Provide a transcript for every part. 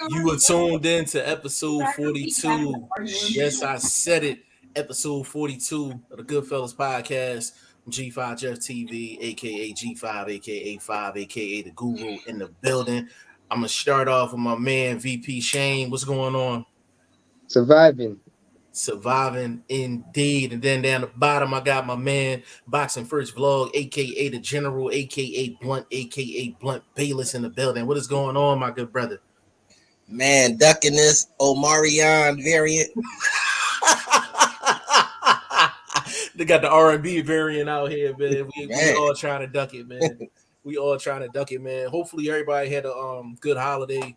You are tuned in to episode 42. Yes, I said it. Episode 42 of the Goodfellas podcast. I'm G5 Jeff TV, aka G5, aka 5, aka the Guru in the building. I'm gonna start off with my man VP Shane. What's going on? Surviving. Surviving indeed. And then down the bottom, I got my man BoxingFirst Vlog, aka the General, aka Blunt Bayless in the building. What is going on, my good brother? Man, ducking this Omarion variant. They got the R&B variant out here, man. We all trying to duck it, man. We all trying to duck it, man. Hopefully everybody had a good holiday,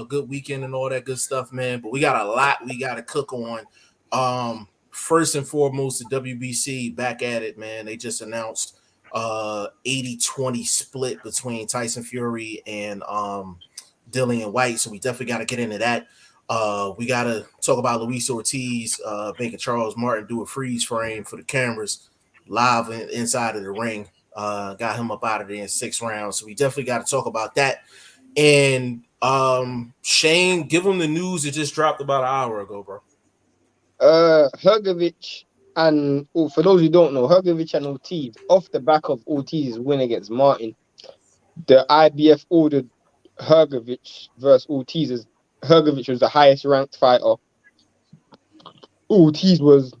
good weekend and all that good stuff, man. But we got a lot we got to cook on. First and foremost, the WBC back at it, man. They just announced 80-20 split between Tyson Fury and Dillian Whyte, so we definitely got to get into that. We got to talk about Luis Ortiz making Charles Martin do a freeze frame for the cameras live inside of the ring. Got him up out of there in 6 rounds, so we definitely got to talk about that. And Shane, give him the news that just dropped about an hour ago, bro. Hrgović and for those who don't know, Hrgović and Ortiz, off the back of Ortiz's win against Martin, the IBF ordered Hrgović versus Ortiz. Hrgović was the highest ranked fighter. Ortiz was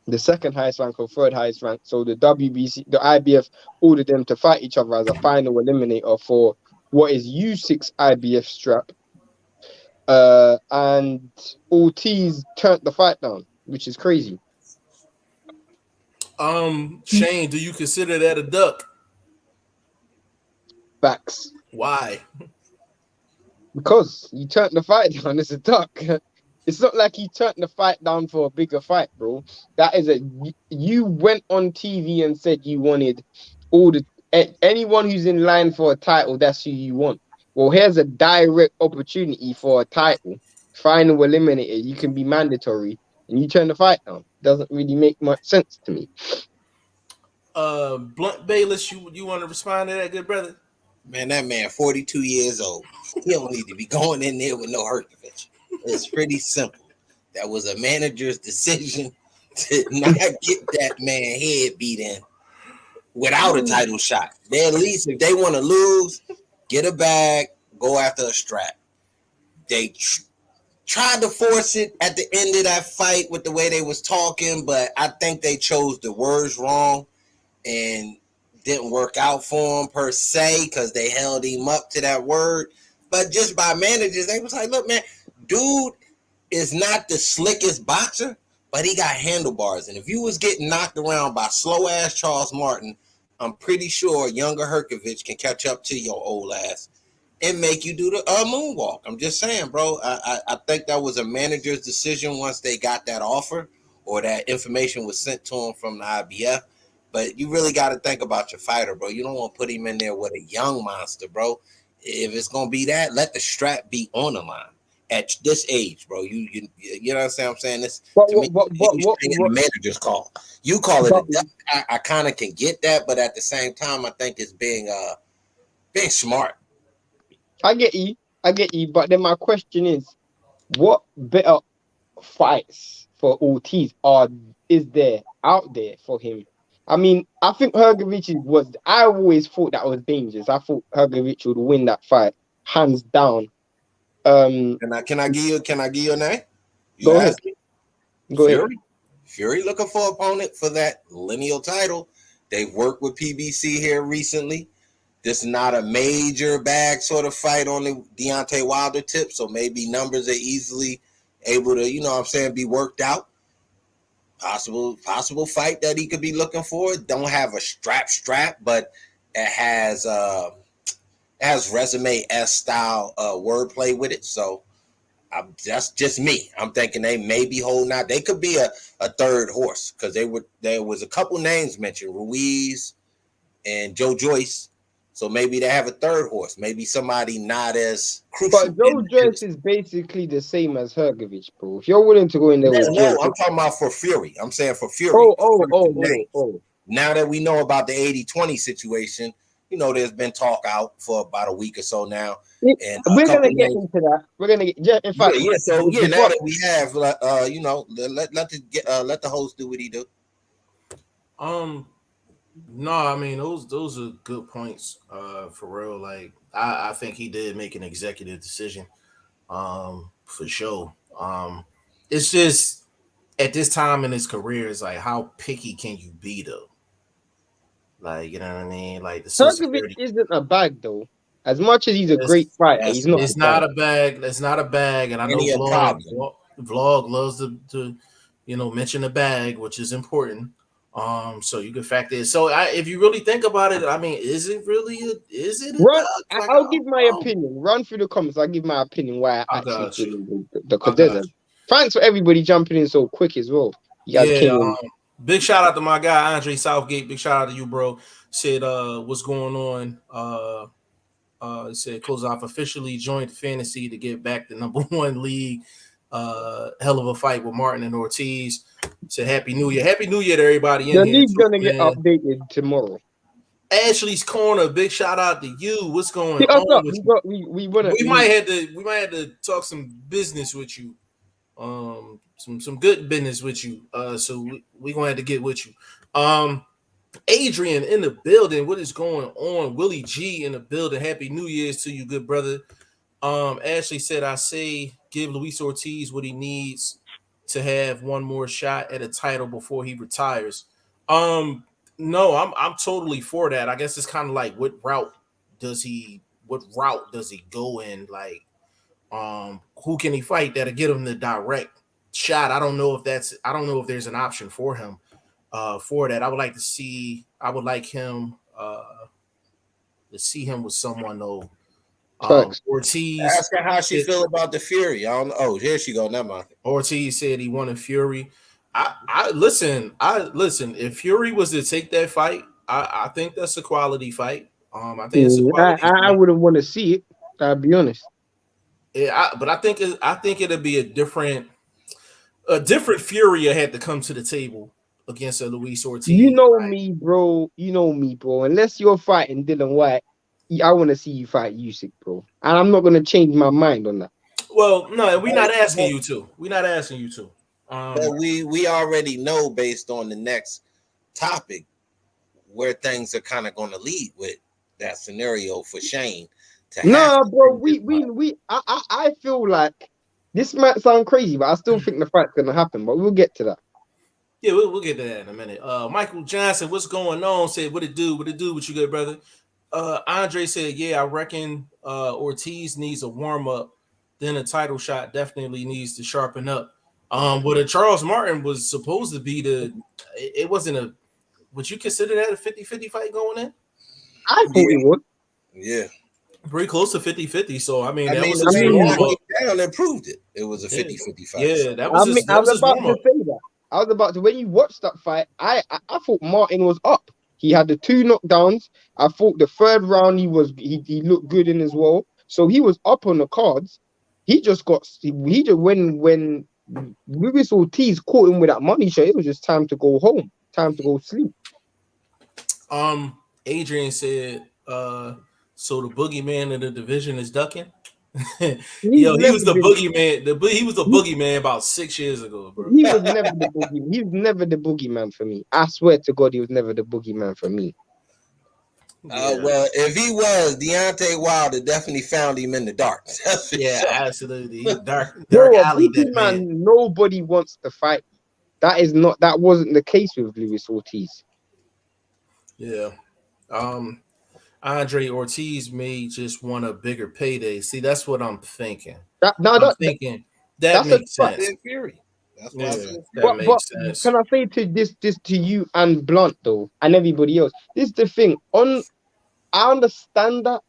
the second highest ranked or third highest ranked. So the WBC, the IBF ordered them to fight each other as a final eliminator for what is U6 IBF strap. And Ortiz turned the fight down, which is crazy. Shane, do you consider that a duck? Facts. Why? Because you turned the fight down, it's a duck. It's not like you turned the fight down for a bigger fight, bro. That is you went on TV and said you wanted anyone who's in line for a title, that's who you want. Well, here's a direct opportunity for a title. Final eliminator, you can be mandatory, and you turn the fight down. Doesn't really make much sense to me. Blunt Bayless, you want to respond to that, good brother? Man, that man, 42 years old. He don't need to be going in there with no Hrgović. It's pretty simple. That was a manager's decision to not get that man head beat in without a title shot. They at least, if they want to lose, get a bag, go after a strap. They tried to force it at the end of that fight with the way they was talking, but I think they chose the words wrong and didn't work out for him per se because they held him up to that word. But just by managers, they was like, look, man, dude is not the slickest boxer, but he got handlebars. And if you was getting knocked around by slow-ass Charles Martin, I'm pretty sure younger Hrgović can catch up to your old ass and make you do the moonwalk. I'm just saying, bro. I think that was a manager's decision once they got that offer or that information was sent to him from the IBF. But you really got to think about your fighter, bro. You don't want to put him in there with a young monster, bro. If it's going to be that, let the strap be on the line at this age, bro. You know what I'm saying? This what manager's call. You call it a duck. I kind of can get that, but at the same time, I think it's being smart. I get you. But then my question is, what better fights for Ortiz is there out there for him? I mean, I think Hrgović I always thought that was dangerous. I thought Hrgović would win that fight, hands down. Can I give you a name? Go ahead. Fury looking for an opponent for that lineal title. They've worked with PBC here recently. This is not a major bag sort of fight on the Deontay Wilder tip, so maybe numbers are easily able to, you know what I'm saying, be worked out. Possible fight that he could be looking for. Don't have a strap, but it has resume-esque style wordplay with it. So that's just me. I'm thinking they may be holding out. They could be a third horse because there was a couple names mentioned, Ruiz and Joe Joyce. So maybe they have a third horse. Maybe somebody not as crucial. But Joe Joyce is basically the same as Hrgović, bro. If you're willing to go in there with Joe, I'm talking about for Fury. I'm saying for Fury. Oh. Now that we know about the 80-20 situation, there's been talk out for about a week or so now, and We're gonna get into that. We're gonna get. Yeah, in fact, So now that we have, let the host do what he do. No, I mean those are good points. For real, like I think he did make an executive decision. For sure. It's just at this time in his career, it's like how picky can you be though? Like, you know what I mean? Like the Social Security isn't a bag though. As much as he's a great fighter, he's not. It's not a bag. It's not a bag. And I know vlog loves to mention the bag, which is important. So you can factor it. So if you really think about it, I mean, is it really? Is it? I'll give my opinion. Run through the comments. I'll give my opinion why I actually because there's a. Thanks for everybody jumping in so quick as well. Big shout out to my guy Andre Southgate. Big shout out to you, bro. Said, what's going on? Said close off officially joined fantasy to get back the #1 league. Hell of a fight with Martin and Ortiz. Said Happy New Year. Happy New Year to everybody in here. The league's gonna get updated tomorrow. Ashley's Corner, big shout out to you. What's going on? We might have to talk some business with you. Some good business with you. So we gonna have to get with you. Adrian in the building. What is going on? Willie G in the building. Happy New Year's to you, good brother. Ashley said, I say give Luis Ortiz what he needs to have one more shot at a title before he retires. No, I'm totally for that. I guess it's kind of like what route does he go in? Like, who can he fight that'll get him the direct shot? I don't know if there's an option for him for that. I would like him to see him with someone though. Ortiz. Ask her how she feel about the Fury. I don't know. Oh, here she go. Never mind. Ortiz said he wanted Fury. I listen. If Fury was to take that fight, I think that's a quality fight. I think it's a quality fight. I wouldn't want to see it. I'll be honest. Yeah, but I think it'll be a different Fury had to come to the table against a Luis Ortiz. You know me, bro. Unless you're fighting Dylan Whyte, I want to see you fight Usyk, bro. And I'm not gonna change my mind on that. Well, no, we're not asking you to. But we already know based on the next topic where things are kind of going to lead with that scenario for Shane. No, bro, I feel like this might sound crazy, but I still think the fight's gonna happen. But we'll get to that. Yeah, we'll get to that in a minute. Michael Johnson, what's going on? Said, what it do with you, good brother? Andre said, yeah, I reckon Ortiz needs a warm up. Then a title shot definitely needs to sharpen up. What Charles Martin was supposed to be it wasn't would you consider that a 50-50 fight going in? I thought it would. Yeah. Pretty close to 50-50. So, I mean, they proved it. It was a 50-50 fight. Yeah, that was I was about to say that. I was about to, when you watched that fight, I thought Martin was up. He had the 2 knockdowns. I thought the 3rd round he looked good in as well. So he was up on the cards. When Luis Ortiz caught him with that money shot, it was just time to go home, time to go sleep. Adrian said, so the boogeyman of the division is ducking. He was the boogeyman. He was the boogeyman about 6 years ago, bro. He was never the boogeyman. He was never the boogeyman for me. I swear to God, he was never the boogeyman for me. Well, if he was, Deontay Wilder definitely found him in the dark. Yeah, absolutely. Dark alley. Man, nobody wants to fight. That wasn't the case with Luis Ortiz. Yeah. Andre Ortiz may just want a bigger payday. See, that's what I'm thinking. That makes sense. Fury. That's what makes sense. Can I say to this to you and Blunt though, and everybody else? This is the thing. I understand that,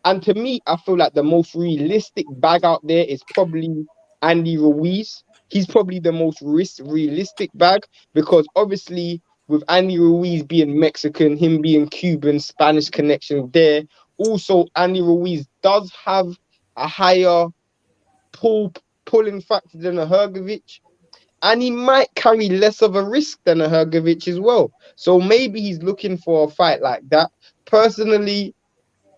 and to me, I feel like the most realistic bag out there is probably Andy Ruiz. He's probably the most realistic bag because obviously with Andy Ruiz being Mexican, him being Cuban, Spanish connection there. Also, Andy Ruiz does have a higher pulling factor than a Hrgovic. And he might carry less of a risk than a Hrgovic as well. So maybe he's looking for a fight like that. personally,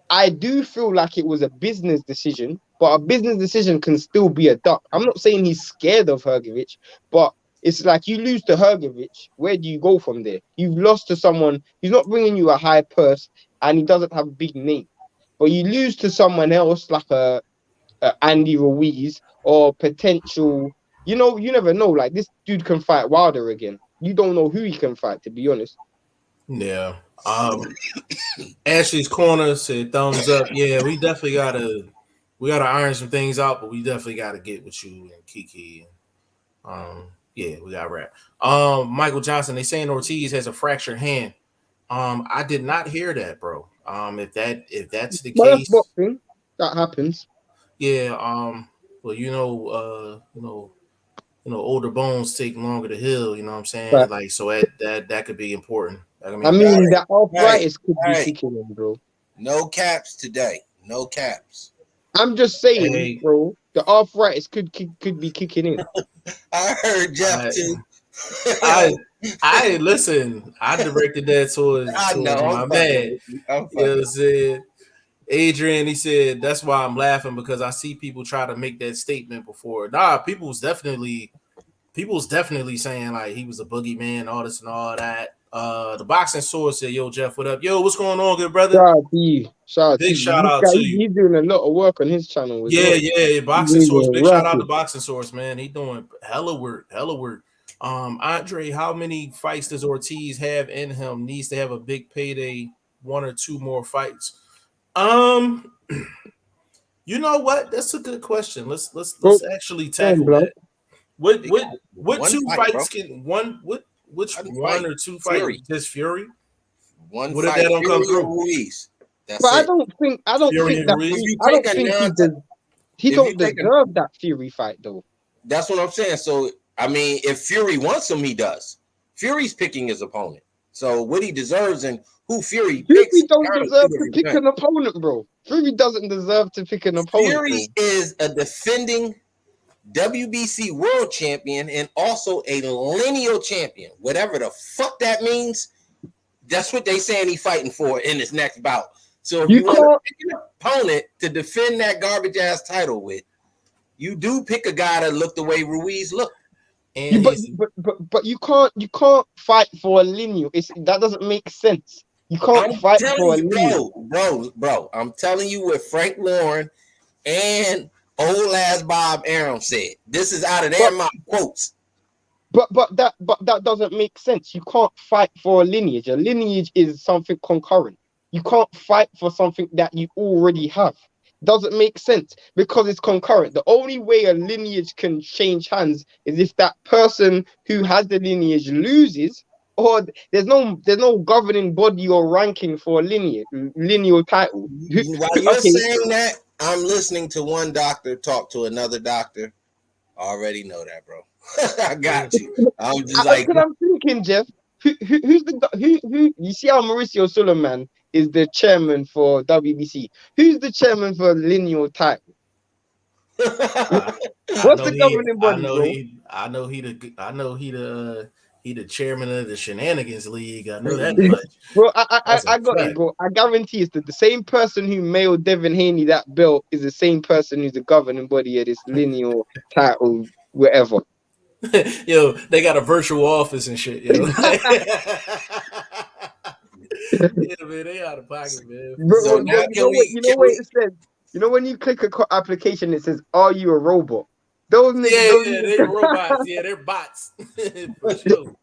I do feel like it was a business decision, but a business decision can still be a duck. I'm not saying he's scared of Hrgović, but it's like you lose to Hrgović, where do you go from there? You've lost to someone who's not bringing you a high purse and he doesn't have a big name. But you lose to someone else like a Andy Ruiz or potential, you know, you never know. Like this dude can fight Wilder again. You don't know who he can fight, to be honest. Yeah. Ashley's Corner said thumbs up. Yeah, we gotta iron some things out, but we definitely gotta get with you and Kiki. Yeah, we got rap. Michael Johnson, they saying Ortiz has a fractured hand. I did not hear that, bro. If that's the But case, that's boxing. That happens. yeah. Well, older bones take longer to heal. You know what I'm saying? But Like, so that could be important. I mean, that arthritis could be Hey. kicking in, bro. No caps today. No caps. I'm just saying, Hey. bro. The arthritis could be kicking in. I heard Jeff too. I listen. I directed that towards my man. You know what I'm saying? Adrian, he said that's why I'm laughing because I see people try to make that statement before. Nah, people's definitely saying like he was a boogeyman, all this and all that. The boxing source said, "Yo, Jeff, what up? Yo, what's going on, good brother? Shout out Big to shout you. out to you. He's doing a lot of work on his channel. Yeah. Boxing He's source. Big rapid. shout out to boxing source, man. He doing hella work. Andre, how many fights does Ortiz have in him? Needs to have a big payday, 1 or 2 more fights. You know what? That's a good question. Let's actually tackle that. What two fights can one? Which one or two fights? Just Fury. One what if fight, that don't come through? Ruiz. That's but it. I don't think he don't deserve that Fury fight though. That's what I'm saying. So I mean, if Fury wants him, he does. Fury's picking his opponent. So what he deserves and who Fury picks. Fury don't deserve to pick an opponent, bro. Fury doesn't deserve to pick an opponent. Fury is a defending WBC world champion and also a lineal champion. Whatever the fuck that means, that's what they saying he's fighting for in his next bout. So if you want to pick an opponent to defend that garbage ass title with, you do pick a guy that looked the way Ruiz looked. And but you can't fight for a lineal. That doesn't make sense. You can't fight for a lineal. Bro, I'm telling you what Frank Warren and old ass Bob Arum said. This is out of their mouth quotes. But that doesn't make sense. You can't fight for a lineage. A lineage is something concurrent. You can't fight for something that you already have. Doesn't make sense because it's concurrent. The only way a lineage can change hands is if that person who has the lineage loses, or there's no governing body or ranking for a lineal title. While you're saying that, I'm listening to one doctor talk to another doctor. I already know that, bro. I got you. I'm just I'm thinking, Jeff, who's who? You see how Mauricio Suleiman is the chairman for WBC. Who's the chairman for lineal title? What's the governing body? I know he the chairman of the Shenanigans League. I know that much. Bro, I got it, bro. I guarantee it's the same person who mailed Devin Haney that belt is the same person who's the governing body of this lineal title, whatever. Yo, they got a virtual office and shit, yo. Yeah, man, they out of pocket, man. Bro, so you know what it says? You know when you click a application, it says, "Are you a robot?" Those niggas, they're robots. Yeah, they're bots for sure.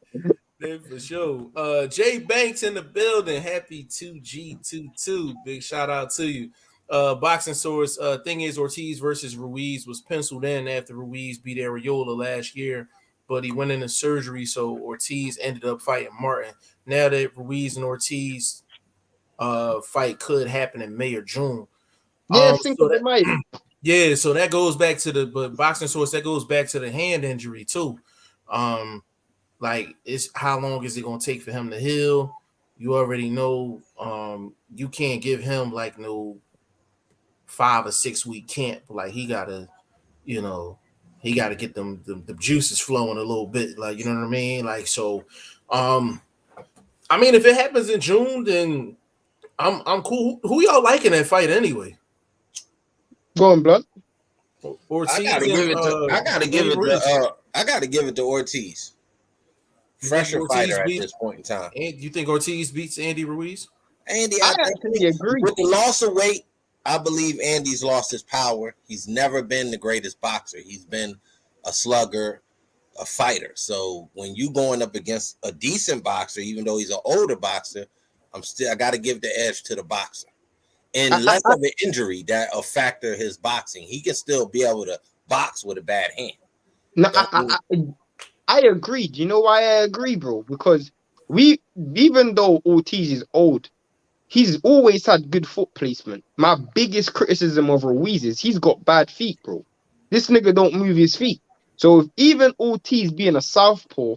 For sure. Jay Banks in the building. Happy 2G22. Big shout out to you. Boxing source. Thing is, Ortiz versus Ruiz was penciled in after Ruiz beat Areola last year, but he went into surgery, so Ortiz ended up fighting Martin. Now that Ruiz and Ortiz fight could happen in May or June. Yeah, yeah, so that goes back to boxing source. That goes back to the hand injury too. Like, it's how long is it gonna take for him to heal? You already know. You can't give him like no 5 or 6 week camp. Like, he gotta get them the juices flowing a little bit. Like, you know what I mean? Like, so, I mean, if it happens in June, then I'm cool. Who y'all liking that fight anyway? Go on, blood. Ortiz I gotta give it to. I gotta give it to Ortiz. Fresher fighter at this point in time. And you think Ortiz beats Andy Ruiz? Andy, I actually agree. With the loss of weight, I believe Andy's lost his power. He's never been the greatest boxer. He's been a slugger, a fighter. So when you going up against a decent boxer, even though he's an older boxer, I got to give the edge to the boxer. And less of an injury that will factor his boxing. He can still be able to box with a bad hand. No, I agree. Do you know why I agree, bro? Because even though Ortiz is old, he's always had good foot placement. My biggest criticism of Ruiz is he's got bad feet, bro. This nigga don't move his feet. So if even Ortiz being a southpaw,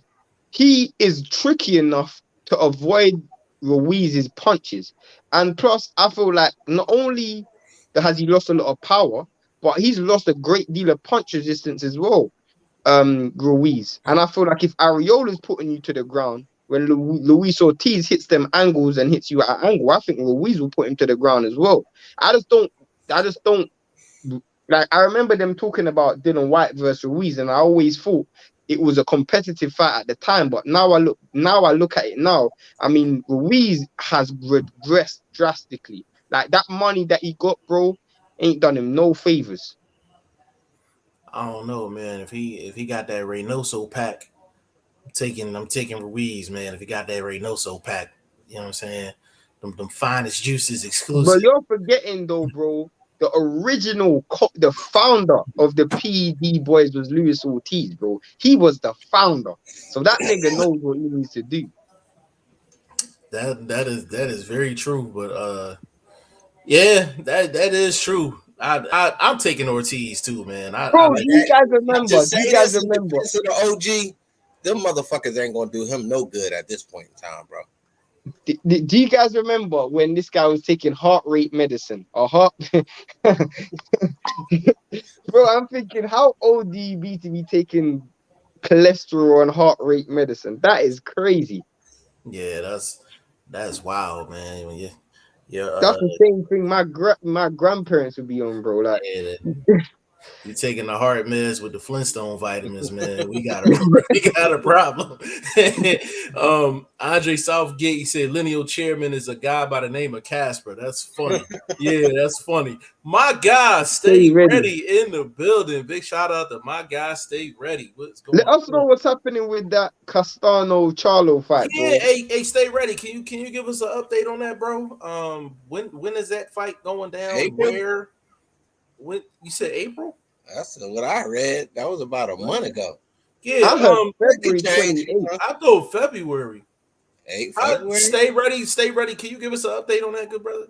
he is tricky enough to avoid Ruiz's punches. And plus, I feel like not only has he lost a lot of power, but he's lost a great deal of punch resistance as well, Ruiz. And I feel like if Ariola's putting you to the ground, when Luis Ortiz hits them angles and hits you at an angle, I think Ruiz will put him to the ground as well. I just don't like. I remember them talking about Dylan Whyte versus Ruiz, and I always thought it was a competitive fight at the time. But now I look at it now. I mean, Ruiz has regressed drastically. Like that money that he got, bro, ain't done him no favors. I don't know, man. If he got that Reynoso pack, I'm taking Ruiz, man. If he got that Reynoso pack, you know what I'm saying? Them finest juices exclusive. But you're forgetting though, bro. The original, the founder of the PED boys was Luis Ortiz, bro. He was the founder, so that nigga knows what he needs to do. That is very true, but yeah, that is true. I'm taking Ortiz too, man. Bro, do you guys remember? The OG, them motherfuckers ain't gonna do him no good at this point in time, bro. Do you guys remember when this guy was taking heart rate medicine or heart? Bro, I'm thinking, how old do you be to be taking cholesterol and heart rate medicine? That is crazy. Yeah, that's wild, man. Yeah, that's the same thing my grandparents would be on, bro. Like, you taking the heart meds with the Flintstone vitamins, man. We got a problem. Andre Southgate, he said lineal chairman is a guy by the name of Casper. That's funny. Yeah, that's funny. My guy, stay ready in the building. Big shout out to my guy, stay ready. What's going on? Let us know what's happening with that Castano Charlo fight. Yeah, bro. Hey, stay ready. Can you give us an update on that, bro? When is that fight going down? April? Where? When you said April? That's what I read. That was about a month ago. Yeah, February 28th. I thought February. February. Stay ready. Can you give us an update on that, good brother?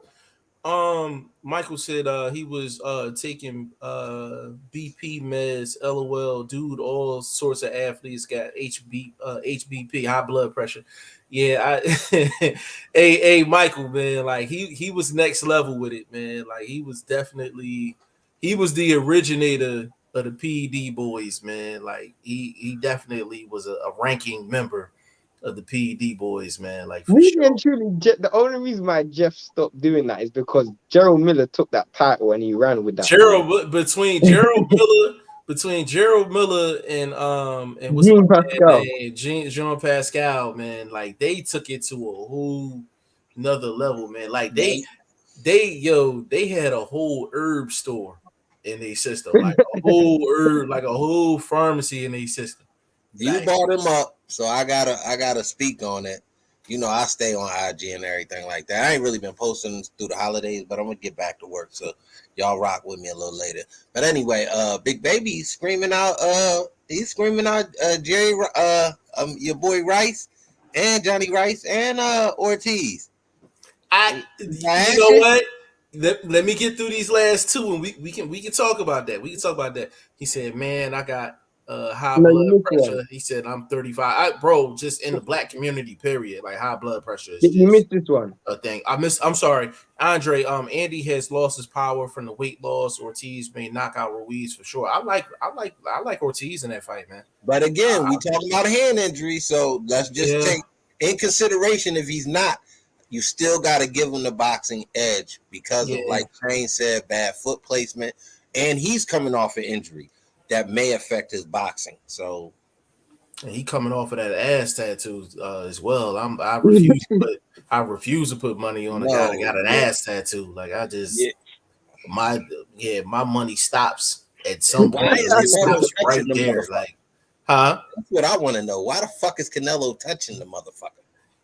Michael said he was taking BP meds. LOL, dude. All sorts of athletes got HBP, high blood pressure. Yeah, hey, Michael, man. Like he was next level with it, man. Like he was the originator of the PED boys, man. Like he definitely was a ranking member of the PED boys, man. Like really and truly, the only reason why Jeff stopped doing that is because Gerald Miller took that title and he ran with that. Between Gerald Miller and what's Jean Pascal. Jean Pascal, man. Like they took it to a whole another level, man. Like they had a whole herb store in their system, like a whole herb, like a whole pharmacy in their system. You brought him up, so I gotta speak on it. You know, I stay on IG and everything like that. I ain't really been posting through the holidays, but I'm gonna get back to work, so y'all rock with me a little later. But anyway, Big Baby screaming out, Jerry, your boy Rice and Johnny Rice and Ortiz. You know what? Let me get through these last two, and we can talk about that. We can talk about that. He said, "Man, I got high blood pressure." He said, "I'm 35." Bro, just in the black community, period. Like high blood pressure. You missed this one. A thing. I'm sorry, Andre. Andy has lost his power from the weight loss. Ortiz may knock out Ruiz for sure. I like Ortiz in that fight, man. But again, we talking about a hand injury, so let's just take in consideration if he's not you still got to give him the boxing edge because of, like Shane said, bad foot placement, and he's coming off an injury that may affect his boxing. So, and he coming off of that ass tattoo as well. I refuse to put money on a guy that got an ass tattoo. Like I just my money stops at some point. It stops right there. Like, huh? That's what I want to know. Why the fuck is Canelo touching the motherfucker?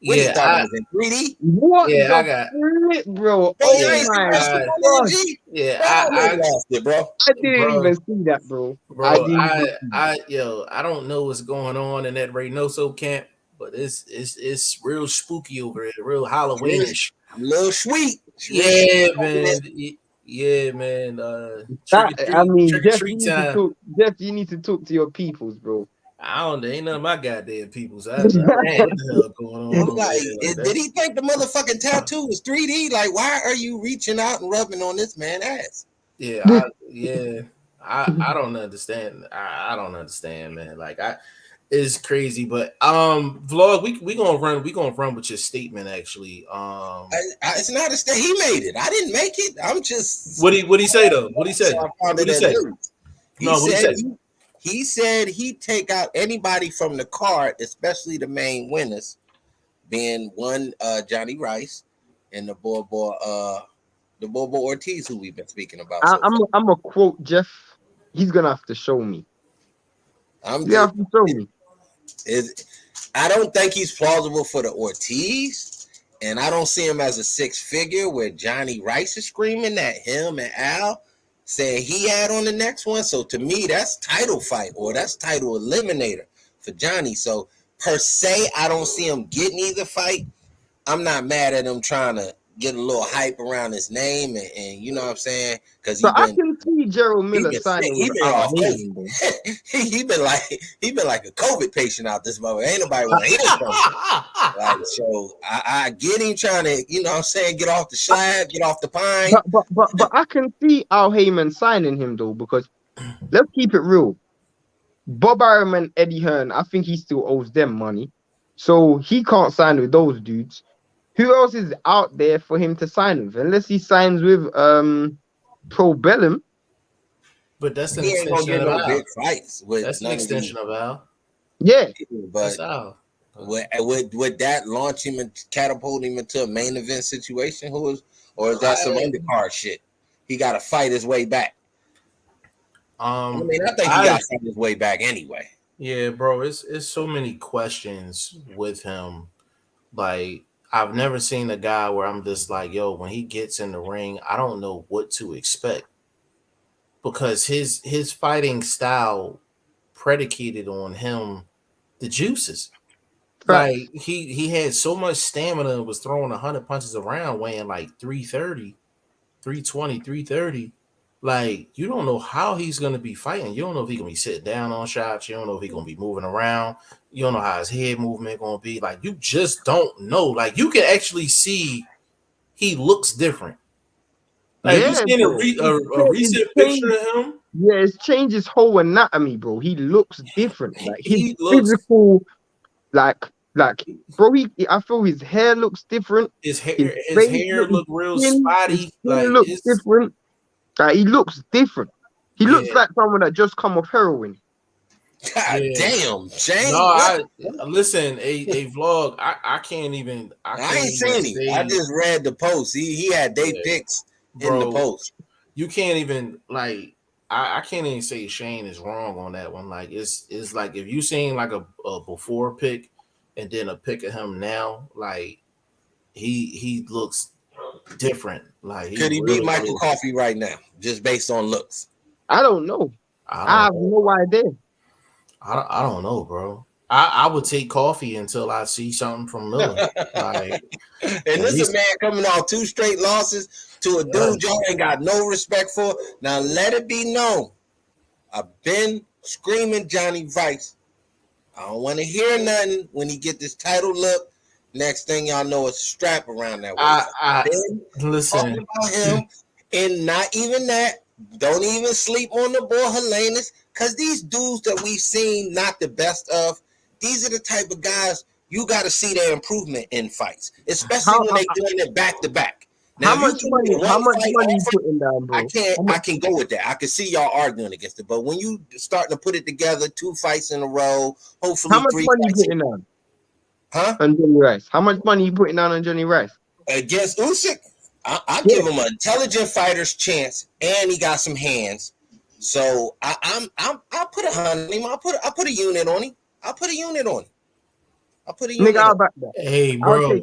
What Yeah, I was in 3D. What? Yeah, I got it, bro. Oh my God. Yeah, I lost it, bro. I didn't even see that, bro. I don't know what's going on in that Reynoso camp, but it's real spooky over there, real Halloweenish. A little sweet. Yeah, man. Yeah, man. Jeff, you need to talk to your peoples, bro. I don't know. Ain't none of my goddamn peoples. What the hell going on? I'm like, did he think the motherfucking tattoo was 3D? Like, why are you reaching out and rubbing on this man's ass? Yeah, I don't understand. I don't understand, man. Like, it's crazy. But vlog, we gonna run with your statement. Actually, it's not a statement. He made it. I didn't make it. I'm just. What he say though? What he say? What he say? He said he'd take out anybody from the card, especially the main winners, being one Johnny Rice and the boy Ortiz, who we've been speaking about. I'm a quote Jeff. He's gonna have to show me. Have to show me. I don't think he's plausible for the Ortiz, and I don't see him as a 6-figure where Johnny Rice is screaming at him and Al, saying he had on the next one. So to me, that's title fight or that's title eliminator for Johnny. So per se, I don't see him getting either fight. I'm not mad at him trying to get a little hype around his name and you know what I'm saying? Because I can see Gerald Miller signing. He been like a COVID patient out this moment. Ain't nobody want to hear from him. Like, so I get him trying to, you know what I'm saying, get off the slab, get off the pine. But I can see Al Heyman signing him though, because let's keep it real. Bob Arum and Eddie Hearn, I think he still owes them money. So he can't sign with those dudes. Who else is out there for him to sign with? Unless he signs with Pro Bellum. But that's an extension of Al. Big fights that's an extension of Al. Yeah. But would that launch him and catapult him into a main event situation? Or is that some undercard shit? He got to fight his way back. I think he got to fight his way back anyway. Yeah, bro. It's so many questions with him. Like, I've never seen a guy where I'm just like, yo, when he gets in the ring, I don't know what to expect. Because his fighting style predicated on him the juices. Right. Like he had so much stamina and was throwing 100 punches around, weighing like 330, 320, 330. Like, you don't know how he's going to be fighting. You don't know if he's going to be sitting down on shots. You don't know if he's going to be moving around. You don't know how his head movement going to be. Like, you just don't know. Like, you can actually see he looks different. Like, you seen a recent picture of him? Yeah, it's changed his whole anatomy, bro. He looks different. Like, his physical, like, bro, I feel his hair looks different. His hair look real spotty. Like, looks different. He looks different. He looks like someone that just come off heroin. God damn, Shane. No, listen, a vlog. I can't even. I ain't seen him. I just read the post. He had day pics in the post. You can't even like. I can't even say Shane is wrong on that one. Like, it's like if you seen like a before pic and then a pic of him now, like he looks different. Like, could he beat Michael Coffey right now, just based on looks? I don't know. I have no idea. I don't know, bro. I would take Coffee until I see something from Miller. Like, and this is a man coming off 2 straight losses to a dude y'all ain't got no respect for. Now let it be known, I've been screaming Johnny Rice. I don't want to hear nothing when he get this title look. Next thing y'all know, it's a strap around that way. Listen, talking about him, and not even that. Don't even sleep on the boy Helenas, because these dudes that we've seen, not the best of, these are the type of guys you got to see their improvement in fights, especially when they doing it back to back. Now, how much money you putting down, bro? I can go with that. I can see y'all arguing against it, but when you starting to put it together, 2 fights in a row, hopefully how much 3 money fights you putting down? Huh? On Johnny Rice. How much money you putting down on Johnny Rice? Against Usyk, I give him an intelligent fighter's chance, and he got some hands. So I'll put 100 on him. I'll put a unit on him. I'll put a unit on him. Nigga, I'll back that. Hey, bro.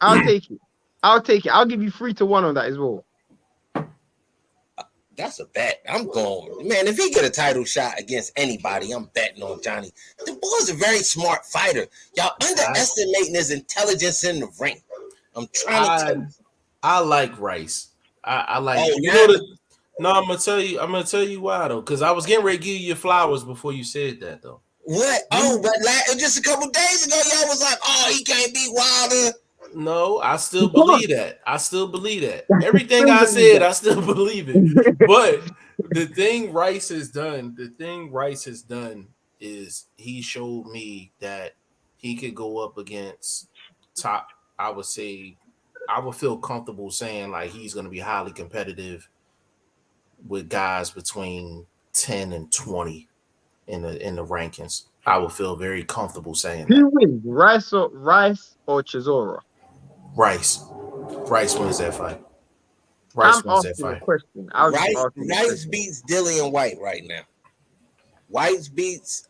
I'll take it. I'll give you 3-1 on that as well. That's a bet. I'm going, man. If he get a title shot against anybody, I'm betting on Johnny. The boy's a very smart fighter. Y'all underestimating his intelligence in the ring. I'm trying to tell you. I like Rice. I like. No, I'm gonna tell you why though, because I was getting ready to give you your flowers before you said that though. What? Oh, but just a couple days ago, y'all was like, "Oh, he can't beat Wilder." No, I still believe that. Everything I said, I still believe it. But the thing Rice has done is he showed me that he could go up against top. I would say, I would feel comfortable saying like he's going to be highly competitive with guys between 10 and 20 in the rankings. I would feel very comfortable saying that. Who wins, Rice or Chisora? Rice wins that fight. Rice beats Dillian Whyte right now. Whyte beats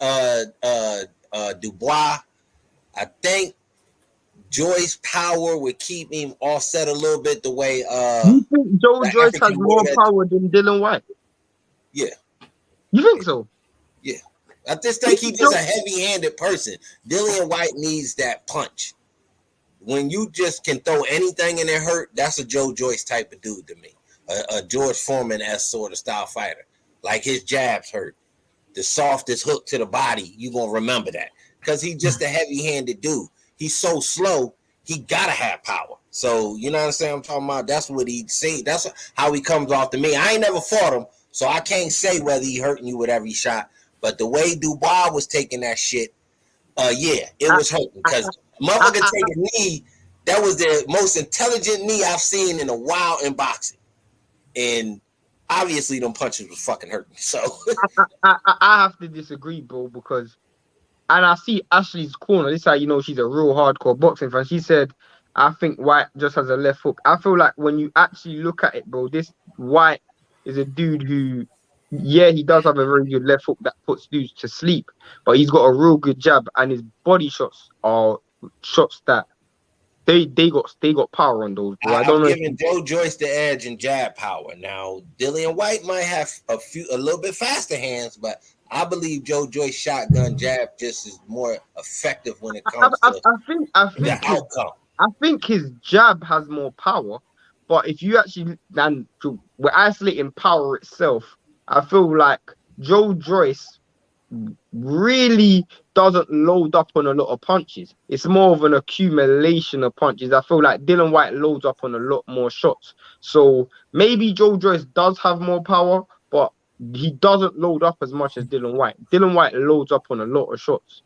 Dubois. I think Joy's power would keep him offset a little bit the way you think Joyce has more power than Dillian Whyte? Yeah. You think so? Yeah. I just think he's just a heavy-handed person. Dillian Whyte needs that punch. When you just can throw anything and it hurt, that's a Joe Joyce type of dude to me. A George Foreman-esque sort of style fighter. Like his jabs hurt. The softest hook to the body, you're going to remember that. Because he's just a heavy-handed dude. He's so slow, he got to have power. So, you know what I'm saying? I'm talking about that's what he say. That's how he comes off to me. I ain't never fought him, so I can't say whether he hurting you with every shot. But the way Dubois was taking that shit, it was hurting. Because motherfucker take a knee, that was the most intelligent knee I've seen in a while in boxing. And obviously them punches was fucking hurting. So I have to disagree, bro, because and I see Ashley's corner. This is how you know she's a real hardcore boxing fan. She said, I think Whyte just has a left hook. I feel like when you actually look at it, bro, this Whyte is a dude who, he does have a very good left hook that puts dudes to sleep, but he's got a real good jab, and his body shots are shots that they got power on those, bro. I'm giving Joe Joyce the edge in jab power. Now, Dillian Whyte might have a little bit faster hands, but I believe Joe Joyce shotgun jab just is more effective when it comes to the outcome. I think his jab has more power, but if you actually we're isolating power itself, I feel like Joe Joyce really doesn't load up on a lot of punches. It's more of an accumulation of punches. I feel like Dillian Whyte loads up on a lot more shots. So maybe Joe Joyce does have more power, but he doesn't load up as much as Dillian Whyte. Dillian Whyte loads up on a lot of shots.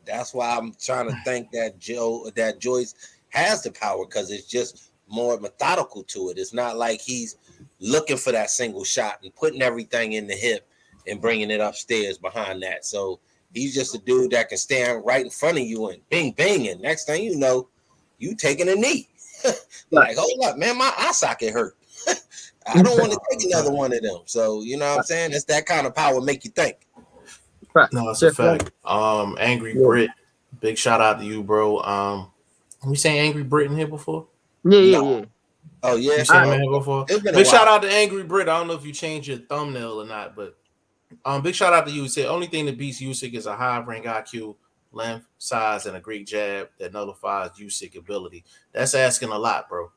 That's why I'm trying to think that Joyce has the power, because it's just more methodical to it. It's not like he's looking for that single shot and putting everything in the hip and bringing it upstairs behind that. So he's just a dude that can stand right in front of you and bing, bing, and next thing you know, you taking a knee. Like, hold up, man, my eye socket hurt. I don't want to take another one of them. So, you know what I'm saying? It's that kind of power make you think. No, it's a fact. Angry Brit, big shout out to you, bro. We saying Angry Brit in here before? Yeah. Oh, yeah. You saying here before? Big shout out to Angry Brit. I don't know if you changed your thumbnail or not, but big shout out to you. He said only thing that beats Usyk is a high ring IQ, length, size, and a great jab that nullifies Usyk ability. That's asking a lot, bro.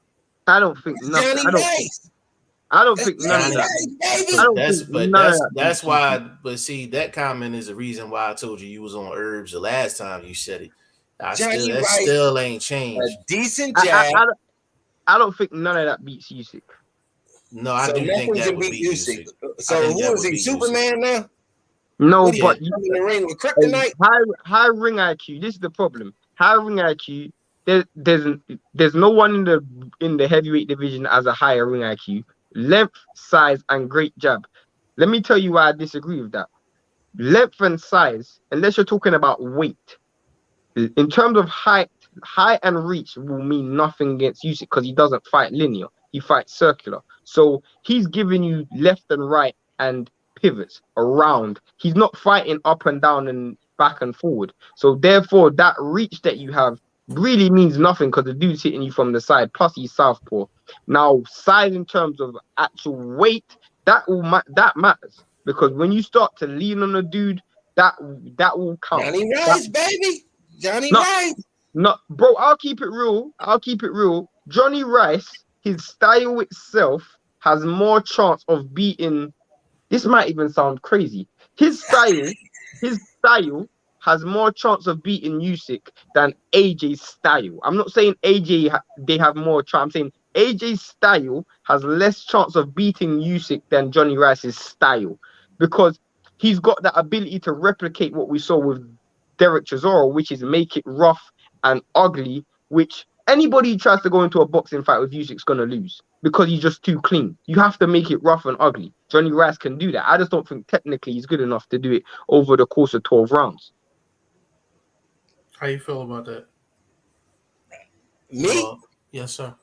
I don't think nothing. I don't think none of that. That's why. But see, that comment is the reason why I told you was on herbs the last time you said it. Still ain't changed. A decent jab. I don't think none of that beats Usyk. No, I do think that would beat Usyk. So who is he? Superman now? No, but in the ring with kryptonite. High ring IQ. This is the problem. high ring IQ. There's no one in the heavyweight division that has a higher ring IQ, length, size, and great jab. Let me tell you why I disagree with that. Length and size, unless you're talking about weight, in terms of height and reach will mean nothing against Usyk because he doesn't fight linear. He fights circular. So he's giving you left and right and pivots around. He's not fighting up and down and back and forward. So therefore, that reach that you have really means nothing because the dude's hitting you from the side. Plus, he's southpaw. Now, size in terms of actual weight, that matters because when you start to lean on a dude, that will count. Johnny Rice, baby. Johnny Rice. No, bro, I'll keep it real. Johnny Rice, his style itself has more chance of beating. This might even sound crazy. His style has more chance of beating Usyk than AJ's style. I'm not saying AJ they have more chance. I'm saying AJ's style has less chance of beating Usyk than Johnny Rice's style because he's got that ability to replicate what we saw with Derek Chisora, which is make it rough and ugly, which anybody who tries to go into a boxing fight with Usyk's going to lose because he's just too clean. You have to make it rough and ugly. Johnny Rice can do that. I just don't think technically he's good enough to do it over the course of 12 rounds. How you feel about that? Me? Yes, sir.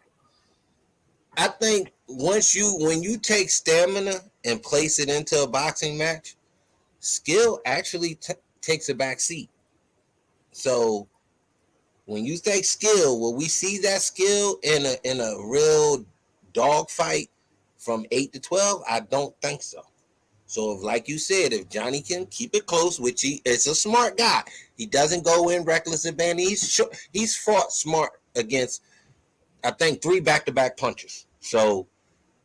I think when you take stamina and place it into a boxing match, skill actually takes a back seat. So when you take skill, will we see that skill in a real dog fight from 8 to 12? I don't think so. So like you said, if Johnny can keep it close, which it's a smart guy. He doesn't go in reckless abandon. He's fought smart against, I think, 3 back-to-back punches. So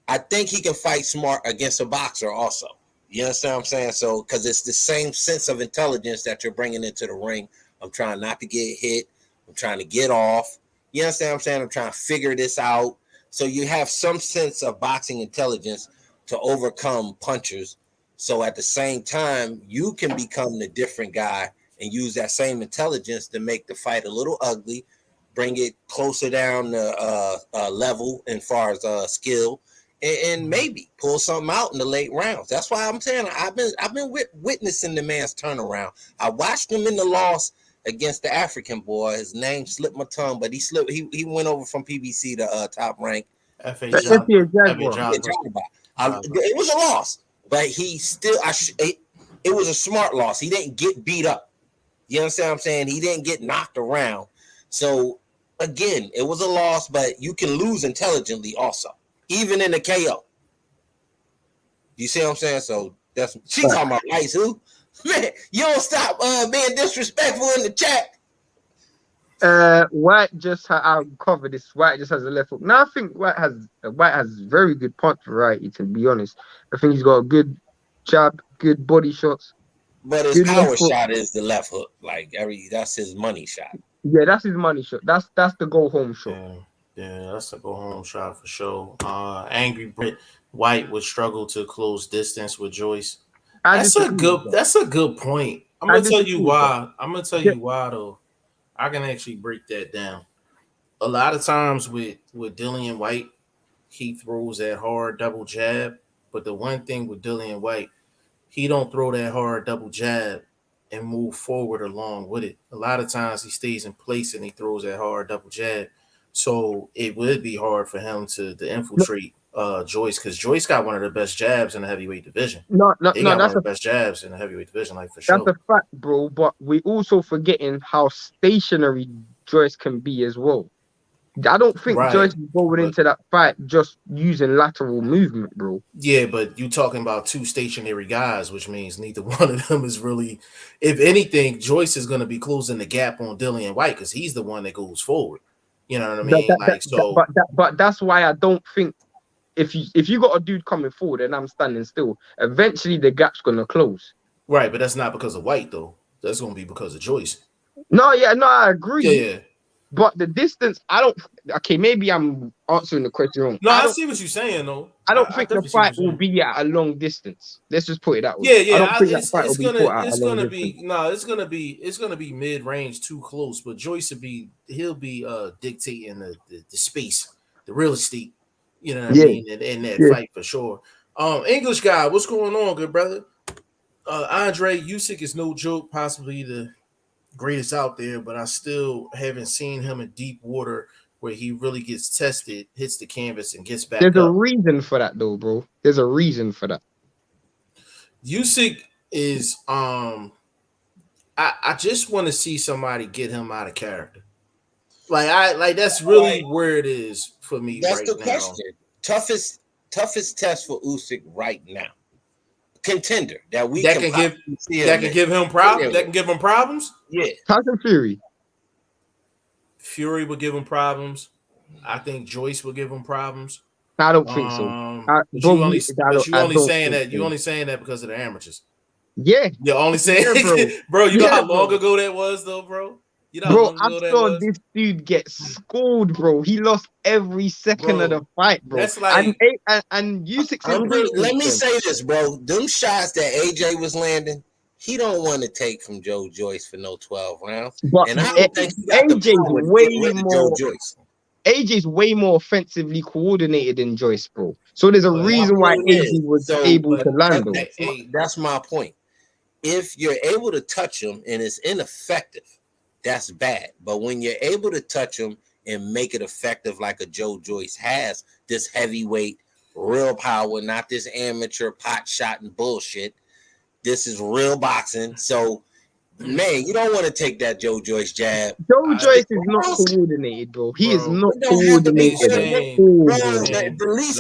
I think he can fight smart against a boxer also. You understand what I'm saying? So, because it's the same sense of intelligence that you're bringing into the ring. I'm trying not to get hit. I'm trying to get off. You understand what I'm saying? I'm trying to figure this out. So you have some sense of boxing intelligence to overcome punchers. So at the same time, you can become the different guy and use that same intelligence to make the fight a little ugly, bring it closer down the level as far as skill, and maybe pull something out in the late rounds. That's why I'm saying I've been witnessing the man's turnaround. I watched him in the loss against the African boy. His name slipped my tongue, but he went over from PBC to top rank. F.A. Jaguar. It was a loss, but he still it was a smart loss. He didn't get beat up. You understand what I'm saying? He didn't get knocked around. So again, it was a loss, but you can lose intelligently also, even in the KO. You see what I'm saying? So that's she talking about Rice. Who? Man, you don't stop being disrespectful in the chat. Whyte just I'll cover this. Whyte just has a left hook. Now I think Whyte has very good punch variety. To be honest, I think he's got a good jab, good body shots. But his power shot is the left hook. Like that's his money shot. Yeah, that's his money shot. That's the go home shot. Yeah, that's a go home shot for sure. Angry Brit Whyte would struggle to close distance with Joyce. That's a good point. I'm gonna tell you why. You why though. I can actually break that down. A lot of times with Dillian Whyte, he throws that hard double jab. But the one thing with Dillian Whyte, he don't throw that hard double jab and move forward along with it. A lot of times he stays in place and he throws that hard double jab. So it would be hard for him to infiltrate Joyce, because Joyce got one of the best jabs in the heavyweight division. That's one of the best jabs in the heavyweight division, like for sure. That's a fact, bro. But we also forgetting how stationary Joyce can be as well. I don't think Joyce is going into that fight just using lateral movement, bro. Yeah, but you talking about 2 stationary guys, which means neither one of them is really. If anything, Joyce is going to be closing the gap on Dillian Whyte because he's the one that goes forward. You know what I mean? But that's why I don't think if you got a dude coming forward and I'm standing still, eventually the gap's gonna close. Right, but that's not because of Whyte though. That's gonna be because of Joyce. No, I agree. Yeah. But the distance, I don't. Okay, maybe I'm answering the question wrong. No, I see what you're saying though. I don't think the definitely see what fight you're will saying. be at a long distance. Let's just put it that way. Yeah, I don't think that it's fight will be gonna fought at a it's long gonna distance. be no, it's gonna be mid range too close. But Joyce he'll be dictating the space, the real estate. You know what I mean? In that fight for sure. English guy, what's going on, good brother? Andre Usyk is no joke, possibly the greatest out there, but I still haven't seen him in deep water where he really gets tested, hits the canvas, and gets back There's a up. reason for that, though, bro. There's a reason for that. Usyk is I just want to see somebody get him out of character. Like that's really where it is for me. That's right the now. question. Toughest test for Usyk right now. Contender that we can give him problems. That can give him problems. Yeah, Tyson Fury. Fury would give him problems. I think Joyce would give him problems. I don't think so. But you only saying that because of the amateurs. Yeah, you're only saying, bro. You know how long ago that was, though, bro. You know, bro, I saw this dude get schooled, bro. He lost every second of the fight, bro. That's like, and Usyk. Let me say this, bro. Them shots that AJ was landing, he don't want to take from Joe Joyce for no 12 rounds. But and I don't think he got AJ's way more. Joe Joyce. AJ's way more offensively coordinated than Joyce, bro. So there's a reason why AJ was able to land. That's my point. If you're able to touch him and it's ineffective, that's bad. But when you're able to touch him and make it effective like a Joe Joyce has, this heavyweight, real power, not this amateur pot shot and bullshit. This is real boxing. So, man, you don't want to take that Joe Joyce jab. Joe Joyce is not coordinated, bro. He is not coordinated. Let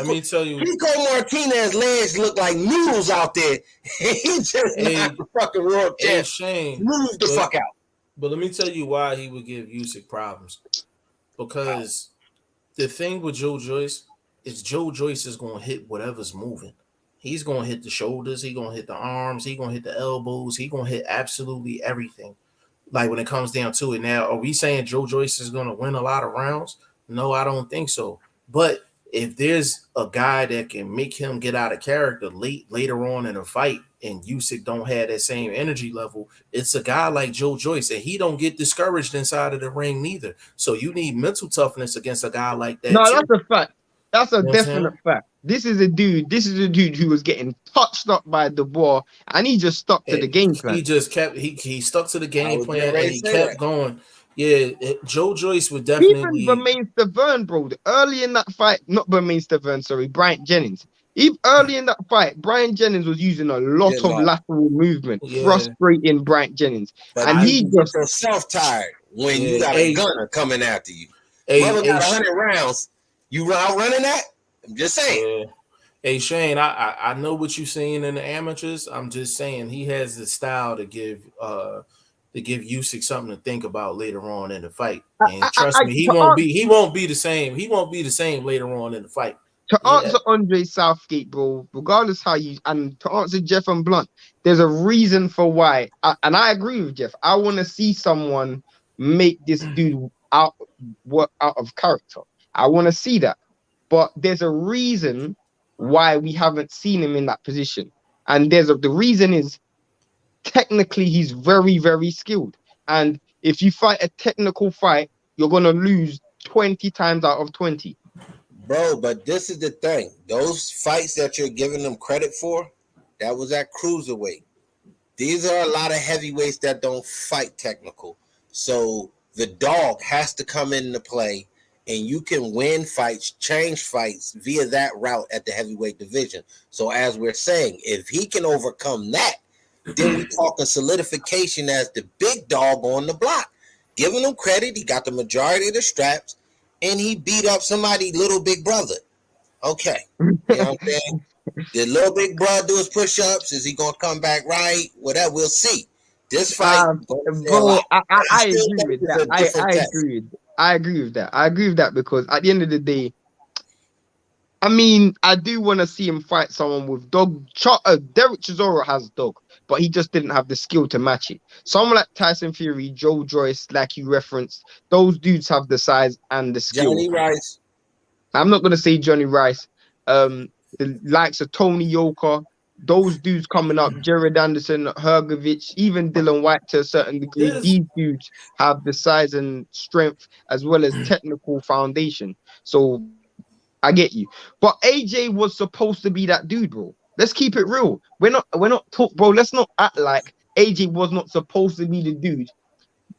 me tell you. Pico Martinez's legs look like noodles out there. He just knocked the fucking world champ. Shame. Move the fuck out. But let me tell you why he would give Usyk problems. Because the thing with Joe Joyce is Joe Joyce is going to hit whatever's moving. He's going to hit the shoulders. He's going to hit the arms. He's going to hit the elbows. He's going to hit absolutely everything. Like when it comes down to it. Now, are we saying Joe Joyce is going to win a lot of rounds? No, I don't think so. But if there's a guy that can make him get out of character later on in a fight, and Usyk don't have that same energy level, it's a guy like Joe Joyce, and he don't get discouraged inside of the ring neither. So you need mental toughness against a guy like that. No, that's a fact. That's a definite fact. This is a dude who was getting touched up by Dubois, and he just stuck to the game plan. He just kept he stuck to the game plan and he kept going. Yeah, Joe Joyce would definitely. Even Bermain Stavern, bro. Early in that fight, not Bermain Stavern, sorry, Bryant Jennings. Even early in that fight, Brian Jennings was using a lot of lateral movement, frustrating Bryant Jennings. But and he just yourself tired when you got a gunner coming after you. Brother got 100 rounds. You outrunning that? I'm just saying. Hey Shane, I know what you're saying in the amateurs. I'm just saying he has the style to give Usyk something to think about later on in the fight. And trust me, he won't be the same. He won't be the same later on in the fight. To answer Andre Southgate, bro, regardless how you, and to answer Jeff and Blunt, there's a reason for why. And I agree with Jeff. I want to see someone make this dude out of character. I want to see that. But there's a reason why we haven't seen him in that position. And the reason is technically he's very, very skilled. And if you fight a technical fight, you're going to lose 20 times out of 20. Bro, but this is the thing. Those fights that you're giving them credit for, that was at cruiserweight. These are a lot of heavyweights that don't fight technical. So the dog has to come into play, and you can win fights, change fights via that route at the heavyweight division. So as we're saying, if he can overcome that, then we're talking solidification as the big dog on the block. Giving him credit, he got the majority of the straps, and he beat up somebody's little big brother. Okay. You know what I'm saying? Did little big brother do his push-ups? Is he going to come back right? Whatever, we'll see. This fight. Bro, I agree with that. I agree with that. I agree with that because at the end of the day, I mean, I do want to see him fight someone with dog. Derek Chisora has dog, but he just didn't have the skill to match it. Someone like Tyson Fury, Joe Joyce, like you referenced, those dudes have the size and the skill. Johnny Rice. I'm not gonna say Johnny Rice. The likes of Tony Yoka, those dudes coming up, Jared Anderson, Hergovich, even Dylan Whyte to a certain degree. This These dudes have the size and strength as well as technical foundation. So I get you. But AJ was supposed to be that dude, bro. Let's keep it real. We're not talk, bro. Let's not act like AJ was not supposed to be the dude.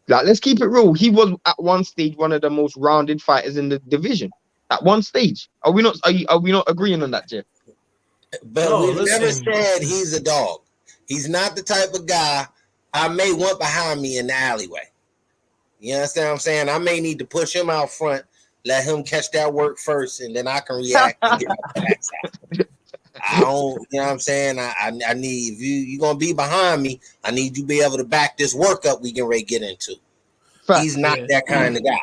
Like, let's keep it real. He was at one stage one of the most rounded fighters in the division. At one stage. Are we not agreeing on that, Jeff? But No, we've never listen. said he's a dog. He's not the type of guy I may want behind me in the alleyway. You understand what I'm saying? I may need to push him out front, let him catch that work first, and then I can react and get my backside. I don't, you know what I'm saying? I need, if you're gonna be behind me, I need you to be able to back this work up we can ready get into. Facts. He's not that kind of guy.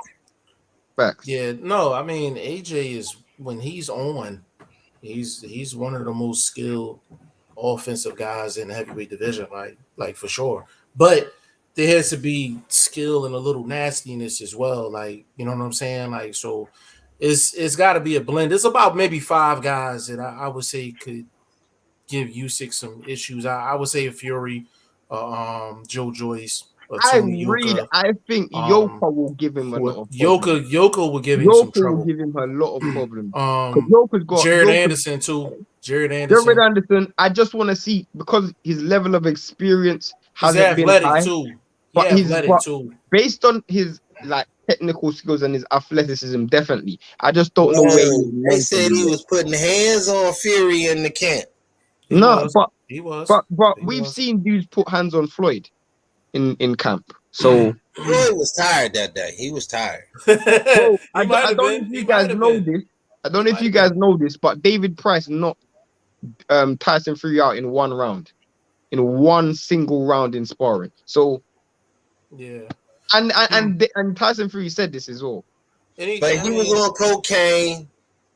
Facts. Yeah, no, I mean AJ is when he's on, he's one of the most skilled offensive guys in the heavyweight division, like for sure. But there has to be skill and a little nastiness as well. Like, you know what I'm saying? Like, so it's got to be a blend. It's about maybe 5 guys that I would say could give Usyk some issues. I would say Fury, Joe Joyce. I think Yoka will give him a lot of problems. Yoka will give him some trouble. Will give him a lot of problems. Yoka's got Jared Anderson too. Jared Anderson. I just want to see, because his level of experience hasn't been high. Too. But he's athletic too. Based on his like technical skills and his athleticism, definitely. I just don't know where they said he was putting hands on Fury in the camp. He was. But we've seen dudes put hands on Floyd in camp. So Floyd was tired that day. He was tired. I don't know if you guys know this. I don't know if you guys know this, but David Price knocked Tyson Fury out in one round, in one single round in sparring. So yeah, and Tyson Fury said this as well. But he was on cocaine.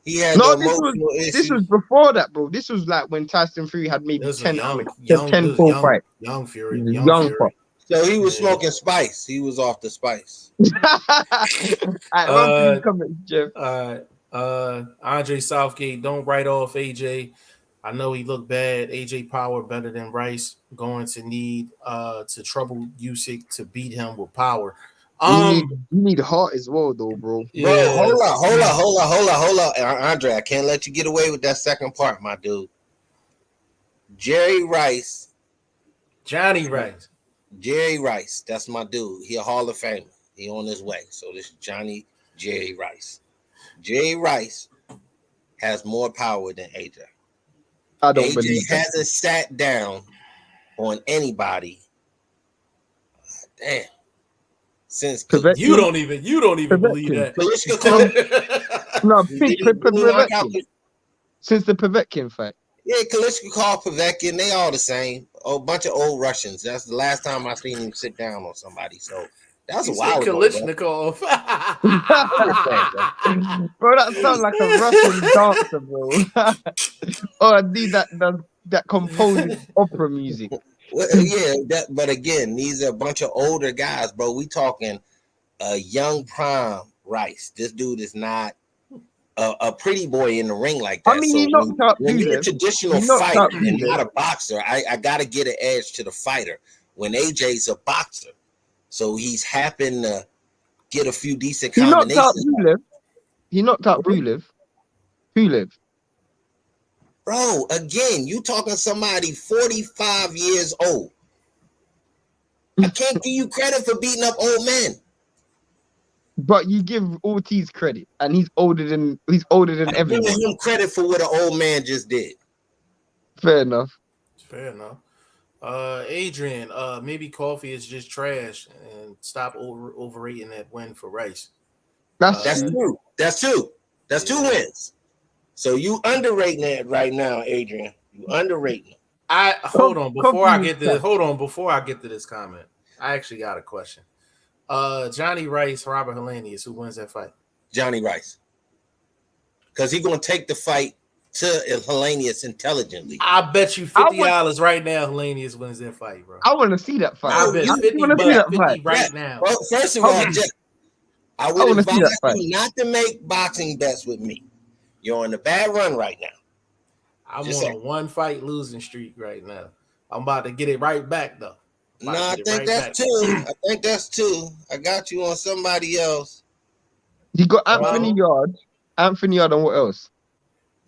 He had this was before that, bro. This was like when Tyson Fury had maybe 10 full fights. Young Fury. So he was smoking spice. He was off the spice. Andre Southgate, don't write off AJ. I know he looked bad. AJ power better than Rice. Going to need to trouble Usyk to beat him with power. You need heart as well, though, bro. Yeah. Bro, hold up. Andre, I can't let you get away with that second part, my dude. Jerry Rice. Johnny Rice. Jerry Rice. That's my dude. He a Hall of Famer. He on his way. So this is Jerry Rice. Jerry Rice has more power than AJ. I don't believe that. Hasn't sat down on anybody. Damn. Since you don't even believe that. Since the Povetkin fight. Yeah, Kalishnikov, Povetkin, they all the same. A bunch of old Russians. That's the last time I seen him sit down on somebody. So that was a while ago. Kalishnikov. Bro, that sounds like a Russian dancer, bro. Oh, I need that composed opera music. Well, yeah, but again, these are a bunch of older guys, bro. We talking a young prime Rice. This dude is not a pretty boy in the ring like that. I mean, when you're a traditional fighter and not a boxer, I gotta get an edge to the fighter. When AJ's a boxer, so he's happened to get a few decent combinations. He knocked out Ruiz. Bro, again, you talking somebody 45 years old. I can't give you credit for beating up old men. But you give Ortiz credit, and he's older than everyone. I'm giving him credit for what an old man just did. Fair enough. Adrian, maybe coffee is just trash, and stop overrating that win for Rice. That's true. That's two wins. So you underrating it right now, Adrian. You underrating it. Hold on before I get to this comment. I actually got a question. Johnny Rice, Robert Helenius, who wins that fight? Johnny Rice. Because he's gonna take the fight to Helenius intelligently. I bet you $50 right now Helenius wins that fight, bro. I want to see that fight. I bet $50 right now. Well, first of all, I would advise you not to make boxing bets with me. You're on a bad run right now. I'm on a 1-fight losing streak right now. I'm about to get it right back though. No, I think that's two. I got you on somebody else. You got Anthony Yard. Anthony Yard and what else?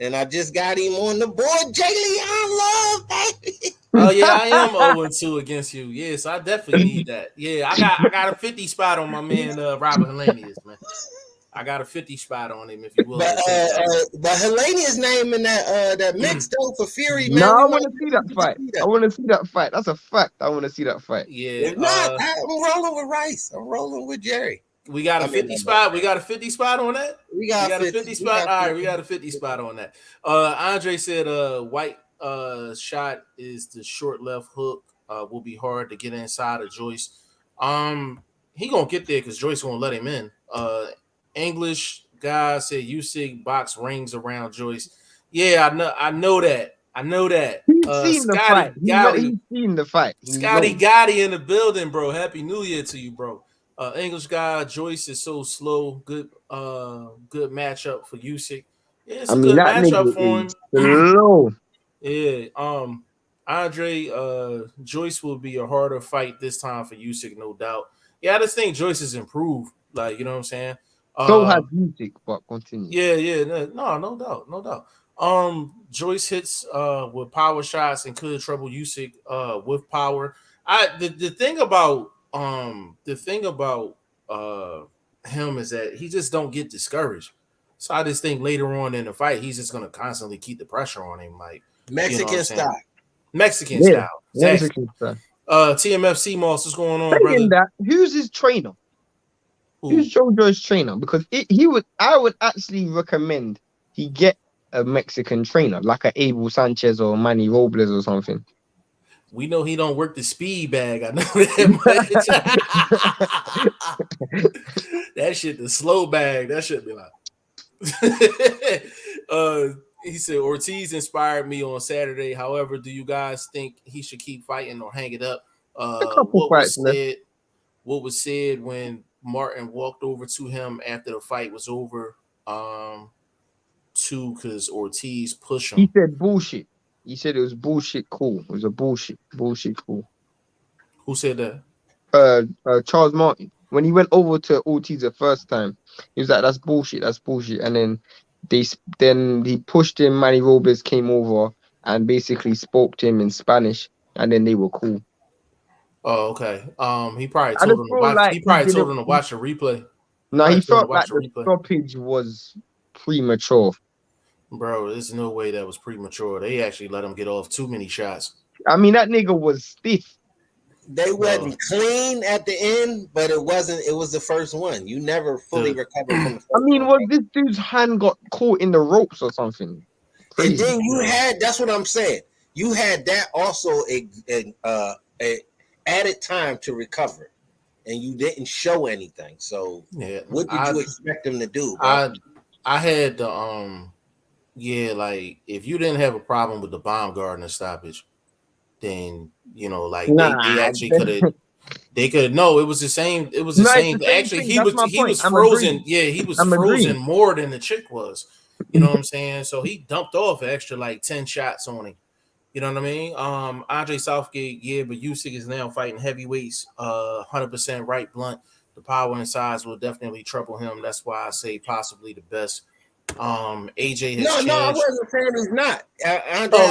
And I just got him on the board, Jay Leon Love, baby. Oh yeah, I am 0-2 against you. Yes, I definitely need that. Yeah, I got a 50 spot on my man Robert Hellenius, man. I got a 50 spot on him if you will. But Hellenius name in that mix though for Fury, man. No, I want to see that fight. I want to see that fight. That's a fact. I want to see that fight. Yeah. If not, I'm rolling with Rice. I'm rolling with Jerry. We got a 50 spot. We got a 50 spot on that. We got a 50 spot. All right, we got a 50 spot on that. Andre said Whyte shot is the short left hook. Will be hard to get inside of Joyce. He gonna get there because Joyce gonna let him in. English guy said Usyk box rings around Joyce. Yeah, I know that. He's seen the fight. He's seen the fight. Scotty Gotti in the building, bro. Happy New Year to you, bro. English guy Joyce is so slow. Good matchup for Usyk. Yeah, it's a good matchup for him. Slow. Yeah. Andre, Joyce will be a harder fight this time for Usyk, no doubt. Yeah, I just think Joyce has improved. Like, you know what I'm saying? So has Usyk, but continue. Yeah. No doubt. Joyce hits with power shots and could trouble Usyk with power. The thing about him is that he just don't get discouraged. So I just think later on in the fight, he's just gonna constantly keep the pressure on him, like Mexican style. Mexican style. Exactly. Mexican style. TMFC Moss, what's going on, brother? Who's his trainer? Who's JoJo's trainer? Because I would actually recommend he get a Mexican trainer, like a Abel Sanchez or Manny Robles or something. We know he don't work the speed bag. I know that much. That shit, the slow bag. That should be like. He said Ortiz inspired me on Saturday. However, do you guys think he should keep fighting or hang it up? What was said when Martin walked over to him after the fight was over? Because Ortiz pushed him. He said bullshit. He said it was bullshit cool. It was a bullshit cool. Who said that? Charles Martin. When he went over to Ortiz the first time, he was like, that's bullshit. And then he pushed him. Manny Robles came over and basically spoke to him in Spanish, and then they were cool. Oh, okay. He probably told him to watch. He probably told him to watch the replay. No, he felt like the stoppage was premature. Bro, there's no way that was premature. They actually let him get off too many shots. I mean, that nigga was stiff. They wasn't clean at the end, but it wasn't. It was the first one. You never fully recovered from the first one. Was this dude's hand got caught in the ropes or something? Crazy. And then you had, that's what I'm saying. You had that also a added time to recover, and you didn't show anything. So what did you expect him to do? Bro? I had the like if you didn't have a problem with the Baumgartner stoppage, then they actually they could no, it was the same. It was the same. Actually, he was frozen. Yeah, he was frozen more than the chick was. You know what I'm saying? So he dumped off an extra like 10 shots on him. You know what I mean? Andre Southgate, but Usyk is now fighting heavyweights, 100% right blunt. The power and size will definitely trouble him. That's why I say possibly the best. AJ has changed. I wasn't saying he's not.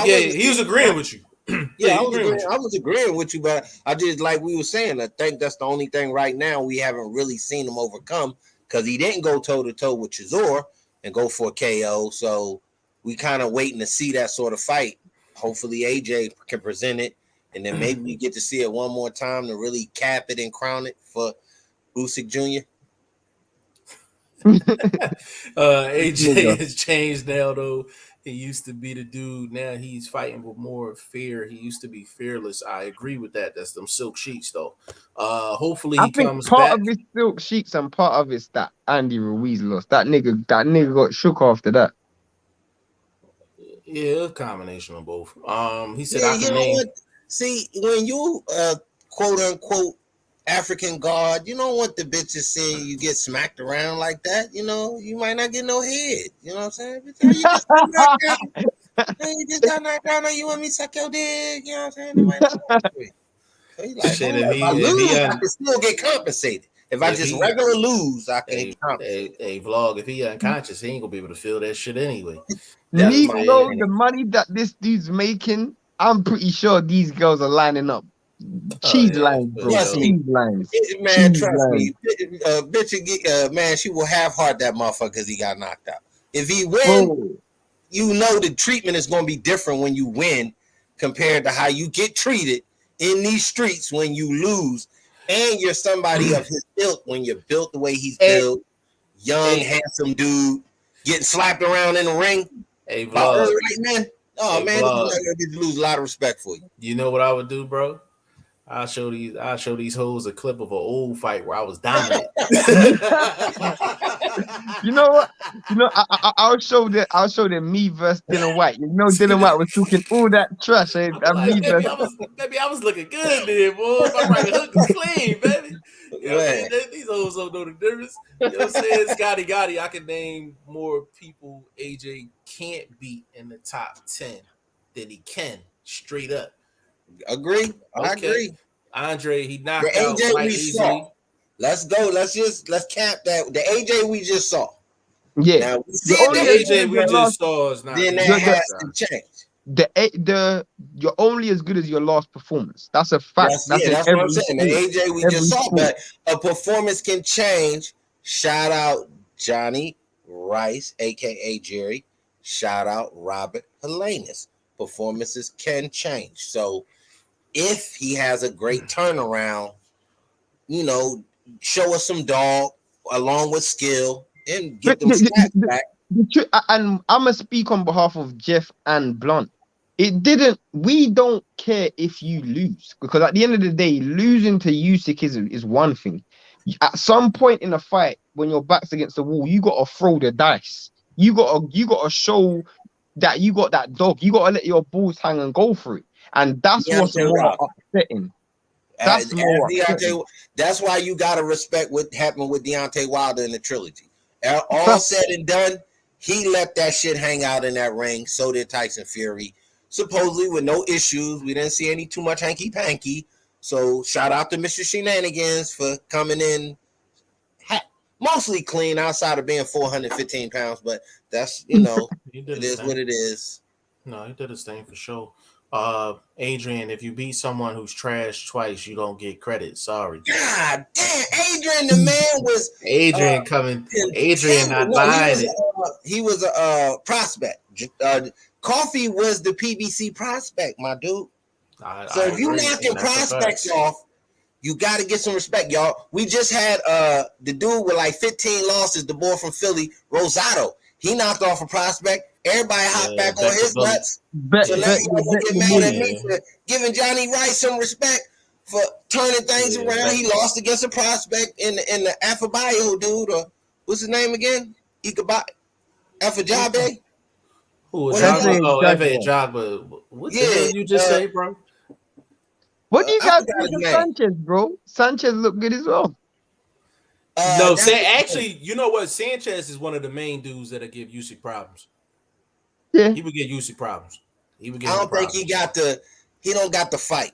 He was agreeing with you. I was agreeing with you, but I just, like we were saying, I think that's the only thing right now we haven't really seen him overcome, because he didn't go toe-to-toe with Chisora and go for a KO. So we kind of waiting to see that sort of fight. Hopefully AJ can present it, and then maybe we get to see it one more time to really cap it and crown it for Usyk Jr. AJ has changed now, though. He used to be the dude. Now he's fighting with more fear. He used to be fearless. I agree with that. That's them silk sheets, though. Hopefully he comes back. Part of his silk sheets and part of it's that Andy Ruiz lost. That nigga got shook after that. Yeah, a combination of both. He said, I can name. See, when you quote unquote African guard. You don't want the bitches seeing you get smacked around like that. You know, you might not get no head. You know what I'm saying? Bitch, you just got knocked down. You just got knocked down. You want me to suck your dick? You know what I'm saying? Nobody knows. So he's like, Shit, if I lose, I can still get compensated. If I just regular lose, I can get compensated. Hey, Vlog, if he unconscious, he ain't gonna be able to feel that shit anyway. Me know the money that this dude's making. I'm pretty sure these girls are lining up. Cheese lines, bro. Cheese lines. Man, trust me. Bitch, man, she will half heart that motherfucker because he got knocked out. If he win, you know the treatment is going to be different when you win compared to how you get treated in these streets when you lose. And you're somebody of his ilk when you're built the way he's built. Young, handsome dude getting slapped around in the ring. Hey, Vlog. Man. Oh, hey, man, you lose a lot of respect for you. You know what I would do, bro? I'll show these hoes a clip of an old fight where I was dominant. You know what? You know, I'll show them me versus Dylan Whyte. You know, Dylan Whyte was talking all that trash. Like, maybe I was looking good there, boy. My right hook was clean, baby. You know what I'm saying? These hoes don't know the difference. You know what I'm saying? Scotty Gotti, I can name more people AJ can't beat in the top 10 than he can, straight up. Agree. I agree. Andre, he knocked the out AJ Whyte we saw. Let's go. Let's cap that. The AJ we just saw. Yeah. Now, the AJ we just saw is not. Then that has to change. You're only as good as your last performance. That's a fact. That's what I'm saying. The AJ we just saw, but a performance can change. Shout out Johnny Rice, aka Jerry. Shout out Robert Helenas. Performances can change. So if he has a great turnaround, you know, show us some dog along with skill and get them stats back. And I'm gonna speak on behalf of Jeff and Blunt. We don't care if you lose, because at the end of the day, losing to Usyk is one thing. At some point in a fight, when your back's against the wall, you gotta throw the dice. You gotta show that you got that dog. You gotta let your balls hang and go for it. And that's what's more upsetting. That's why you gotta respect what happened with Deontay Wilder in the trilogy. All said and done, he let that shit hang out in that ring. So did Tyson Fury, supposedly with no issues. We didn't see any too much hanky panky. So shout out to Mr. Shenanigans for coming in mostly clean outside of being 415 pounds. But that's, you know, it is what it is. No, he did his thing for sure. Adrian, if you beat someone who's trash twice, you don't get credit. Sorry. God damn, Adrian, the man was coming. Adrian not buying it. He was a prospect. Coffee was the PBC prospect, my dude. So if you knocking prospects off, you got to get some respect, y'all. We just had the dude with like 15 losses, the boy from Philly, Rosado. He knocked off a prospect. Everybody hopped back on his nuts. So now you get mad at me for giving Johnny Rice some respect for turning things around. He lost against a prospect in the Afabayo dude, or what's his name again? Afajabe? F.A. Jagba. What the hell you just say, bro? What do you guys think of Sanchez, bro? Sanchez looked good as well. Actually, you know what? Sanchez is one of the main dudes that'll give Usyk problems. Yeah, he would get Usyk problems. I don't think he don't got the fight.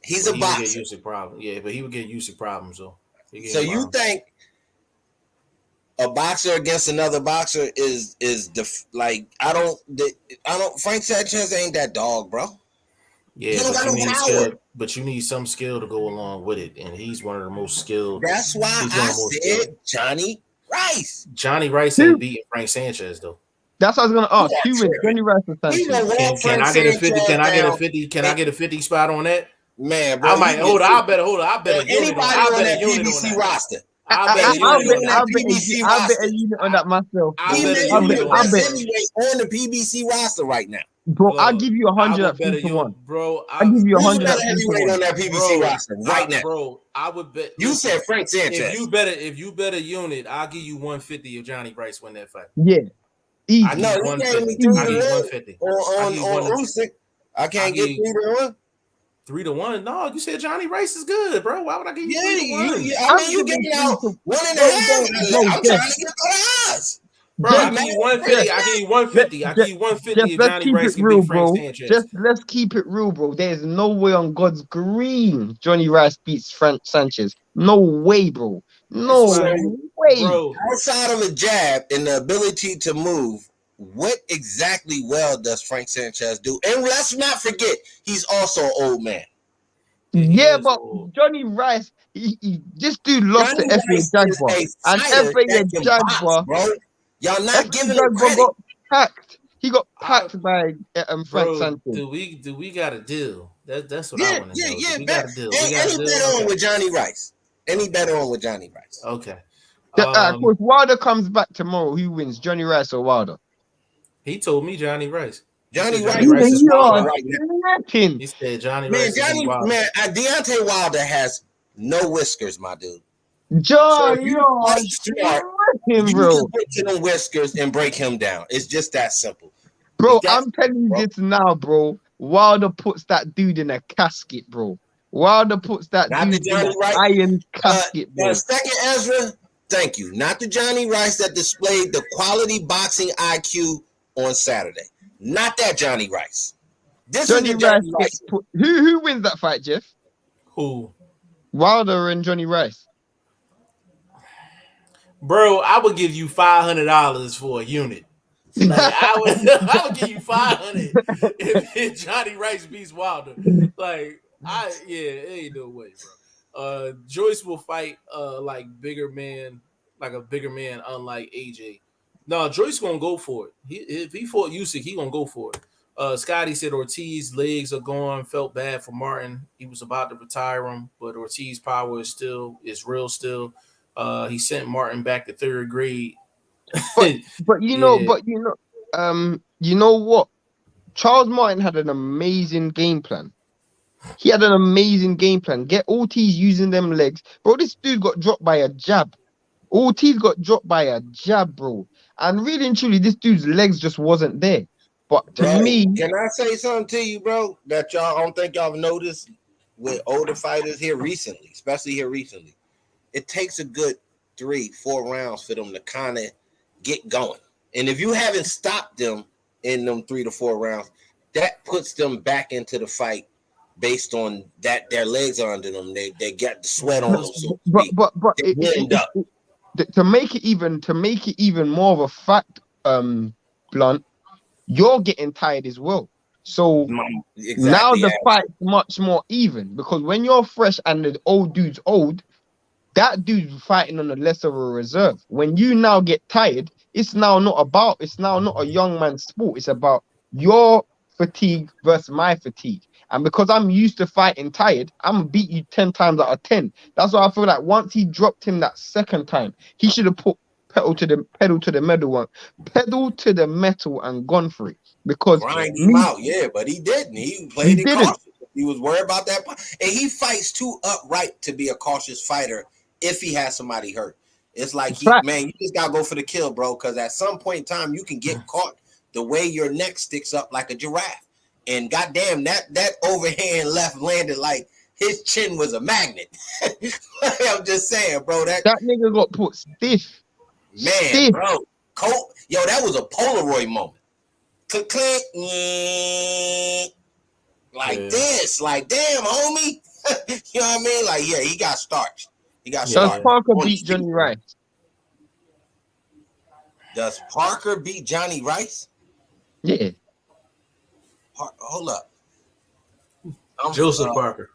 He's a boxer. He would get Usyk problems. Yeah, but he would get Usyk problems though. So you think a boxer against another boxer is Frank Sanchez ain't that dog, bro. Yeah, but you need some skill to go along with it, and he's one of the most skilled. That's why I said Johnny Rice. Johnny Rice ain't beating Frank Sanchez though. That's what I was gonna ask. Who is Johnny Rice or Sanchez? Can I get a 50? Can I get a 50? Can I get a 50 spot on that? Man, bro, I might hold on. I bet anybody on that PBC roster. I'll bet a unit on that myself. I'll bet on the PBC roster right now. Bro, I'll give you 100 to 1. Bro, I'll give you 100 heavyweight on that PBC roster right now. Bro, I would bet. You said Frank Sanchez. If you bet a unit, I'll give you 150 if Johnny Rice win that fight. Yeah. Easy. I know. He gave me 150 on Usyk. I can't get 3 to 1. 3-1. No, you said Johnny Rice is good, bro. Why would I give you 3-1? I mean, you giving out 1.5. I'm trying to get the odds. Bro, I give you 150. I give you 150. I give you 150 if Johnny Rice can beat Frank Sanchez. Let's keep it real, bro. There's no way on God's green Johnny Rice beats Frank Sanchez. No way, bro. No way. Bro. Outside of a jab and the ability to move, what exactly does Frank Sanchez do? And let's not forget, he's also an old man. Yeah, but old. Johnny Rice, this dude lost to FA Jaguar. And FA Jaguar, bro. Y'all not giving him credit. Got packed. He got packed by Frank Sanchez. Do we got a deal? That's what I want to know. Yeah. We got a deal. Any better on with Johnny Rice? Any better on with Johnny Rice? Okay. Of course, Wilder comes back tomorrow. Who wins, Johnny Rice or Wilder? He told me Johnny Rice. Johnny Rice is right now. He said Johnny Rice. Deontay Wilder has no whiskers, my dude. John, so you smart. You just get to them whiskers and break him down. It's just that simple. Bro, I'm telling you this now, bro. Wilder puts that dude in a casket, bro. Wilder puts that dude in an iron casket, bro. Second Ezra, thank you. Not the Johnny Rice that displayed the quality boxing IQ on Saturday. Not that Johnny Rice. This is the Johnny Rice. Who wins that fight, Jeff? Who? Wilder and Johnny Rice. Bro, I would give you $500 for a unit. Like, I would give you $500 if Johnny Rice beats Wilder. Like, it ain't no way, bro. Joyce will fight like a bigger man, unlike AJ. No, Joyce gonna go for it. If he fought Usyk, he gonna go for it. Scotty said Ortiz legs are gone. Felt bad for Martin. He was about to retire him, but Ortiz power is real still. He sent Martin back to third grade. but you know what? Charles Martin had an amazing game plan. He had an amazing game plan. Get Ortiz using them legs. Bro, this dude got dropped by a jab. Ortiz got dropped by a jab, bro. And really and truly, this dude's legs just wasn't there. But to me... Can I say something to you, bro, that y'all don't think y'all have noticed with older fighters here recently, especially here recently? It takes a good 3-4 rounds for them to kind of get going. And if you haven't stopped them in them 3 to 4 rounds, that puts them back into the fight based on that their legs are under them. They got the sweat on them. So to make it even more of a fact, Blunt, you're getting tired as well. So now the fight's much more even, because when you're fresh and the old dude's old, that dude's fighting on a lesser of a reserve. When you now get tired, it's now not a young man's sport. It's about your fatigue versus my fatigue. And because I'm used to fighting tired, I'm gonna beat you 10 times out of 10. That's why I feel like once he dropped him that second time, he should have put pedal to the metal and gone for it. Because grind him out, but he didn't. He played it cautious. He was worried about that, and he fights too upright to be a cautious fighter. If he has somebody hurt, it's like you just gotta go for the kill, bro. Because at some point in time, you can get caught the way your neck sticks up like a giraffe. And goddamn, that overhand left landed like his chin was a magnet. I'm just saying, bro. That nigga got put stiff. Man, stiff. Bro. That was a Polaroid moment. Click, click, this. Like, damn, homie. You know what I mean? Like, he got starched. Does Parker beat Johnny Rice? Does Parker beat Johnny Rice? Yeah. Hold up. Joseph Parker.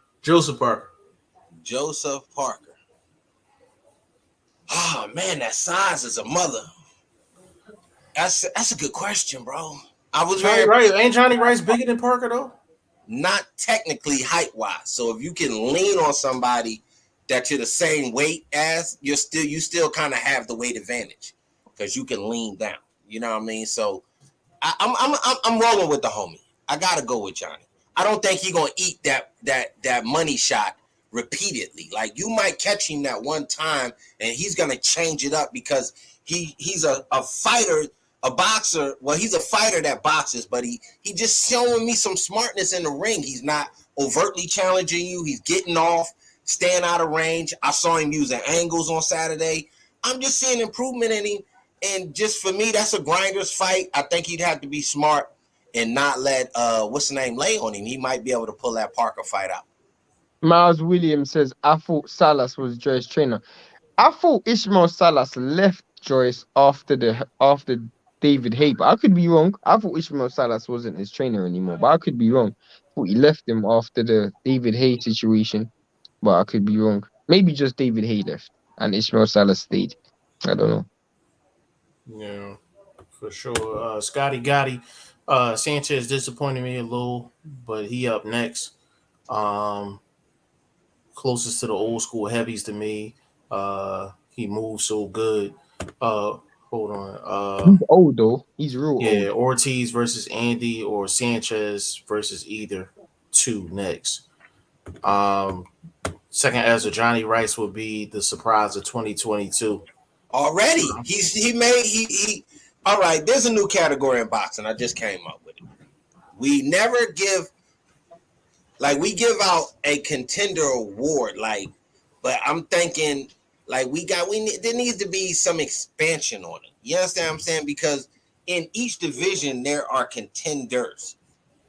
Oh man, that size is a mother. That's a good question, bro. Ain't Johnny Rice bigger than Parker though? Not technically height wise. So if you can lean on somebody that you're the same weight as, you still kind of have the weight advantage because you can lean down. You know what I mean? So I'm rolling with the homie. I gotta go with Johnny. I don't think he's gonna eat that money shot repeatedly. Like, you might catch him that one time and he's gonna change it up because he's a fighter, a boxer. Well, he's a fighter that boxes, but he just showing me some smartness in the ring. He's not overtly challenging you. He's getting off, staying out of range. I saw him using angles on Saturday. I'm just seeing improvement in him. And just for me, that's a grinder's fight. I think he'd have to be smart and not let what's the name lay on him. He might be able to pull that Parker fight out. Miles Williams says, I thought Salas was Joyce's trainer. I thought Ishmael Salas left Joyce after David Hay, but I could be wrong. I thought Ishmael Salas wasn't his trainer anymore, but I could be wrong. I thought he left him after the David Hay situation, but I could be wrong. Maybe just David Hay left and Ishmael Salas stayed. I don't know. Yeah, for sure. Scotty Gotti. Sanchez disappointed me a little, but he up next. Closest to the old school heavies to me. He moves so good. Hold on. He's old though. He's real Yeah, old. Ortiz versus Andy or Sanchez versus either two next. Second answer, Johnny Rice will be the surprise of 2022. Already, he. All right, there's a new category in boxing. I just came up with it. We never give, like, we give out a contender award, like, but I'm thinking, like, there needs to be some expansion on it. You understand what I'm saying? Because in each division there are contenders.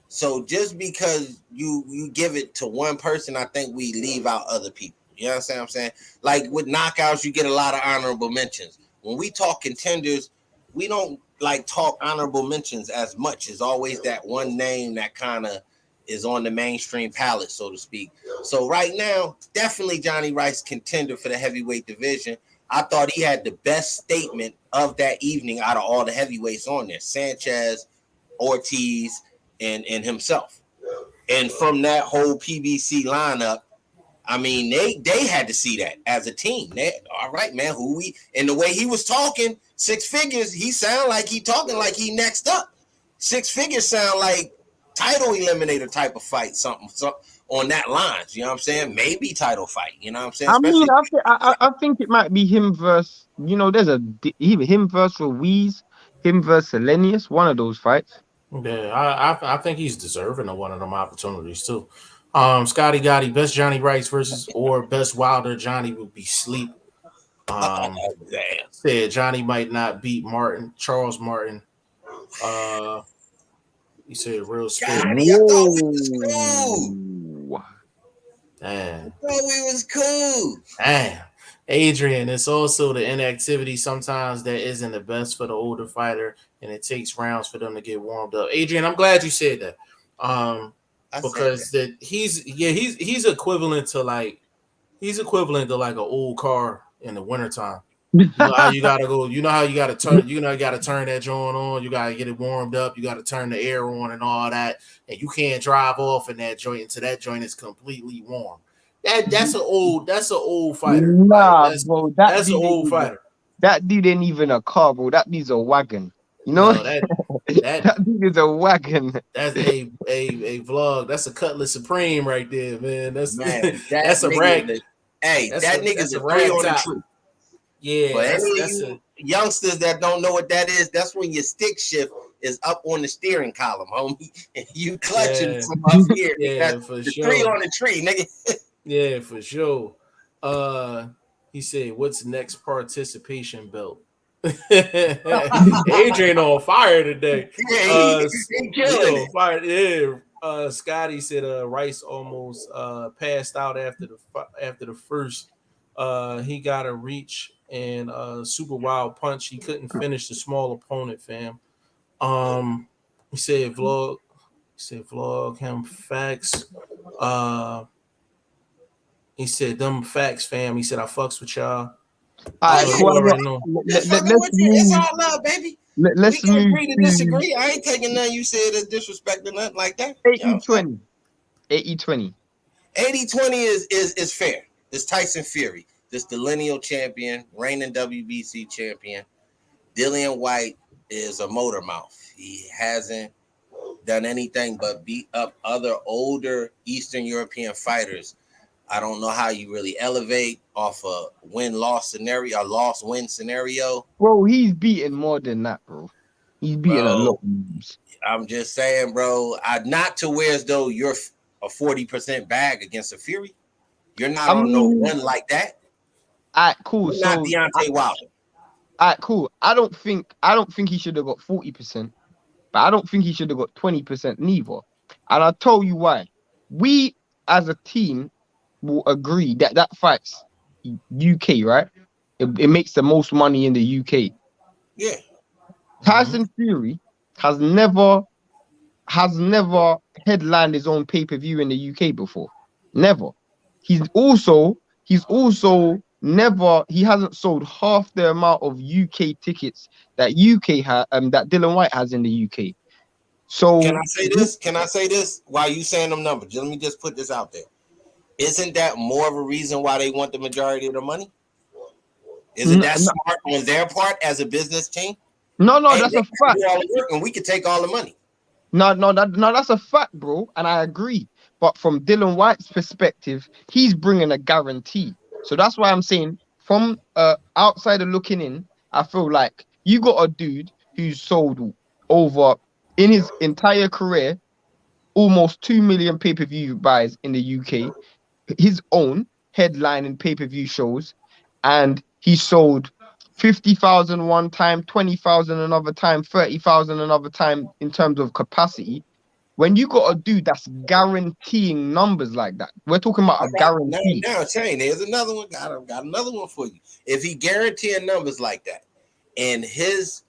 So just because you give it to one person, I think we leave out other people. You understand what I'm saying? Like with knockouts, you get a lot of honorable mentions. When we talk contenders, we don't like talk honorable mentions as much. It's always that one name that kind of is on the mainstream palette, so to speak. So right now, definitely Johnny Rice contender for the heavyweight division. I thought he had the best statement of that evening out of all the heavyweights on there. Sanchez, Ortiz, and himself. And from that whole PBC lineup, I mean, they had to see that as a team. All right, man, and the way he was talking, 6 figures, he sound like he talking like he next up. 6 figures sound like title eliminator type of fight, something on that lines. You know what I'm saying? Maybe title fight. You know what I'm saying? I mean, I think it might be him versus, there's him versus Ruiz, him versus Selenius, one of those fights. Yeah, I think he's deserving of one of them opportunities too. Scotty Gotti, best Johnny Rice versus or best Wilder Johnny would be Sleep. Said Johnny might not beat Charles Martin. He said real sport. I thought we was cool. Damn. I thought we was cool. Damn. Adrian, it's also the inactivity sometimes that isn't the best for the older fighter, and it takes rounds for them to get warmed up. Adrian, I'm glad you said that. Because he's equivalent to like an old car in the wintertime. You know how you gotta go, you know how you gotta turn that joint on, you gotta get it warmed up, you gotta turn the air on and all that, and you can't drive off in that joint until that joint is completely warm. That's an old fighter. Nah, bro, that's an old fighter. That dude ain't even a car, bro. That dude's a wagon. You know, no, that dude is a wagon. That's a vlog. That's a Cutlass Supreme right there, man. That's a rag. That nigga's a 3 on the tree. Yeah, but youngsters that don't know what that is, that's when your stick shift is up on the steering column, homie, and you clutching from up here. Yeah, that's for the sure. 3 on the tree, nigga. Yeah, for sure. He said, "What's next participation belt?" Adrian on fire today. Yeah, he killing on fire. Yeah. Scotty said Rice almost passed out after the first. He got a reach and super wild punch. He couldn't finish the small opponent, fam. He said vlog him facts. He said them facts, fam. He said I fucks with y'all. It's all love, baby. Let's we can agree to disagree. I ain't taking nothing you said as disrespect or nothing like that. 80-20. 80-20. 80-20 is fair. It's Tyson Fury, this the lineal champion, reigning WBC champion. Dillian Whyte is a motor mouth. He hasn't done anything but beat up other older Eastern European fighters. I don't know how you really elevate off a win-loss scenario, a loss-win scenario. Bro, he's beaten more than that, bro. He's beaten a lot. I'm just saying, bro. Not to where as though a 40% bag against a Fury. You're not on no run like that. All right, cool. You're not Deontay Wilder. All right, cool. I don't think he should have got 40%, but I don't think he should have got 20% neither. And I'll tell you why. We as a team will agree that that fight's UK, right? It makes the most money in the UK. Yeah. Tyson Fury has never headlined his own pay-per-view in the UK before. Never. He hasn't sold half the amount of UK tickets that that Dylan Whyte has in the UK. So Can I say this? While you saying them numbers, let me just put this out there. Isn't that more of a reason why they want the majority of the money? Isn't that smart on their part as a business team? No, that's a fact. All the work and we could take all the money. No, that's a fact, bro, and I agree. But from Dylan Whyte's perspective, he's bringing a guarantee. So that's why I'm saying, from outsider looking in, I feel like you got a dude who's sold over in his entire career almost 2 million pay-per-view buys in the UK, his own headlining pay-per-view shows, and he sold 50,000 one time, 20,000 another time, 30,000 another time in terms of capacity. When you got a dude that's guaranteeing numbers like that, we're talking about a guarantee. Now, Shane, there's another one. Got another one for you. If he guaranteeing numbers like that, and his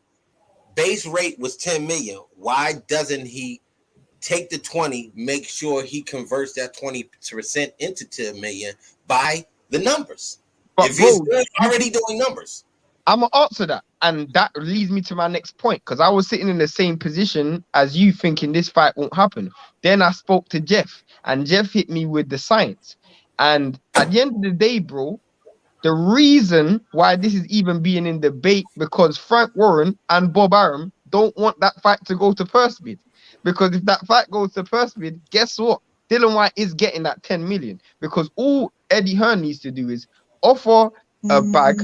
base rate was 10 million, why doesn't he take the 20, make sure he converts that 20% into 10 million by the numbers? But if he's already doing numbers. I'm gonna answer that, and that leads me to my next point, because I was sitting in the same position as you, thinking this fight won't happen. Then I spoke to Jeff, and Jeff hit me with the science. And at the end of the day, bro, the reason why this is even being in debate, because Frank Warren and Bob Arum don't want that fight to go to first bid. Because if that fight goes to first bid, guess what? Dylan Whyte is getting that 10 million, because all Eddie Hearn needs to do is offer a bag.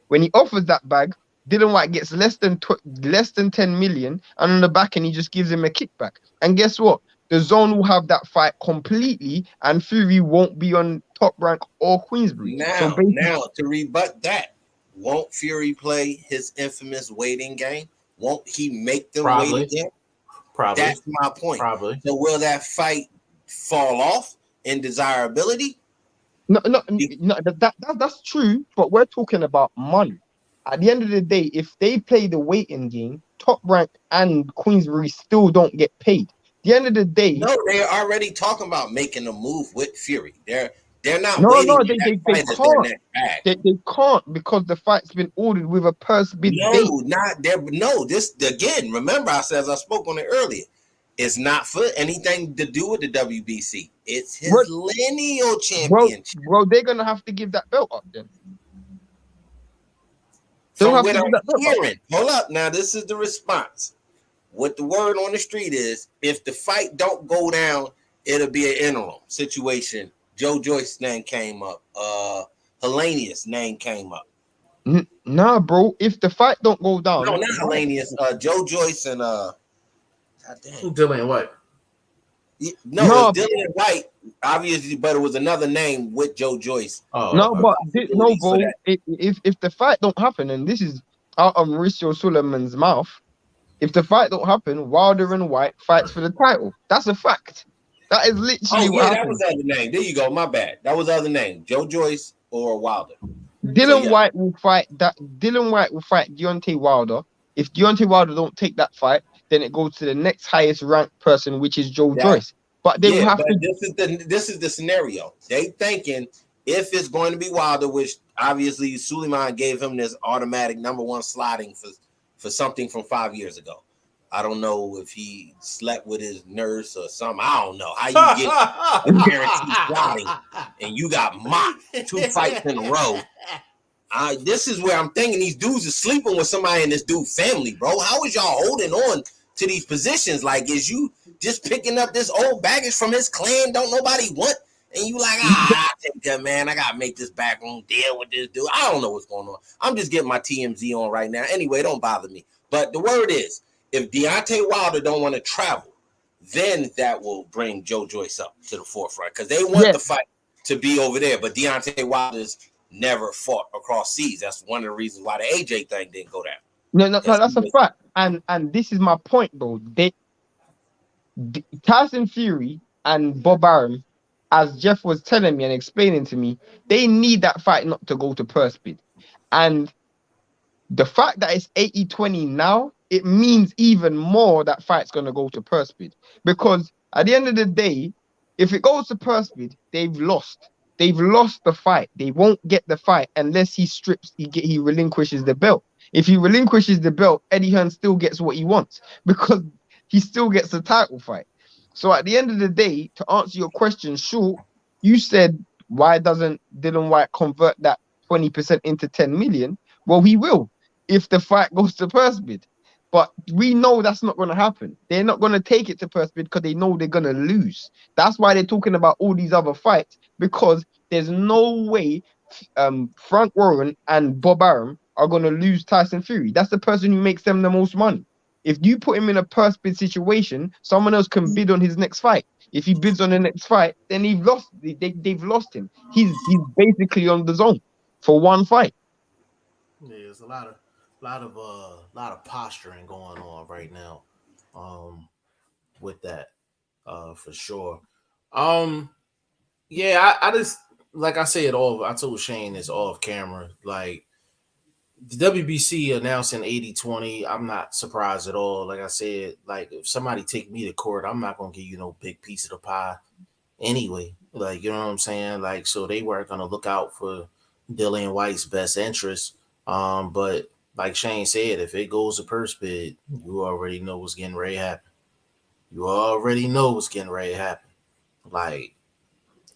When he offers that bag, Dylan Whyte gets less than 10 million, and on the back end he just gives him a kickback. And guess what? The Zone will have that fight completely, and Fury won't be on Top Rank or Queensbury. Now to rebut that, won't Fury play his infamous waiting game? Won't he make them wait again? Probably. That's my point. Probably. So will that fight fall off in desirability? No, that's true, but we're talking about money. At the end of the day, if they play the waiting game, Top Rank and Queensbury still don't get paid. At the end of the day, no, they're already talking about making a move with Fury. They're not. They can't. They can't, because the fight's been ordered with a purse bid. This again. Remember, I spoke on it earlier. It's not for anything to do with the WBC. It's his lineal championship. Bro, they're gonna have to give that belt up then. From what I'm hearing, hold up. Now, this is the response. What the word on the street is: if the fight don't go down, it'll be an interim situation. Joe Joyce's name came up. Hellenius' name came up. Nah, bro. If the fight don't go down, no, not Hellenius. Joe Joyce and Dylan Whyte. No, Dylan Whyte, obviously, but it was another name with Joe Joyce. Bro. If the fight don't happen, and this is out of Mauricio Suleiman's mouth, if the fight don't happen, Wilder and Whyte fights for the title. That's a fact. That is literally what happened. That was the other name. There you go. My bad. That was the other name. Joe Joyce or Wilder. Whyte will fight that. Dylan Whyte will fight Deontay Wilder. If Deontay Wilder don't take that fight, then it goes to the next highest ranked person, which is Joe Joyce. But they will have to. This is the scenario. They thinking if it's going to be Wilder, which obviously Suleiman gave him this automatic number one slotting for something from 5 years ago. I don't know if he slept with his nurse or something. I don't know how you get guaranteed slotting and you got mocked 2 fights in a row. This is where I'm thinking these dudes are sleeping with somebody in this dude's family, bro. How is y'all holding on to these positions? Like, is you just picking up this old baggage from his clan? Don't nobody want? And you like, I take that, man. I gotta make this backroom deal with this dude. I don't know what's going on. I'm just getting my TMZ on right now. Anyway, don't bother me. But the word is, if Deontay Wilder don't want to travel, then that will bring Joe Joyce up to the forefront because they want the fight to be over there. But Deontay Wilder's never fought across seas. That's one of the reasons why the AJ thing didn't go down. No, that's a fact. And this is my point, though. Tyson Fury and Bob Arum, as Jeff was telling me and explaining to me, they need that fight not to go to purse bid. And the fact that it's 80-20 now, it means even more that fight's going to go to purse bid. Because at the end of the day, if it goes to purse bid, they've lost. They've lost the fight. They won't get the fight unless he relinquishes the belt. If he relinquishes the belt, Eddie Hearn still gets what he wants because he still gets the title fight. So at the end of the day, to answer your question short, you said, why doesn't Dillian Whyte convert that 20% into 10 million? Well, he will if the fight goes to purse bid. But we know that's not going to happen. They're not going to take it to purse bid because they know they're going to lose. That's why they're talking about all these other fights, because there's no way Frank Warren and Bob Arum are going to lose Tyson Fury. That's the person who makes them the most money. If you put him in a purse bid situation, someone else can bid on his next fight. If he bids on the next fight, then they've lost him. He's basically on the zone for one fight. Yeah, there's a lot of posturing going on right now, with that, for sure. Yeah, I just, like I said, I told Shane this off camera, like the WBC announcing 80-20, I'm not surprised at all. Like I said, like if somebody take me to court, I'm not gonna give you no big piece of the pie anyway. Like, you know what I'm saying? Like, so they weren't gonna look out for Dillian Whyte's best interest. But like Shane said, if it goes to purse bid, you already know what's getting ready to happen. You already know what's getting ready to happen. Like,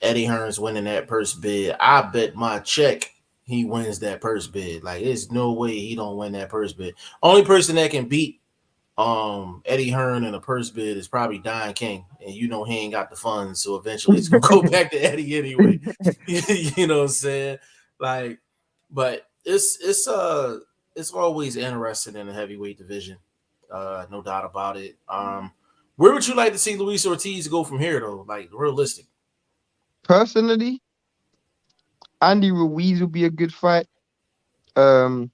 Eddie Hearn's winning that purse bid. I bet my check he wins that purse bid. Like, there's no way he don't win that purse bid. Only person that can beat Eddie Hearn in a purse bid is probably Don King, and you know he ain't got the funds, so eventually it's gonna go back to Eddie anyway. You know what I'm saying? Like, but it's always interesting in the heavyweight division, no doubt about it. Where would you like to see Luis Ortiz go from here, though? Like, realistic. Personally, Andy Ruiz will be a good fight. Robert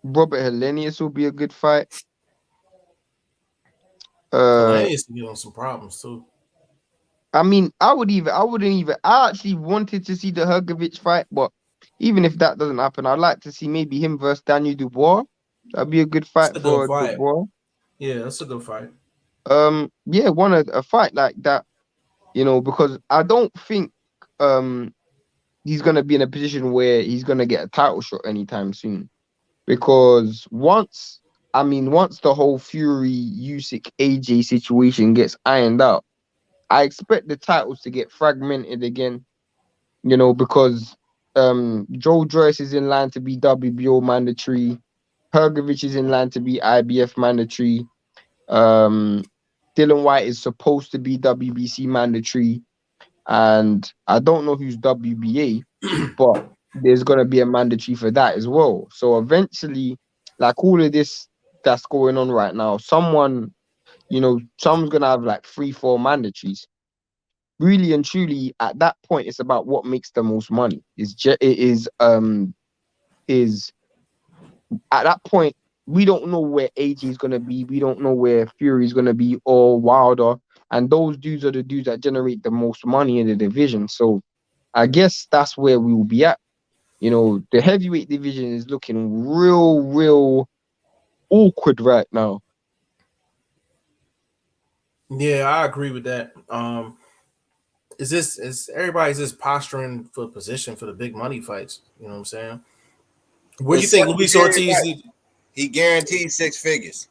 Helenius will be a good fight. Helenius to get on some problems too. I mean, I actually wanted to see the Hrgovic fight, but even if that doesn't happen, I'd like to see maybe him versus Daniel Dubois. That'd be a good fight for Dubois. Yeah, that's a good fight. Yeah, a fight like that, you know, because I don't think he's gonna be in a position where he's gonna get a title shot anytime soon. Because once the whole Fury Usyk AJ situation gets ironed out, I expect the titles to get fragmented again, you know, because Joe Joyce is in line to be WBO mandatory, Hrgovic is in line to be IBF mandatory, Dillian Whyte is supposed to be WBC mandatory, and I don't know who's WBA, but there's gonna be a mandatory for that as well. So eventually, like all of this that's going on right now, someone's gonna have like 3-4 mandatories. Really and truly, at that point, it's about what makes the most money. At that point, we don't know where AJ is gonna be. We don't know where Fury is gonna be, or Wilder, and those dudes are the dudes that generate the most money in the division. So, I guess that's where we will be at. You know, the heavyweight division is looking real awkward right now. Yeah, I agree with that. Everybody's just posturing for position for the big money fights? You know what I'm saying? What do you think, Luis Ortiz? He guaranteed 6 figures.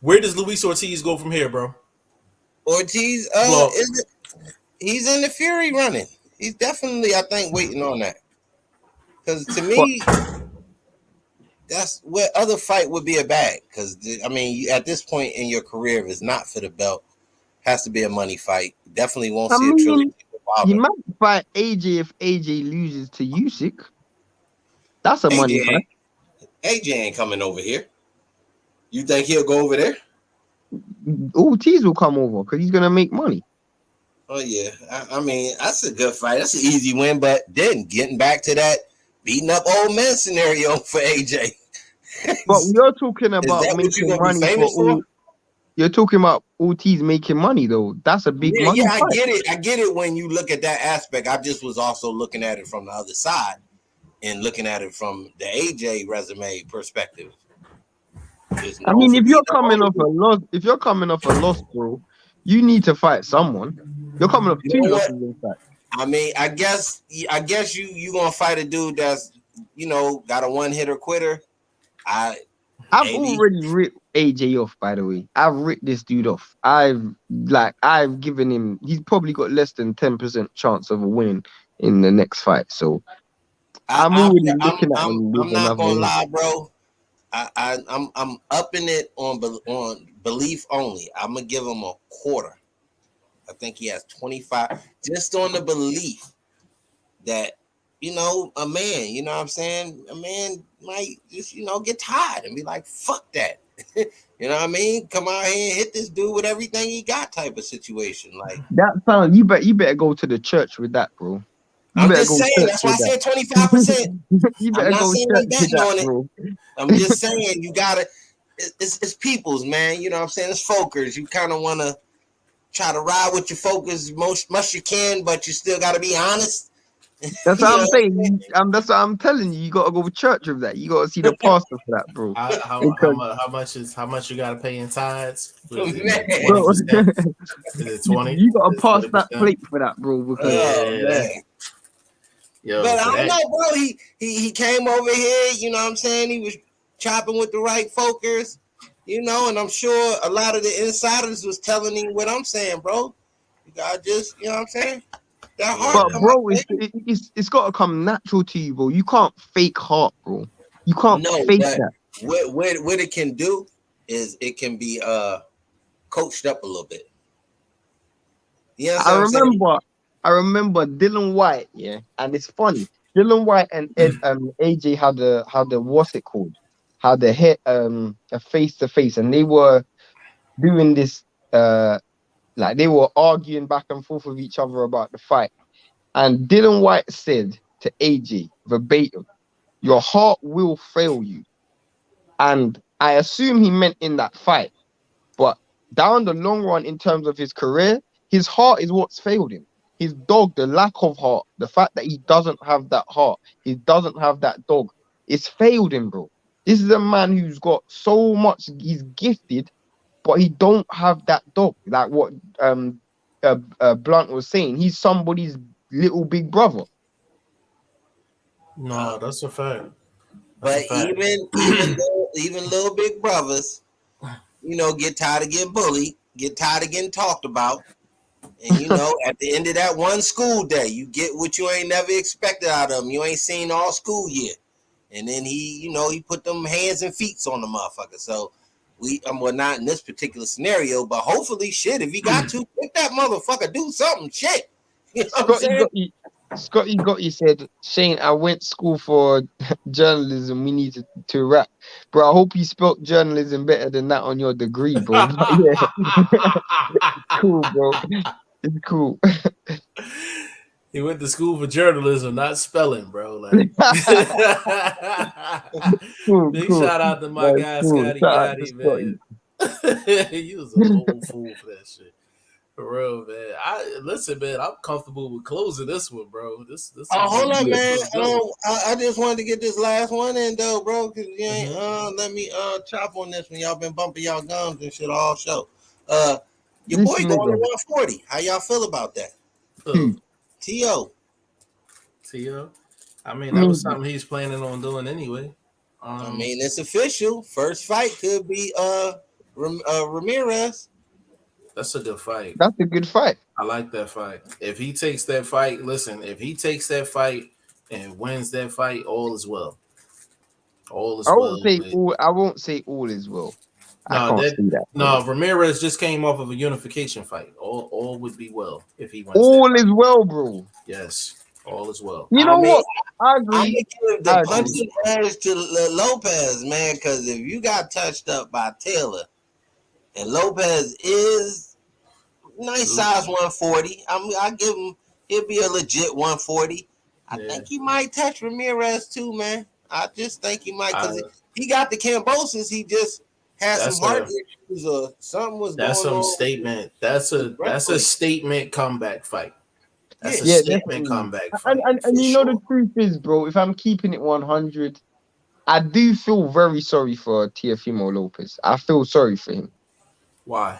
Where does Luis Ortiz go from here, bro? Ortiz, he's in the Fury running. He's definitely, I think, waiting on that. Because to me, that's where other fight would be a bag. Because, I mean, at this point in your career, if it's not for the belt, has to be a money fight. Definitely won't see a trilogy. He might fight AJ if AJ loses to Usyk. That's a money fight. AJ ain't coming over here. You think he'll go over there? Ortiz will come over because he's gonna make money. Oh yeah, I mean that's a good fight. That's an easy win. But then getting back to that beating up old men scenario for AJ. But you're talking Is about that what making you're gonna be money famous for? You're talking about Ortiz making money though. That's a big money. Yeah, I fight. get it. I get it when you look at that aspect. I just was also looking at it from the other side and looking at it from the AJ resume perspective. I mean, if you're coming off a loss, bro, you need to fight someone. You're coming off two losses in fact. I mean, I guess you gonna fight a dude that's got a one hitter quitter. I've already ripped AJ off, by the way. I've ripped this dude off. I've given him. He's probably got less than 10% chance of a win in the next fight. So I'm already looking at him. I'm not gonna lie, bro. I'm upping it on belief only. I'm gonna give him a quarter. I think he has 25, just on the belief that a man. You know what I'm saying? A man might just get tired and be like, "Fuck that." You know what I mean? Come out here and hit this dude with everything he got, type of situation. Like that sounds. You better go to the church with that, bro. I'm just saying. That's why I said 25%. You better go church with that, bro. I'm just saying you gotta. It's people's, man. You know what I'm saying? It's folkers. You kind of want to try to ride with your focus much you can, but you still got to be honest. That's what I'm saying. That's what I'm telling you. You got to go to church with that. You got to see the pastor for that, bro. How much you got to pay in tithes? Is it 20? You got to pass that plate for that, bro. Because Yo, but I don't know, bro. He came over here. You know what I'm saying? He was chopping with the right folkers. And I'm sure a lot of the insiders was telling him what I'm saying, bro. You gotta just, you know what I'm saying? That heart. But bro, it's got to come natural to you, bro. You can't fake heart, bro. You can't fake that. What it can do is it can be coached up a little bit. Yeah, I remember Dylan Whyte, yeah, and it's funny. Dylan Whyte and AJ had a what's it called? Had a hit a face to face, and they were doing this like they were arguing back and forth with each other about the fight. And Dylan Whyte said to AJ verbatim, "Your heart will fail you." And I assume he meant in that fight, but down the long run, in terms of his career, his heart is what's failed him. His dog, the lack of heart, the fact that he doesn't have that heart, he doesn't have that dog, it's failed him, bro. This is a man who's got so much, he's gifted, but he don't have that dog. Like what Blunt was saying, he's somebody's little big brother. No, that's a fact. But even little big brothers, get tired of getting bullied, get tired of getting talked about. And at the end of that one school day, you get what you ain't never expected out of them. You ain't seen all school yet. And then he put them hands and feet on the motherfucker. So well, not in this particular scenario, but hopefully, shit, if he got to, let that motherfucker do something, shit. You know what I'm saying? Scotty Gotti said, "Shane, I went to school for journalism. We need to rap, bro. I hope you spelt journalism better than that on your degree, bro." Cool, bro. It's cool. He went to school for journalism, not spelling, bro. Like, big shout out to my guy, Scotty Gotti, man. He was an old fool for that shit. For real, man. Listen, man. I'm comfortable with closing this one, bro. This hold on, man. I just wanted to get this last one in, though, bro. Cause you ain't let me chop on this when y'all been bumping y'all gums and shit all show. Your boy going to 140. How y'all feel about that? T.O. I mean, that was something he's planning on doing anyway. I mean, it's official. First fight could be Ramirez. That's a good fight. That's a good fight. I like that fight. If he takes that fight, listen, if he takes that fight and wins that fight, all is well. All is well. I won't say all is well. I can't see that. No, Ramirez just came off of a unification fight. All would be well if he wins. All is well, bro. Yes. All is well. You know what? I agree. I'm gonna give the I agree. punching edge to Lopez, man, because if you got touched up by Taylor, and Lopez is nice size 140, I give him. He'll be a legit 140. I think he might touch Ramirez too, man. I just think he might because he got the Cambosis. He just had some heart issues or something was going on. That's some statement. That's a statement comeback fight. That's a definitely. statement comeback fight. And you know the truth is, bro, if I'm keeping it 100, I do feel very sorry for Teofimo Lopez. I feel sorry for him. Why?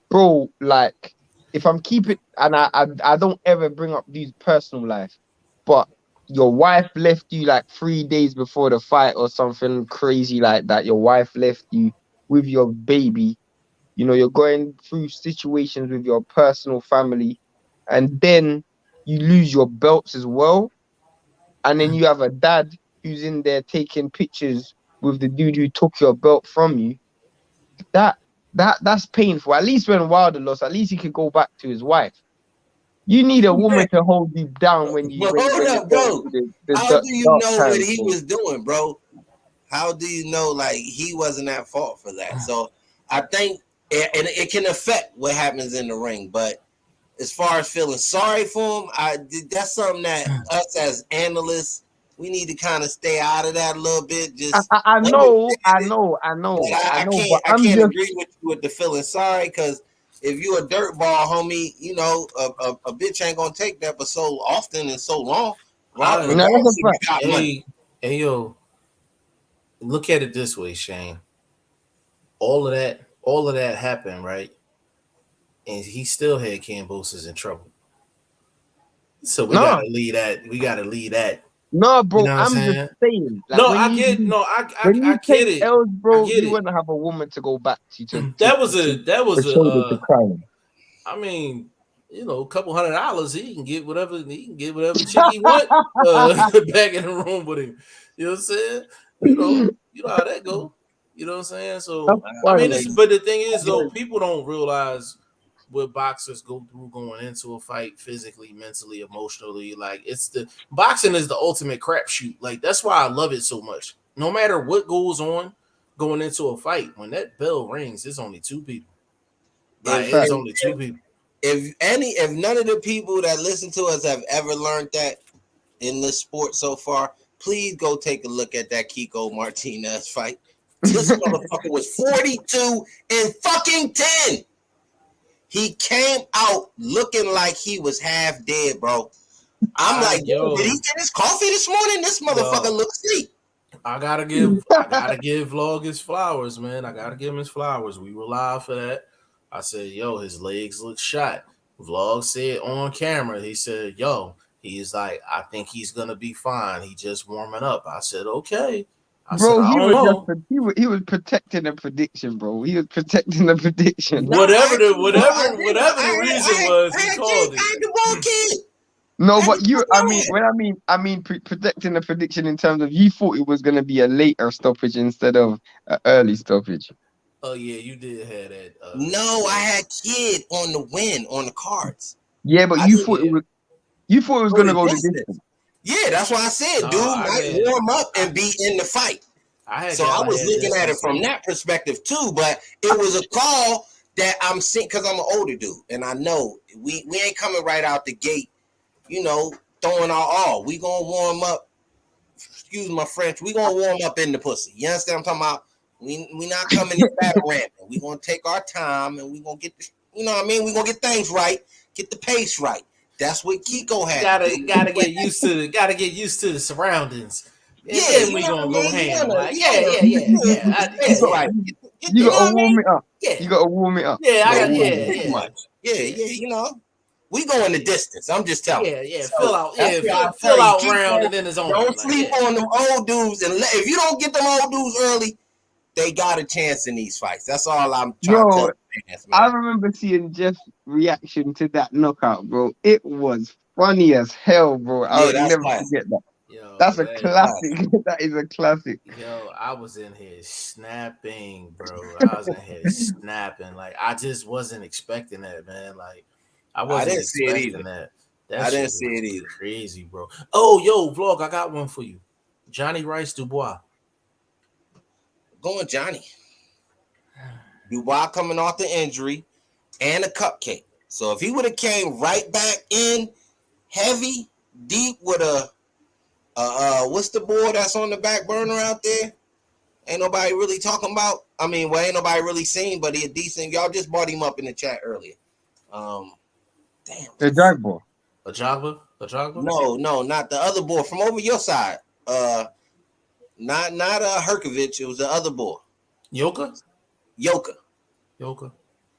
Bro, like, if I'm keeping, and I don't ever bring up these personal life, but your wife left you like 3 days before the fight or something crazy like that. Your wife left you with your baby. You know, you're going through situations with your personal family, and then you lose your belts as well. And then you have a dad who's in there taking pictures with the dude who took your belt from you. That's painful. At least when Wilder lost, at least he could go back to his wife. You need a woman to hold you down when you. But hold up, bro. How do you know what he was doing, bro? How do you know like he wasn't at fault for that? So I think, and it can affect what happens in the ring. But as far as feeling sorry for him, that's something that us as analysts, we need to kind of stay out of that a little bit. Just I know. I can't agree with you with the feeling sorry because if you a dirtball, homie, you know a bitch ain't gonna take that for so often and so long. Hey, yo, look at it this way, Shane. All of that happened, right? And he still had Cambosis in trouble. So we gotta leave that. No, bro, You know I'm just saying. Like, I get it. Else, bro, I get you wouldn't have a woman to go back to. That was a crime. I mean, you know, a couple $100, he can get whatever chick he want back in the room with him. You know what I'm saying? You know how that go. You know what I'm saying? So I mean, but the thing is though, people don't realize what boxers go through going into a fight physically, mentally, emotionally. Like boxing is the ultimate crapshoot. Like that's why I love it so much. No matter what goes on going into a fight, when that bell rings, it's only two people. Like it's only two people. If none of the people that listen to us have ever learned that in this sport so far, please go take a look at that Kiko Martinez fight. This motherfucker was 42 and fucking 10. He came out looking like he was half dead, bro. I'm like, yo, did he get his coffee this morning? This motherfucker looks sleep. I gotta give Vlog his flowers, man. I gotta give him his flowers. We were live for that. I said, yo, his legs look shot. Vlog said on camera, he said, yo, he's like, I think he's gonna be fine. He just warming up. I said, okay. He was protecting a prediction, bro. He was protecting the prediction. Whatever the reason was, he called it. No, but I mean protecting the prediction in terms of you thought it was gonna be a later stoppage instead of an early stoppage. Oh yeah, you did have that. No, I had Kid on the win on the cards. Yeah, but you thought it was gonna go the distance. Yeah, that's why I said, dude might warm up and be in the fight. I was looking at it from that perspective too, but it was a call that I'm seeing because I'm an older dude, and I know we ain't coming right out the gate, you know, throwing our all. We gonna warm up. Excuse my French. We gonna warm up in the pussy. You understand what I'm talking about? We not coming in back ramping. We gonna take our time and we gonna get you know what I mean. We gonna get things right, get the pace right. That's what Kiko had. Gotta get used to the surroundings. Yeah, we gonna go ham. Like, yeah. Right. You gotta warm it up. Yeah, you gotta warm it up. Yeah. You know, we go in the distance. I'm just telling. Yeah. So fill out round and then it's on. Don't sleep on them old dudes, and if you don't get them old dudes early, they got a chance in these fights. That's all I'm trying to tell fans, man. I remember seeing Jeff's reaction to that knockout, bro. It was funny as hell, bro. I would never forget that. Yo, that's a classic. That is a classic. Yo, I was in here snapping, bro. I was in here snapping. Like I just wasn't expecting that, man. Like I wasn't expecting that. I didn't see it either. Crazy, bro. Oh, yo, vlog, I got one for you. Johnny Rice Dubois. Going Johnny. Dubois coming off the injury and a cupcake. So if he would have came right back in heavy, deep with a what's the boy that's on the back burner out there? Ain't nobody really talking about. I mean, well, ain't nobody really seen, but he a decent. Y'all just brought him up in the chat earlier. Damn. The Jaguar. A Jogba? No, not the other boy from over your side. Not Herkovich. It was the other boy. Yoka.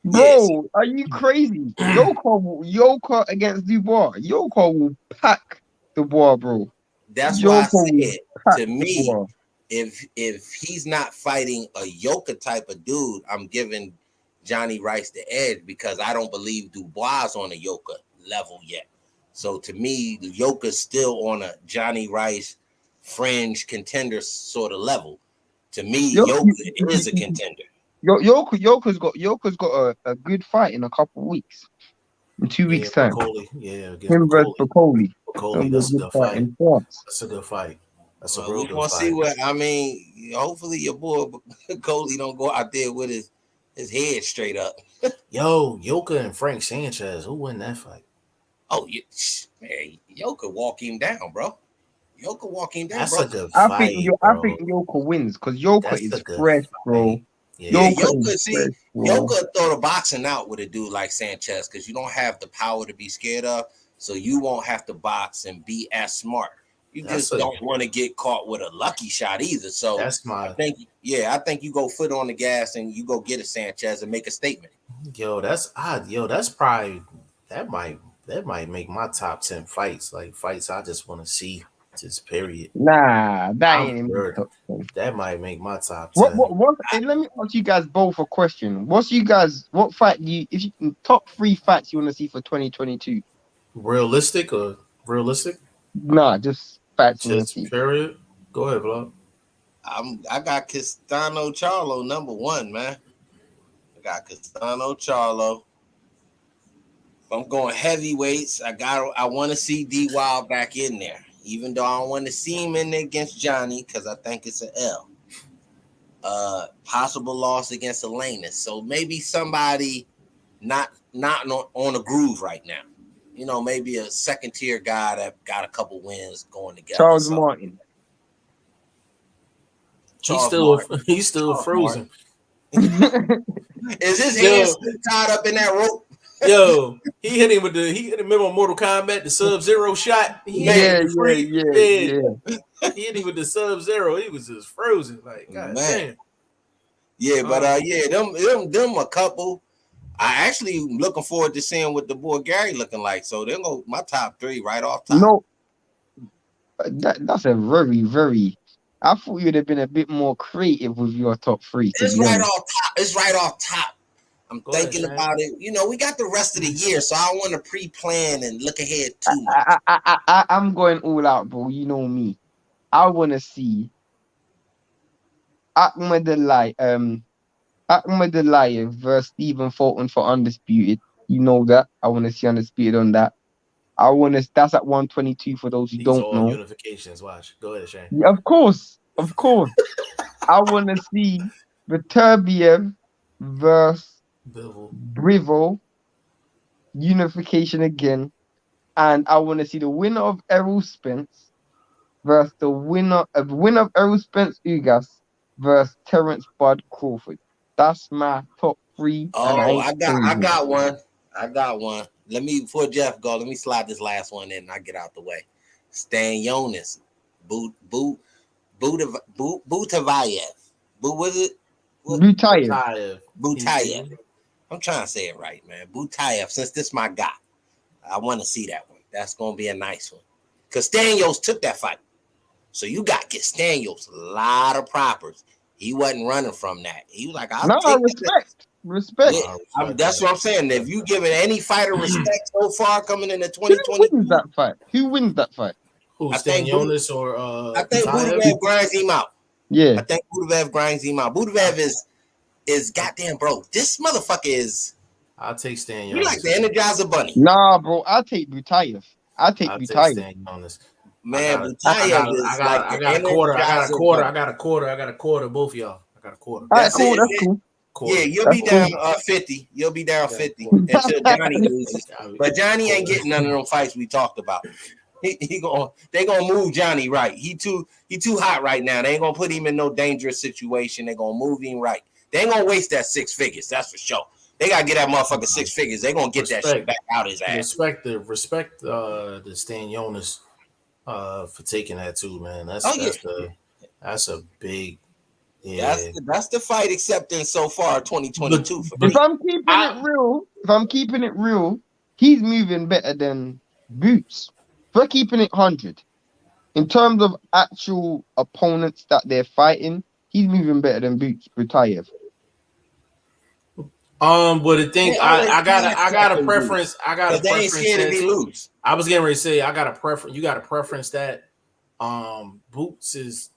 Bro, Yes. are you crazy? Yoka against Dubois. Yoka will pack Dubois, bro. That's why I Yoka said to me, Dubois. if he's not fighting a Yoka type of dude, I'm giving Johnny Rice the edge because I don't believe Dubois is on a Yoka level yet. So to me, Yoka's still on a Johnny Rice fringe contender sort of level. To me, Yoka is a contender. Yoka's got a good fight in a couple of weeks. In 2 weeks' time. Yeah, him versus Bacoli. That's a good fight. That's a good fight. That's a real good fight. See what I mean. Hopefully your boy Coley don't go out there with his head straight up. Yo, Yoka and Frank Sanchez, who won that fight? Oh, man, Yoka walk him down, bro. That's a good fight. I think Yoka wins because Yoka is fresh, bro. Yeah, Yoka throw the boxing out with a dude like Sanchez because you don't have the power to be scared of, so you won't have to box and be as smart. You just don't want to get caught with a lucky shot either. So I think you go foot on the gas and you go get a Sanchez and make a statement. That's odd. That's probably that might make my top 10 fights. Like fights I just want to see. Just period. Nah, that ain't that might make my top 10. What? Hey, let me ask you guys both a question. What fight do you top 3 fights you want to see for 2022? Realistic or realistic? Nah, just fights. Just period. Go ahead, vlog. I got Castano Charlo number 1, man. I got Castano Charlo. I'm going heavyweights. I want to see D Wild back in there. Even though I don't want to see him in there against Johnny because I think it's an L. Possible loss against Elenis. So maybe somebody not on a groove right now. You know, maybe a second tier guy that got a couple wins going together. Charles Martin. He's still frozen. Is his hands tied up in that rope? Yo, he hit him remember Mortal Kombat, the Sub-Zero shot? He hit him with the Sub-Zero. He was just frozen. Like, God damn. Yeah, but them a couple. I actually looking forward to seeing what the boy Gary looking like. So they'll go my top 3 right off top. No, that's a very, very. I thought you'd have been a bit more creative with your top 3. It's right off top. I'm thinking about it. You know, we got the rest of the year, so I don't want to pre-plan and look ahead too much. I'm going all out, bro. You know me. I want to see Ahmed Alayev versus Stephen Fulton for Undisputed. You know that. I want to see Undisputed on that. That's at 122 for those who don't know. Unifications. Watch. Go ahead, Shane. Yeah, of course. I want to see Viterbiev versus Brivo unification again, and I want to see the winner of Errol Spence versus the winner of Errol Spence Ugas versus Terrence Bud Crawford. That's my top 3. Oh, I got one. Let me before Jeff go. Let me slide this last one in, and I get out the way. Stan Jonas, Butavayev. Butayev. I'm trying to say it right, man. Butayev, since this my guy, I want to see that one. That's going to be a nice one. Because Stanios took that fight. So you got to get Stanios a lot of propers. He wasn't running from that. He was like, respect. Yeah, that's what I'm saying. If you giving any fighter respect so far coming into 2020. Who wins that fight? Who, Stanionis or I think Budavev grinds him out. Yeah. I think Budavev grinds him out. Budavev is goddamn, bro. This motherfucker is. I'll take Stanionis. You like the Energizer Bunny. Nah, bro. I'll take Butayev. I take I'll take Butayev. Stan Jonas. Man, I got a quarter. I got a quarter. Both of y'all. I got a quarter. All right, That's cool. it. That's cool. Yeah, you'll That's be down cool. 50. You'll be down 50 cool. until Johnny loses. But Johnny ain't getting none of them fights we talked about. They gonna move Johnny right. He too hot right now. They ain't gonna put him in no dangerous situation. They gonna move him right. They ain't gonna waste that 6 figures. That's for sure. They gotta get that motherfucker 6 figures. They gonna get that shit back out his ass. Respect the Stan Jonas for taking that too, man. That's a big. Yeah. That's the fight acceptance so far 2022. If I'm keeping it real, he's moving better than Boots. For keeping it 100, in terms of actual opponents that they're fighting, he's moving better than Butayev. But the thing, I got a preference. I got a preference. They ain't scared if he lose. I was getting ready to say I got a preference. You got a preference that Boots is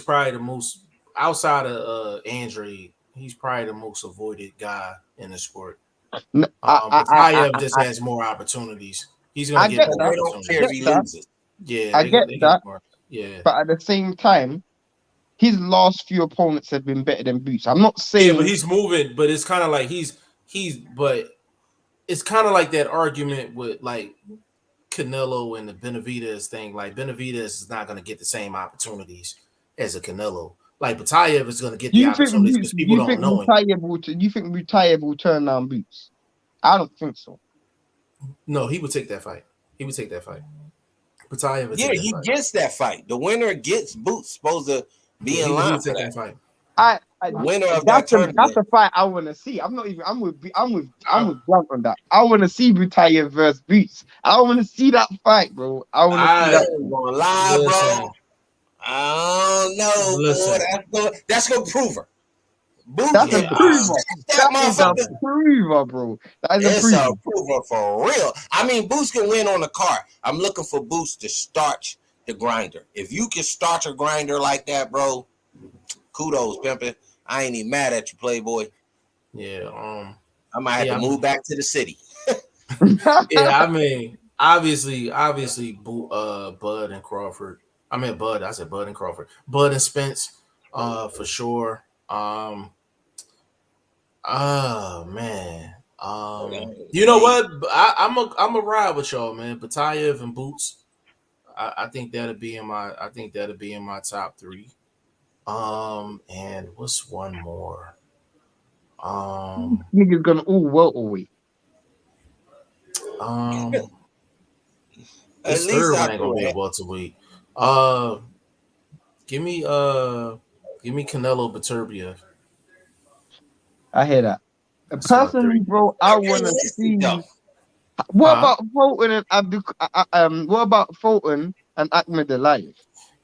probably the most outside of Andre. He's probably the most avoided guy in the sport. Butayev just has more opportunities. He's gonna get more opportunities. Don't care if he loses. Yeah, I get that. Yeah, but at the same time, his last few opponents have been better than Boots. I'm not saying. Yeah, but he's moving. But it's kind of like but it's kind of like that argument with like Canelo and the Benavidez thing. Like Benavidez is not going to get the same opportunities as a Canelo. Like Butayev is going to get the opportunities because people don't know him. You think Butayev will turn down Boots? I don't think so. No, he would take that fight. Butayev would take that fight. Gets that fight. The winner gets Boots. Supposed to be in line for that fight. Winner of that tournament. That's a fight I want to see. I'm with Blunt on that. I want to see Butayev versus Boots. I want to see that fight, bro. I want to see that. Gonna lie, bro. I don't know, boy. That's gonna prove her. Boots, that's a prover. That's a prover, bro. That's a prover for real. I mean, Boots can win on the card. I'm looking for Boots to starch the grinder. If you can starch a grinder like that, bro, kudos, pimpin'. I ain't even mad at you, Playboy. Yeah. I might have to move back to the city. Yeah, I mean, obviously, Bud and Crawford. I mean, Bud. I said Bud and Crawford. Bud and Spence, for sure. Oh man. You know what? I'm a ride with y'all, man. Butayev and Boots. I think that'll be in my top 3. And what's one more? Niggas gonna welterweight. This third one ain't gonna be a welterweight. Give me Canelo Beterbiev. I hear that. Personally, bro, I want to see. What about Fulton and what about Fulton and Ahmed Aliyev?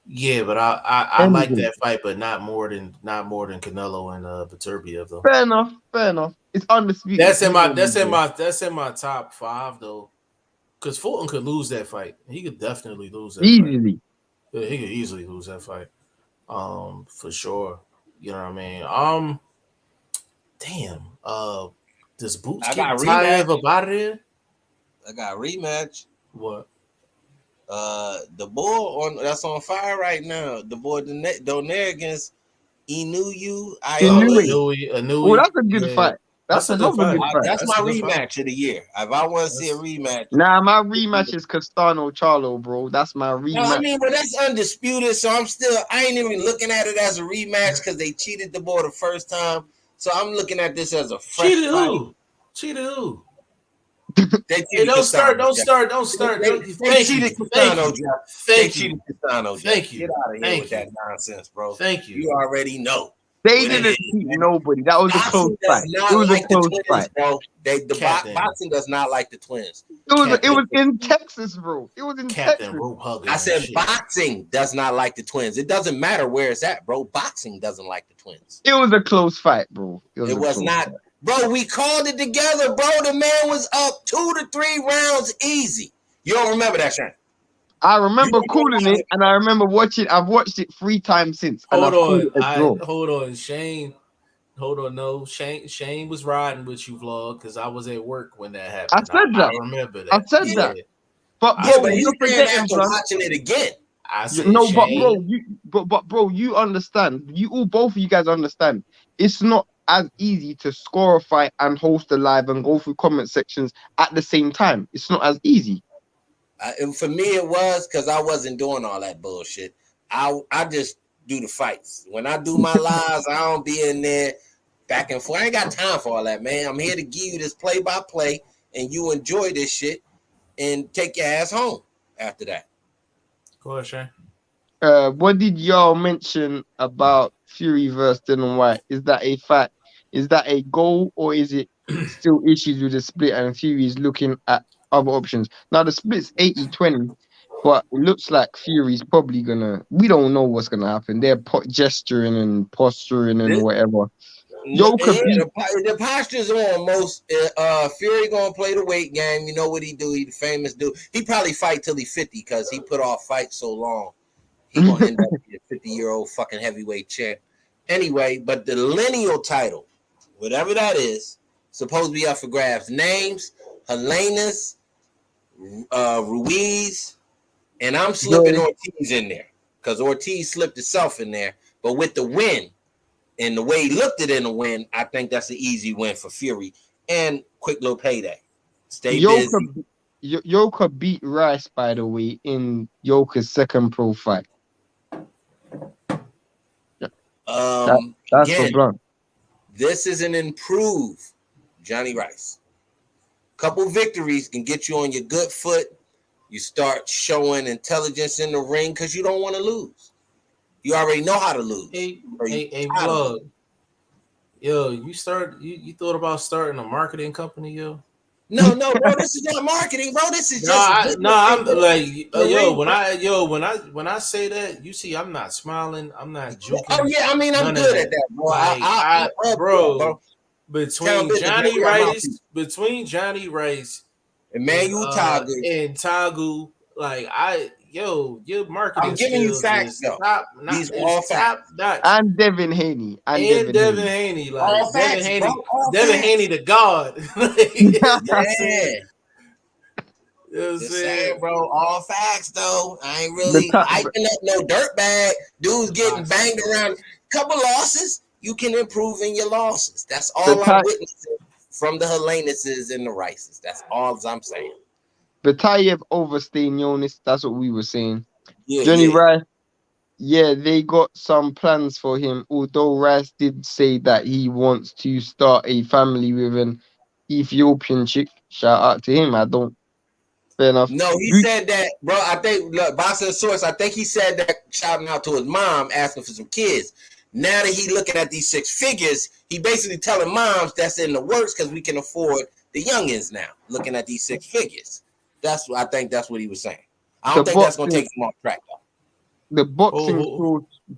Yeah, but I like that fight, but not more than Canelo and Beterbiev though. Fair enough. It's undisputed. That's in my top 5 though. Because Fulton could lose that fight. He could definitely lose that easily. Fight. Yeah, he could easily lose that fight. For sure. You know what I mean? Damn. Does Boots get Butayev up out of there? I got a rematch. What? The boy that's on fire right now. The boy Donaire against Inoue. Oh, that's a good fight. That's another good fight. That's my rematch of the year. If I want to see a rematch. Nah, my rematch is Castano Charlo, bro. That's my rematch. No, I mean, but that's undisputed. So I ain't even looking at it as a rematch because they cheated the boy the first time. So I'm looking at this as a fresh fight. Cheated who? Don't start. They cheated Castano. Thank you. Get out of here with that nonsense, bro. Thank you. You already know. They didn't cheat nobody. That was a close fight. It was a close fight, bro. Boxing does not like the twins. It was in Texas, bro. It was in Texas. I said boxing does not like the twins. It doesn't matter where it's at, bro. Boxing doesn't like the twins. It was a close fight, bro. It was not. Bro, we called it together, bro. The man was up 2 to 3 rounds easy. You don't remember that, Shane? I remember calling it, and I remember watching. I've watched it 3 times since. Hold on, Shane. Hold on, no, Shane was riding with you, vlog, because I was at work when that happened. I said that. I remember that. I said that. But Yeah, bro, but he's you're saying forgetting, after bro. watching it again. I said No, but bro, Shane. bro, you understand. Both of you guys understand. It's not as easy to score a fight and host a live and go through comment sections at the same time. It's not as easy. For me, it was because I wasn't doing all that bullshit. I just do the fights. When I do my lives, I don't be in there back and forth. I ain't got time for all that, man. I'm here to give you this play-by-play, and you enjoy this shit and take your ass home after that. Go ahead, Shane. What did y'all mention about Fury versus Dylan White? Is that a fact? Is that a goal, or is it still issues with the split and Fury is looking at other options? Now the split's 80-20, but it looks like Fury's probably gonna. We don't know what's gonna happen. They're gesturing and posturing and whatever. The posture's on most. Fury gonna play the weight game. You know what he do? He the famous dude. He probably fight till he 50 because he put off fights so long. He gonna end up being a 50-year-old fucking heavyweight champ. Anyway, but the lineal title, whatever that is, supposed to be up for grabs. Names: Helenas, Ruiz, and I'm slipping Ortiz in there because Ortiz slipped himself in there. But with the win. And the way he looked at it in the win, I think that's an easy win for Fury. And quick little payday. Stay busy. Yoka beat Rice, by the way, in Yoka's second pro fight. That's again, for blunt. This is an improved Johnny Rice. Couple victories can get you on your good foot. You start showing intelligence in the ring because you don't want to lose. You already know how to lose. Hey, Vlog. Yo, you thought about starting a marketing company, yo? No, bro. This is not marketing, bro. This is just I'm like, when I say that, you see, I'm not smiling, I'm not joking. Oh yeah, I mean, I'm good at that, bro. Bro, between Johnny Rice, Emmanuel Tagu, like your marketing. I'm giving you facts though. These are all facts. And Devin Haney. Like Devin Haney, the god. Yeah. You know what I'm saying, bro? All facts though. I ain't really hyping up no dirtbag. Dudes getting banged around. Couple losses. You can improve in your losses. That's all I'm witnessing from the Helenases and the Rices. That's all I'm saying. Batayev over Stanionis, that's what we were saying. Johnny Rice, they got some plans for him, although Rice did say that he wants to start a family with an Ethiopian chick. Shout out to him. Fair enough. No, he said that, bro. I think, look, Boxing Source, I think he said that shouting out to his mom, asking for some kids. Now that he looking at these 6 figures, he basically telling moms that's in the works because we can afford the youngins now, looking at these 6 figures. I think that's what he was saying. I don't think that's gonna take him off track though. The boxing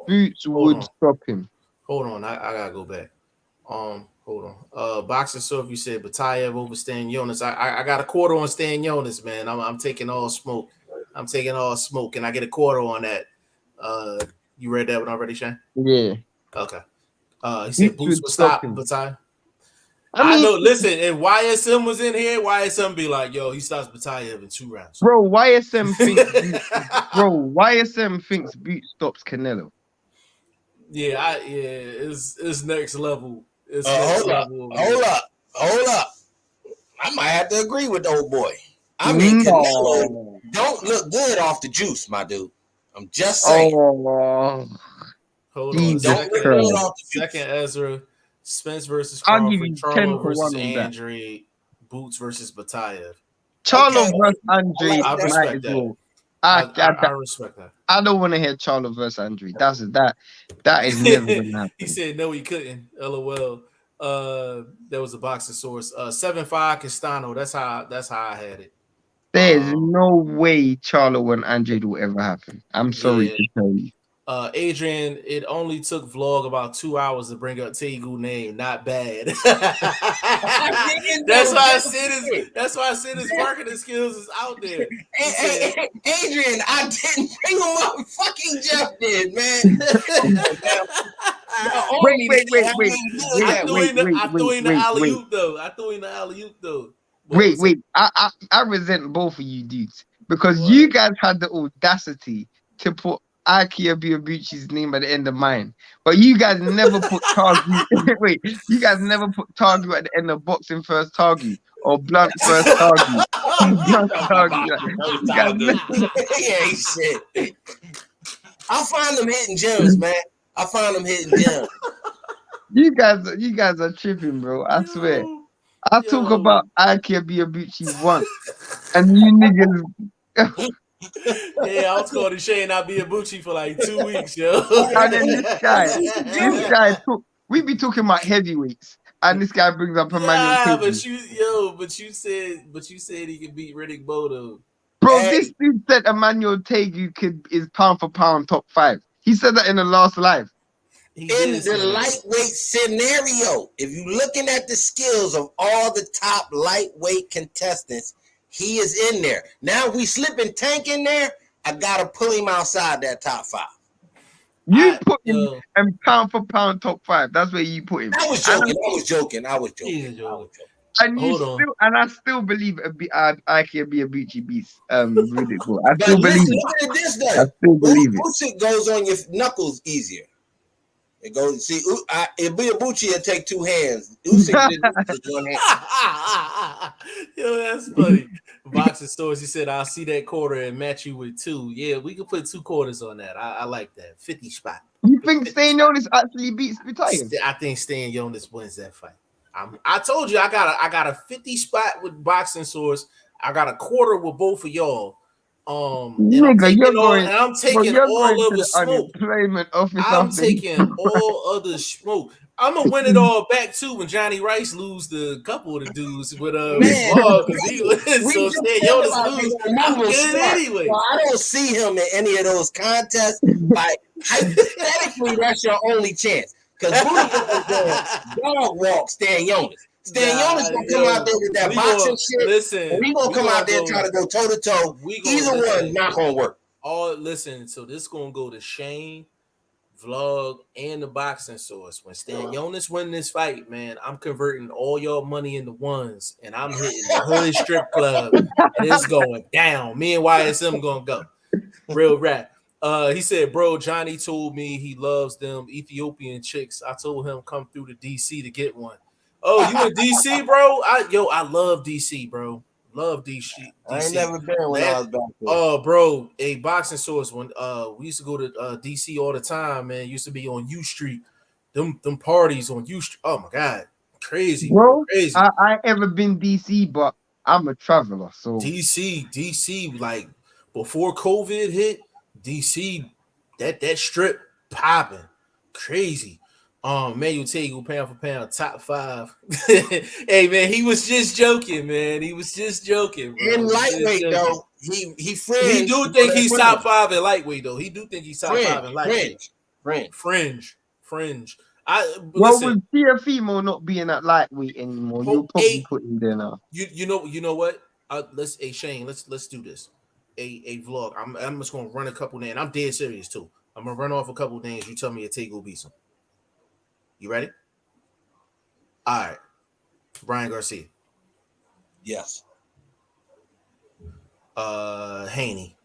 boots would stop him. Hold on, I gotta go back. Hold on. Boxing Source, you said Batayev over Stanionis. I got a quarter on Stanionis, man. I'm taking all smoke. Can I get a quarter on that? You read that one already, Shane? Yeah. Okay. He said Boots would stop Batayev. I know. Listen, and YSM was in here. YSM be like, "Yo, he stops Batayev in 2 rounds." Bro, YSM thinks Boot stops Canelo. Yeah, it's next level. Hold up. I might have to agree with the old boy. I mean, Canelo don't look good off the juice, my dude. I'm just saying. Hold on. Don't look good off the juice. Second Ezra. Spence versus Crawford, Charlo versus Andre, Boots versus Batayev. Charlo versus Andre. I respect that. I respect that. I don't want to hear Charlo versus Andre. That is never gonna happen. He said no, he couldn't. LOL. That was a Boxing Source. 7-5 Castano. That's how I had it. There's no way Charlo and Andre will ever happen. I'm sorry to tell you. Adrian, it only took Vlog about 2 hours to bring up Tegu's name. Not bad. That's why I said his marketing skills is out there. Adrian, I didn't bring him up. Fucking Jeff did, man. Wait. I threw in the alley-oop though. Wait. I resent both of you dudes. because you guys had the audacity to put Ikea Biabucci's name at the end of mine, but you guys never put Targu. Wait, you guys never put Targu at the end of Boxing First Targu or Blunt First Targu. Blunt Targu. You guys Yeah, he said. I find them hitting gems, man. I find them hitting gems. You guys are tripping, bro. I swear. I talk about Ikea Biabucci once, and you niggas. Yeah, I was calling Shane out Biabucci for like 2 weeks, yo. And then this guy we be talking about heavyweights, and this guy brings up Emmanuel Tagu. but you said he could beat Riddick Bowe. Bro, this dude said Emmanuel Tagu is pound for pound top 5. He said that in the last live. In the lightweight scenario, if you're looking at the skills of all the top lightweight contestants, he is in there. Now we slipping Tank in there. I gotta pull him outside that top 5. You put him in pound for pound top 5. That's where you put him. I was joking. And I still believe Ikea Biabucci beats Riddick Bowe. I still believe it. Look at this though. I still believe it. Usyk goes on your knuckles easier. It goes. See, if Biabucci would take 2 hands. Usyk did with 1 hand. Yo, that's funny. Boxing Stores. He said, "I'll see that quarter and match you with 2." Yeah, we could put 2 quarters on that. I like that. 50 spot. You think Stan Jonas actually beats Spitalian? I think Stan Jonas wins that fight. I told you I got a 50 spot with Boxing Source. I got a quarter with both of y'all. Nigga, I'm taking all of the smoke. I'm taking all of the smoke. I'm gonna win it all back too when Johnny Rice lose the couple of the dudes with so Stan Jonas lose. I'm good anyway. Well, I don't see him in any of those contests. Like hypothetically, that's your only chance. Because dog walk Stan Jonas. Stan Jonas gonna come out there with that boxing shit. Listen, we gonna come out there trying to go toe to toe. Either one not gonna work. So this gonna go to Shane, Vlog, and the Boxing Source. When Stan Jonas win this fight, man, I'm converting all your money into ones, and I'm hitting the Hood Strip Club, and it's going down. Me and YSM gonna go. Real rap. He said, bro, Johnny told me he loves them Ethiopian chicks. I told him come through to DC to get one. Oh, you in DC, bro? I love DC, bro. Love DC. I ain't never been when I was back there. Oh, bro, a Boxing Source. When we used to go to DC all the time, man. Used to be on U Street. Them parties on U Street. Oh my God, crazy, bro. Crazy. I ever been DC, but I'm a traveler. So DC, like before COVID hit, DC, that strip popping, crazy. Manuel Tagu pound for pound, top 5. Hey man, he was just joking, man. He was just joking. Bro. In lightweight though, he fringe. He do think he's top 5 in lightweight though. He do think he's top 5 in lightweight. Fringe. Well, with TFemo not being at lightweight anymore, you'll probably put him there now. You know what? Shane, let's do this. A vlog. I'm just gonna run a couple names. I'm dead serious too. I'm gonna run off a couple names. You tell me a Tagu beats him. You ready? All right. Brian Garcia. Yes. Haney.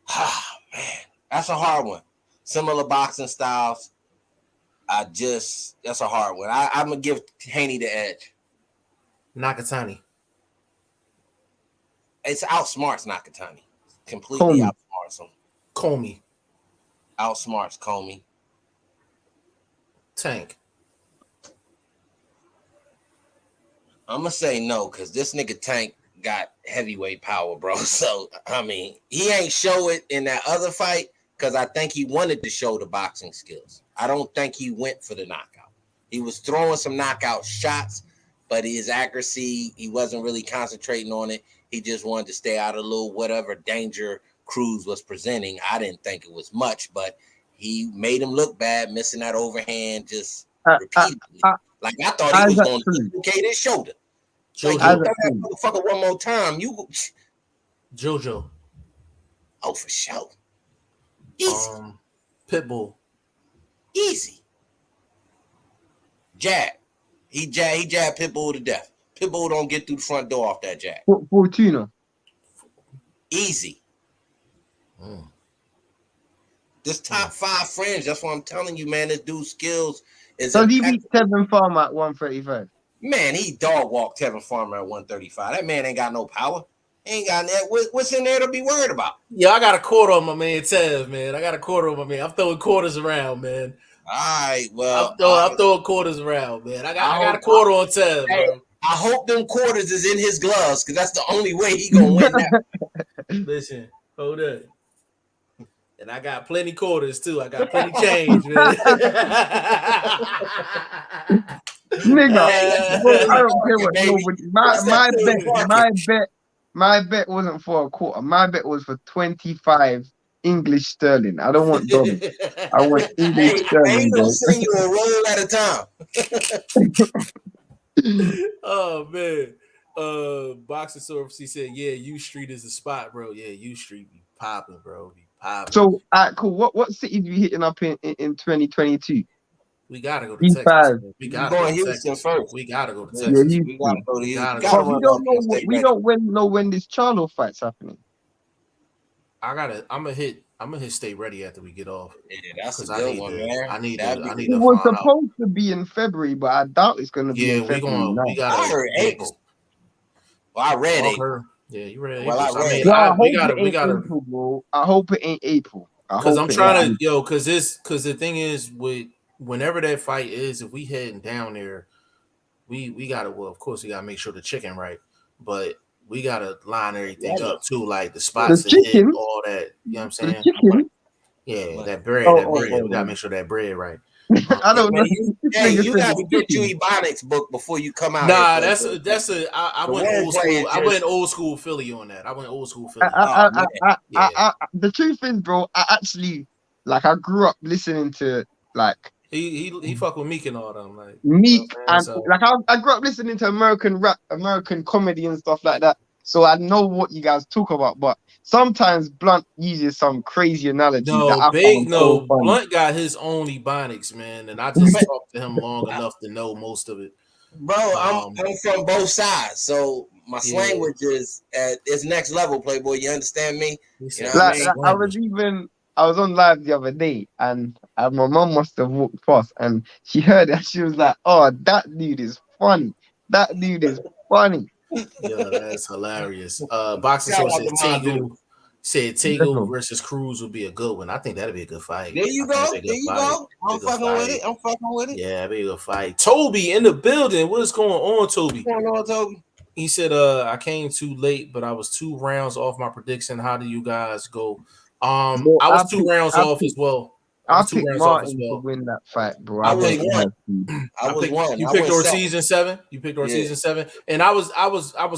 Ah, man. That's a hard one. Similar boxing styles. That's a hard one. I'm going to give Haney the edge. Nakatani. It's outsmarts Nakatani. Completely outsmarts him. Comey. Outsmarts Comey. Tank. I'm going to say no because this nigga Tank got heavyweight power, bro. So, I mean, he ain't show it in that other fight because I think he wanted to show the boxing skills. I don't think he went for the knockout. He was throwing some knockout shots, but his accuracy, he wasn't really concentrating on it. He just wanted to stay out of little whatever danger Cruz was presenting. I didn't think it was much, but he made him look bad, missing that overhand just repeatedly. Like I thought he was going to duplicate his shoulder. Like, you throw that motherfucker one more time, you JoJo. Oh, for sure. Easy. Pitbull. Easy. Jab. He jabbed Pitbull to death. Pitbull don't get through the front door off that jab. Fortuna. Easy. This top 5 friends. That's what I'm telling you, man. This dude's skills is Does he impeccable. beat Tevin Farmer at 135? Man, he dog walked Tevin Farmer at 135. That man ain't got no power. He ain't got that. What's in there to be worried about? Yeah, I got a quarter on my man Tev, man. I got a quarter on my man. I'm throwing quarters around, man. All right, well, I'm throwing quarters around, man. I got a quarter on Tev, bro. I hope them quarters is in his gloves because that's the only way he gonna win that. Listen, hold up. And I got plenty quarters too. I got plenty change, man. Nigga, I don't care what nobody. My bet wasn't for a quarter. My bet was for 25 English sterling. I don't want dollars. I want English sterling. Ain't gonna send you a roll at a time. Oh man. Boxing Source, he said, yeah, U Street is the spot, bro. Yeah, U Street be popping, bro. Be popping. So cool. What cities we hitting up in 2022? We gotta go to Texas. We gotta go to Houston first. We gotta go to Yeah, Texas. we gotta go to Houston. We don't know when this Charlo fight's happening. I'm gonna hit Stay Ready after we get off. Yeah, that's a good one, man. I need it was supposed to be in February, but I doubt it's gonna be in February. I heard April. Well, I read April. Yeah, you read April. Well, we gotta. April, bro. I hope it ain't April. Because I'm trying to, because the thing is, with whenever that fight is, if we heading down there, we gotta, well, of course we gotta make sure the chicken right, but we gotta line everything up too, like the spots to hit, all that. You know what I'm saying? Yeah, that bread. We gotta make sure that bread right. I don't know. You got to get your Ebonics book before you come out. Nah, I went old school. I went old school Philly on that. The truth is, bro, I actually I grew up listening to he fuck with Meek and all them, like Meek, and I grew up listening to American rap, American comedy and stuff like that. So I know what you guys talk about, but sometimes Blunt uses some crazy analogy. Blunt got his own Ebonics, man, and I just talked to him long enough to know most of it. Bro, I'm from both sides, so my language is at its next level, Playboy. You understand me? You know I was on live the other day, and my mom must have walked past, and she heard it. She was like, "Oh, that dude is funny. That dude is funny." Yeah, that's hilarious. Boxing Source said Tego versus Cruz would be a good one. I think that'd be a good fight. There you go. I'm fucking with it. Yeah, that'd be a good fight. Toby in the building. What's going on, Toby? What's going on, Toby? He said, I came too late, but I was 2 rounds off my prediction. How do you guys go? I was 2 rounds off as well. I picked Martin to win that fight, bro. I was one. You picked Ortiz in 7. You picked Ortiz in 7, and I was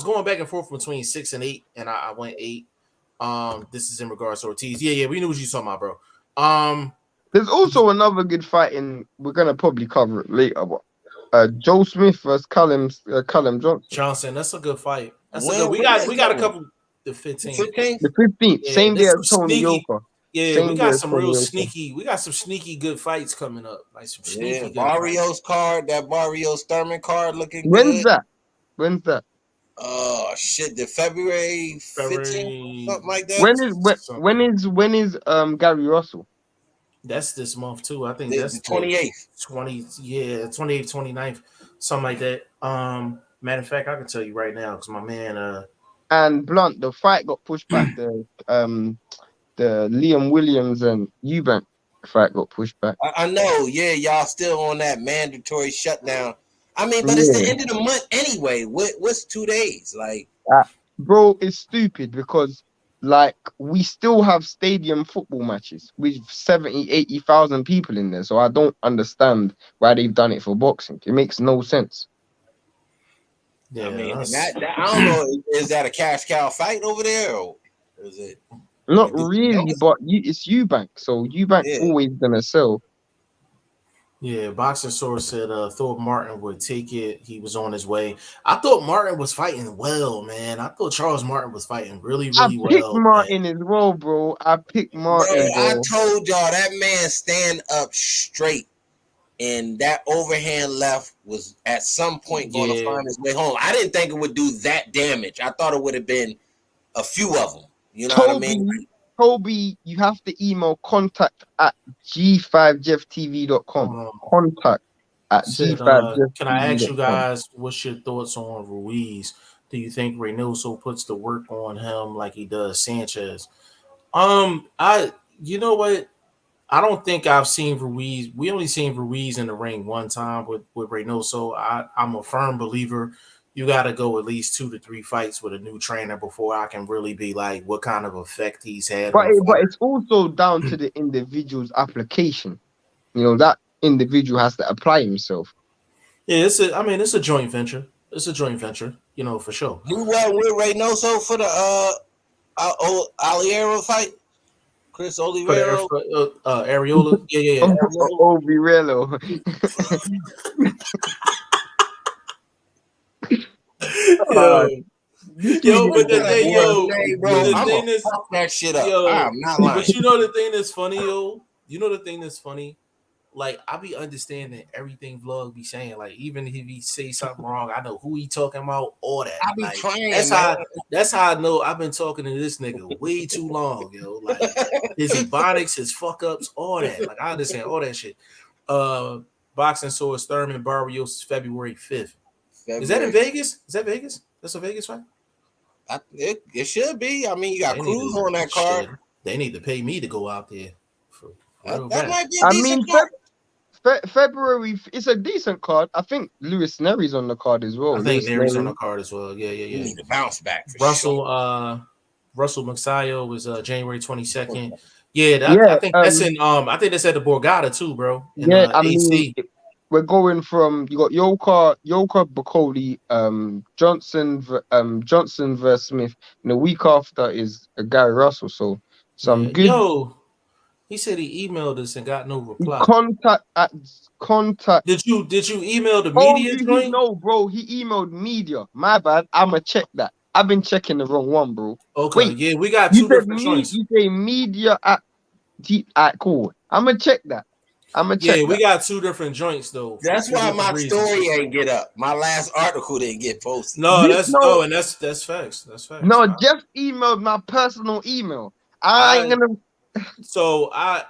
going back and forth between 6 and 8, and I went 8. This is in regards to Ortiz. Yeah, we knew what you talking about, bro. There's also another good fight we're gonna probably cover it later, but Joe Smith versus Callum Johnson. That's a good fight. That's a good. We got a couple. The 15th. The 15th. Same day as Tony Yoka. Yeah, we got some real sneaky. We got some sneaky good fights coming up. Like some sneaky. Barrios card, that Barrios Thurman card looking good. When's that? Oh shit! The February 15th, something like that. When is Gary Russell? That's this month too. I think that's the 28th. 28th, 29th, something like that. Matter of fact, I can tell you right now because my man and Blunt, the fight got pushed back. The Liam Williams and Eubank fight got pushed back. I know, yeah, y'all still on that mandatory shutdown. I mean, but it's the end of the month anyway. What's 2 days? Like, bro, it's stupid because we still have stadium football matches with 70,000-80,000 people in there. So I don't understand why they've done it for boxing. It makes no sense. Yeah, I mean, I don't know. Is that a cash cow fight over there, or is it? Not really, but it's Eubank, so Eubank's always gonna sell. Yeah, Boxing Source said Thorpe Martin would take it. He was on his way. I thought Martin was fighting well, man. I thought Charles Martin was fighting really well. I picked Martin as well, bro. I picked Martin. Bro, I told y'all that man stand up straight, and that overhand left was at some point going to find his way home. I didn't think it would do that damage. I thought it would have been a few of them. You know what I mean? Toby, you have to email contact@g5jefftv.com. Contact at Said, g5jefftv.com. can I ask you guys, what's your thoughts on Ruiz? Do you think Reynoso puts the work on him like he does Sanchez? You know what? I don't think I've seen Ruiz. We only seen Ruiz in the ring one time with Reynoso. I'm a firm believer. You got to go at least 2 to 3 fights with a new trainer before I can really be like what kind of effect he's had. But it's also down to the individual's application. You know, that individual has to apply himself. Yeah, it's a joint venture. It's a joint venture, you know, for sure. You were with Reynoso for the Oliveira fight? Chris Oliveira? Areola? Yeah. Ovirello. But the thing is, fuck that shit up. Yo, I'm not lying. But you know the thing that's funny, yo? You know the thing that's funny? Like, I be understanding everything Vlog be saying. Like, even if he say something wrong, I know who he talking about, all that. I be like, trying, that's how I know I've been talking to this nigga way too long, yo. Like, his ebonics, his fuck ups, all that. Like, I understand all that shit. Boxing Source Thurman Barrios is February 5th. Is that in Vegas? Is that Vegas? That's a Vegas fight? It should be. I mean, you got Cruz on that card. Shit. They need to pay me to go out there. That might be a decent card. February, it's a decent card. I think Luis Neri's on the card as well. I think Neri's on the card as well. Yeah. You need to bounce back. Russell Maxayo was January 22nd. I think that's in I think that's at the Borgata too, bro. I mean, we're going from, you got Yoka Bacoli, Johnson versus Smith, and the week after is Gary Russell. So some good. Yo, he said he emailed us and got no reply. Contact. Did you email the media joint? No, bro. He emailed media. My bad. I'ma check that. I've been checking the wrong one, bro. Okay, yeah, we got 2 different joints. You say media at cool. I'ma check that. We got 2 different joints though. That's why my story ain't get up. My last article didn't get posted. That's facts. That's facts. No, Jeff emailed my personal email. I ain't gonna. So I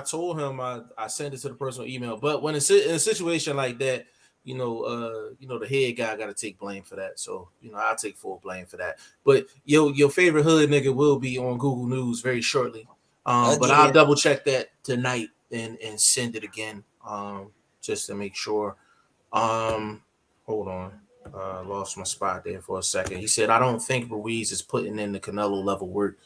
told him I sent it to the personal email, but when it's in a situation like that, the head guy got to take blame for that. So I'll take full blame for that. But your favorite hood nigga will be on Google News very shortly. But I'll double check that tonight and send it again, just to make sure. Hold on, lost my spot there for a second. He said I don't think Ruiz is putting in the Canelo level work.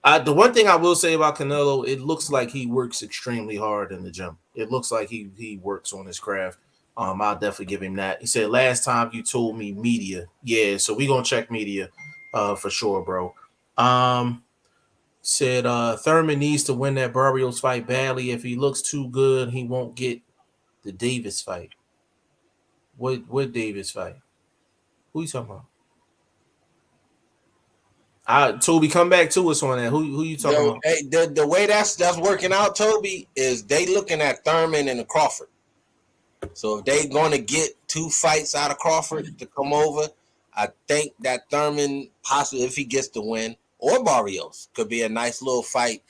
The one thing I will say about Canelo, it looks like he works extremely hard in the gym. It looks like he works on his craft. I'll definitely give him that. He said, last time you told me media. Yeah, so we're going to check media for sure, bro. Said Thurman needs to win that Barrios fight badly. If he looks too good, he won't get the Davis fight. What Davis fight? Who you talking about? Toby, come back to us on that. Who you talking about? Hey, the way that's working out, Toby, is they looking at Thurman and Crawford. So if they going to get 2 fights out of Crawford to come over, I think that Thurman, possibly if he gets the win, or Barrios, could be a nice little fight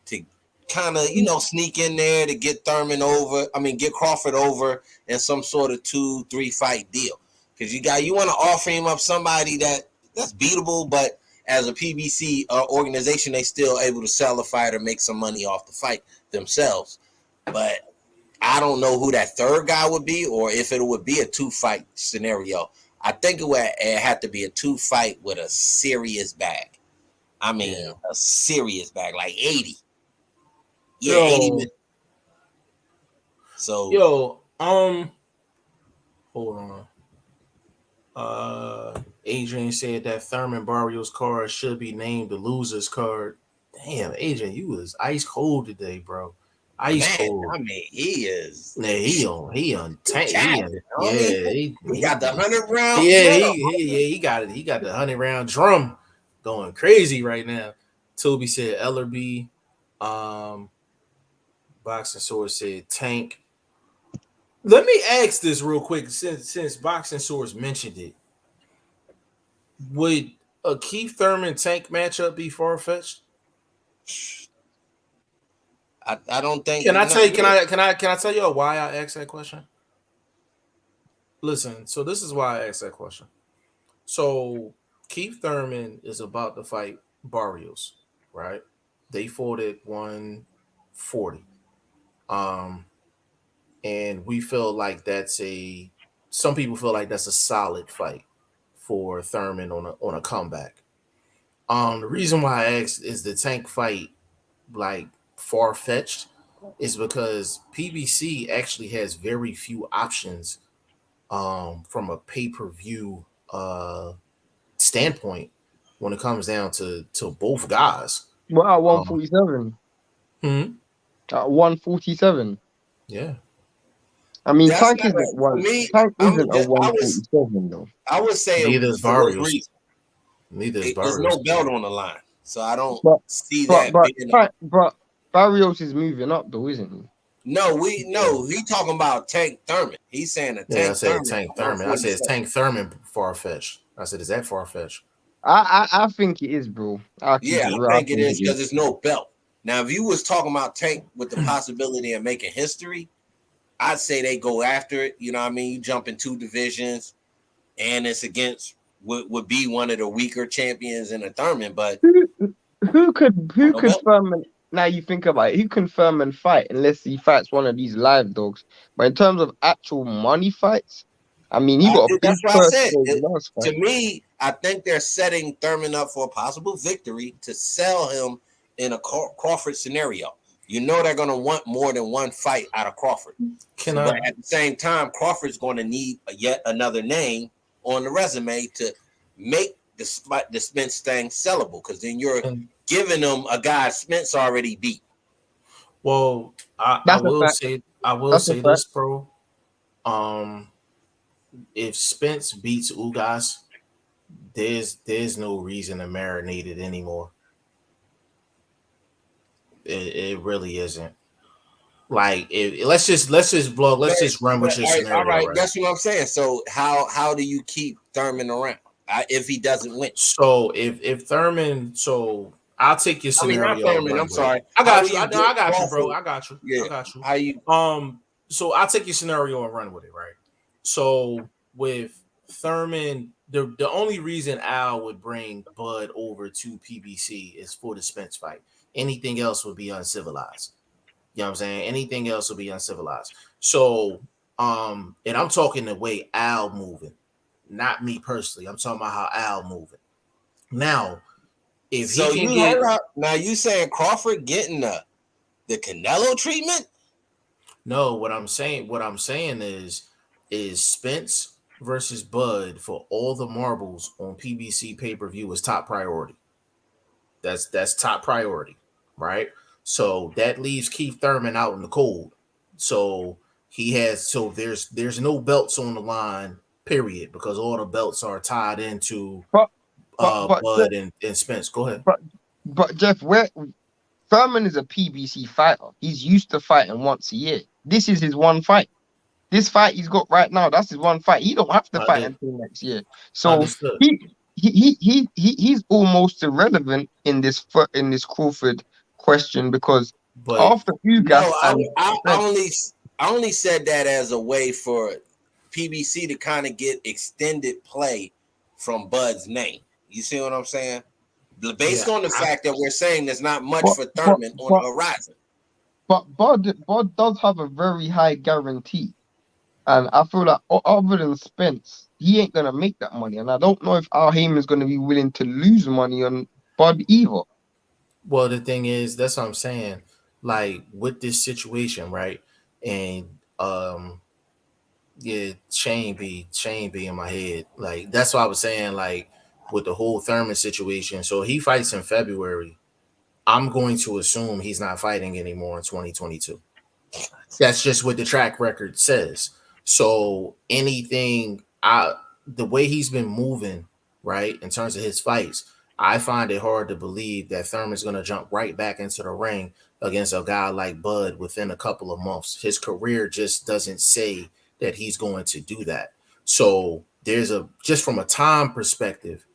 to kind of sneak in there to get Thurman over. I mean, get Crawford over in some sort of 2-3 fight deal, because you want to offer him up somebody that's beatable, but as a PBC organization, they still able to sell a fight or make some money off the fight themselves. But I don't know who that third guy would be, or if it would be a 2-fight scenario. I think it had to be a 2-fight with a serious bag. I mean, a serious bag, like 80. Yeah, 80. So, hold on. Adrian said that Thurman Barrios card should be named the loser's card. Damn, Adrian, you was ice cold today, bro. Ice cold. I mean, he is. Yeah, he on tank. He got the 100 round. Yeah, he got it. He got the 100 round drum going crazy right now. Toby said Ellerby. Boxing Source said Tank. Let me ask this real quick, since Boxing Source mentioned it. Would a Keith Thurman Tank matchup be far fetched? I don't think. Can I tell you? Can I tell you why I asked that question? Listen, so this is why I asked that question. So Keith Thurman is about to fight Barrios, right? They fought at 140. And we feel like some people feel like that's a solid fight for Thurman on a comeback. The reason why I asked is the Tank fight like far fetched is because PBC actually has very few options from a pay-per-view standpoint when it comes down to both guys. Well, at 147. At 147. Yeah. I mean, That's Tank not isn't for me. Tank isn't a I was 147 though. I would say Neither is for those Barrios. reasons. Neither is There's Barrios. no belt on the line, so I don't see But that being. but Barrios is moving up though, isn't he? No, he talking about Tank Thurman. He's saying a Tank Yeah, I said Thurman. Tank Thurman. I said it's Tank Thurman far fetched. I said, is that far fetched? I think it is, bro. I think it is because there's no belt. Now, if you was talking about Tank with the possibility of making history, I'd say they go after it. You know what I mean? You jump in 2 divisions, and it's against what would be one of the weaker champions in a Thurman. But who could Thurman? Now you think about it, who can Thurman fight unless he fights one of these live dogs? But in terms of actual money fights, I mean, he got a big that's what I said. To me, I think they're setting Thurman up for a possible victory to sell him in a Crawford scenario. You know they're going to want more than one fight out of Crawford. But at the same time, Crawford's going to need yet another name on the resume to make the Spence thing sellable, because then you're giving them a guy Spence already beat. Well, I will say this, bro. If Spence beats Ugas, there's no reason to marinate it anymore. It really isn't. Like, let's just run with your scenario. All right, that's what I'm saying. So how do you keep Thurman around if he doesn't win? So if Thurman, so I'll take your scenario. I mean, not Thurman. I'm sorry. I got you. I got you, bro. I got you. Yeah. I got you. How you? So I'll take your scenario and run with it, right? So with Thurman, the only reason Al would bring Bud over to PBC is for the Spence fight. Anything else would be uncivilized. You know what I'm saying? Anything else would be uncivilized. So, and I'm talking the way Al moving, not me personally. I'm talking about how Al moving. Now, if so he can now you saying Crawford getting the Canelo treatment? No, what I'm saying is Spence versus Bud for all the marbles on PBC pay-per-view is top priority. That's top priority, right? So that leaves Keith Thurman out in the cold. So there's no belts on the line, period, because all the belts are tied into Bud and Spence. Go ahead. But Jeff, Thurman is a PBC fighter. He's used to fighting once a year. This is his one fight. This fight he's got right now, that's his one fight. He don't have to fight until next year. So he's almost irrelevant in this Crawford question, because after Ugas, I only said that as a way for PBC to kind of get extended play from Bud's name. You see what I'm saying? Based on the fact that we're saying there's not much for Thurman on the horizon. But Bud does have a very high guarantee. And I feel like other than Spence, he ain't going to make that money. And I don't know if Al Heyman's going to be willing to lose money on Bud either. Well, the thing is, that's what I'm saying. Like, with this situation, right? And Shane be in my head. Like, that's what I was saying, like, with the whole Thurman situation. So he fights in February. I'm going to assume he's not fighting anymore in 2022. That's just what the track record says. So the way he's been moving, right, in terms of his fights, I find it hard to believe that Thurman's going to jump right back into the ring against a guy like Bud within a couple of months. His career just doesn't say that he's going to do that. So just from a time perspective,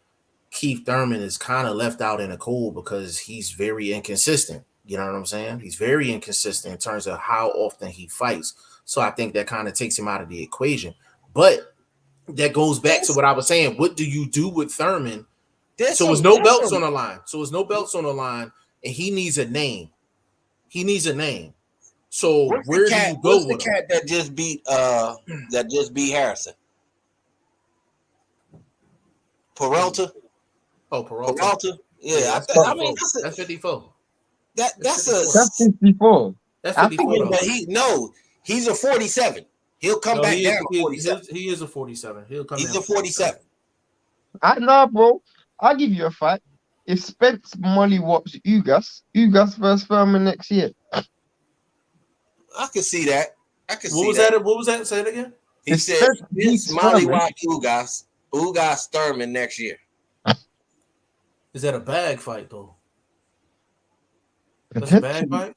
Keith Thurman is kind of left out in the cold because he's very inconsistent. You know what I'm saying? He's very inconsistent in terms of how often he fights. So I think that kind of takes him out of the equation. But that goes back to what I was saying. What do you do with Thurman? So it's no belts on the line. And he needs a name. So where do you go with the cat that just beat Harrison? Peralta. Oh, Peralta. Yeah, that's 54. That's 54. That's 54. But he's a 47. He'll come back down to 47. He is a 47. He's a 47. Nah, bro. I'll give you a fight. If Spence mollywops Ugas versus Furman next year. I can see that. What was that? Say it again. He said Spence mollywop Ugas Thurman next year. Is that a bag fight though? That's a bag fight.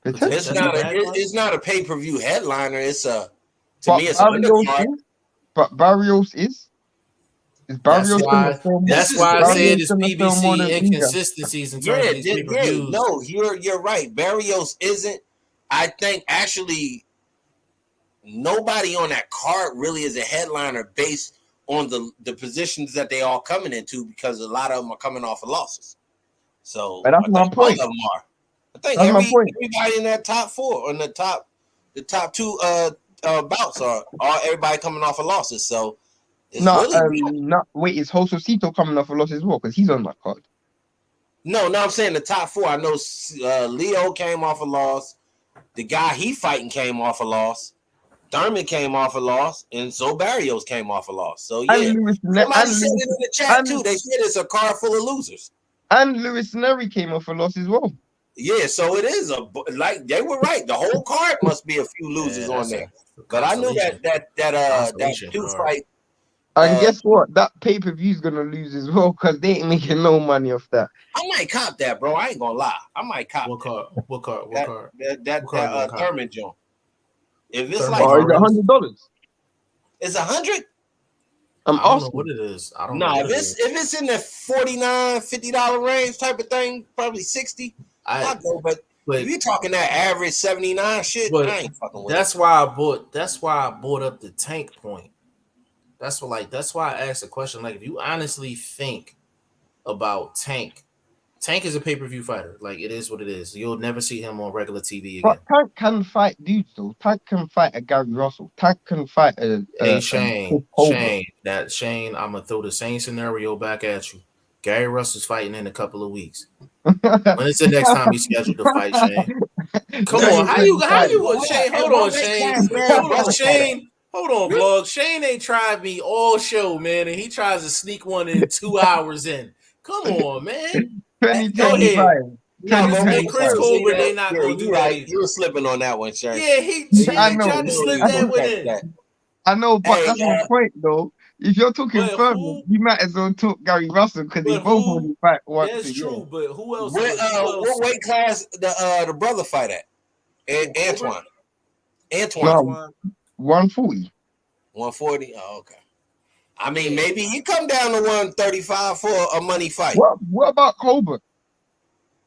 It's not a pay-per-view headliner. It's an undercard. But Barrios is. That's why I said it's PBC inconsistencies in terms of these pay-per-views. No, you're right. Barrios isn't. I think actually nobody on that card really is a headliner based on the positions that they all coming into, because a lot of them are coming off of losses. So that's my point. I think everybody in that top four, on the top two bouts are everybody coming off of losses. So is Josecito coming off a loss as well, because he's on that card. No, I'm saying the top four. I know Leo came off a loss. The guy he fighting came off a loss. Thurman came off a loss, and so Barrios came off a loss. So yeah, somebody said it in the chat too. They said it's a car full of losers. And Luis Neri came off a loss as well. Yeah, so it is they were right. The whole card must be a few losers on there. But I knew that two fight. And guess what? That pay-per-view is gonna lose as well, because they ain't making no money off that. I might cop that, bro. I ain't gonna lie. I might cop What card? That Thurman joint. If it's like $100, it's 100. I'm I don't know what it is. I don't know. If it's in the $49-$50 range type of thing, probably 60. I'll go, but if you're talking that average 79 shit, I ain't fucking with that's why I bought up the Tank point. That's why I asked the question. Like, if you honestly think about Tank is a pay-per-view fighter. Like, it is what it is. You'll never see him on regular TV again. But Tank can fight dudes though. Tank can fight a Gary Russell. Tank can fight Shane, I'm gonna throw the same scenario back at you. Gary Russell's fighting in a couple of weeks. When is the next time he's scheduled to fight, Shane? Come on, how you Shane? Hold on, Shane. Hold on, vlog. Shane ain't tried me all show, man, and he tries to sneak one in 2 hours in. Come on, man. 2025. Chris Colbert, they not going to do that. You were slipping on that one, Shane. Yeah, Shane tried to slip that one in. I know, but that's my point, though. If you're talking Furman, you might as well talk Gary Russell, because they both only fight once a year. That's true, but who else? What weight class the brother fight at? Antoine. 140. 140? Oh, okay. I mean, maybe he come down to 135 for a money fight. What about Colbert?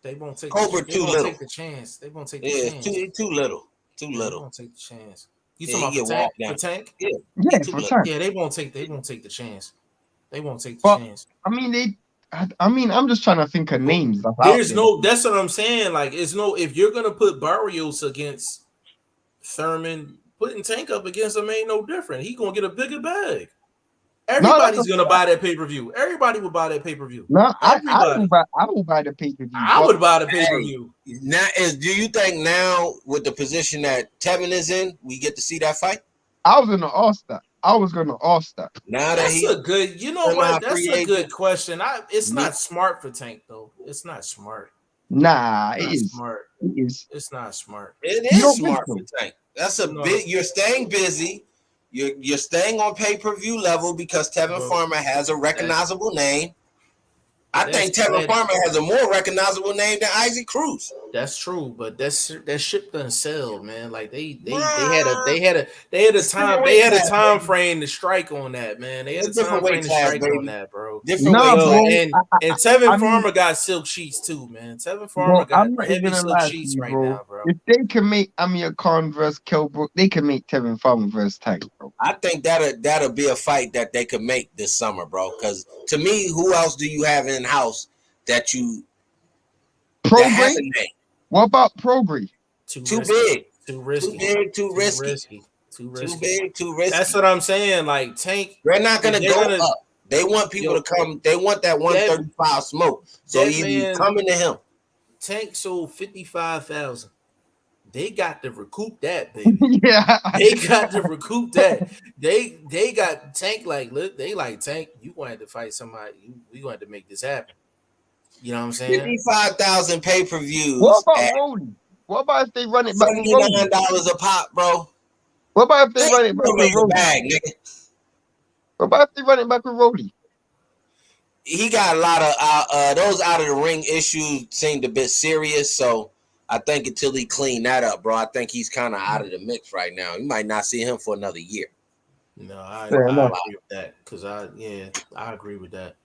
They won't take Colbert too little. Take the chance. They won't take the chance. Too little. They won't take the chance. You talking about for Tank? Yeah, for Tank. Yeah, they won't take the chance. They won't take the chance. I mean, I'm just trying to think of names. That's what I'm saying. Like, if you're gonna put Barrios against Thurman, putting Tank up against him ain't no different. He gonna get a bigger bag. Everybody's gonna buy that pay-per-view. Everybody will buy that pay-per-view. No, I will buy the pay-per-view. I would buy the pay-per-view. Now, do you think now with the position that Tevin is in, we get to see that fight? I was gonna ask that. Now that's a good. You know what? That's a good question. It's not smart for Tank though. It's not smart. Nah, it is smart. It is. It's not smart. It is smart for Tank. That's a bit. You're staying busy. You're staying on pay-per-view level because Tevin Farmer has a recognizable name. I think Tevin Farmer has a more recognizable name than Isaac Cruz. That's true, but that ship doesn't sell, man. Like they had a time frame to strike on that, man. They had a time frame to strike on that, bro. Different weight Nah, class. bro. And Tevin I mean, Farmer got silk sheets too, man. Tevin Farmer bro, got I'm not heavy even gonna silk lie to sheets you, right bro. now, bro. If they can make Amir Khan versus Kell Brook, they can make Tevin Farmer versus Tank, bro. I think that'll be a fight that they could make this summer, bro. Because to me, who else do you have in house that that has a Progre? name? What about Progre? Too risky. big. Too risky. Too big. Too risky. Too Too big. Too risky. That's what I'm saying. Like Tank, they're not gonna go up. They want people to come. They want that 135 smoke. So either you coming to him. Tank sold 55,000. They got to recoup that, baby. Yeah, They got to recoup that. They got Tank like Tank. You wanted to fight somebody. We wanted to make this happen. You know what I'm saying? 55,000 pay-per-views. What about Rolly? What about if they run it back with Rolly? $79 a pop, bro. What about if they run it back with Rolly? What about if they run it back with Rolly? He got a lot of those out of the ring issues seemed a bit serious, so I think until he cleaned that up, bro, I think he's kind of out of the mix right now. You might not see him for another year. No, I agree with that because I agree with that.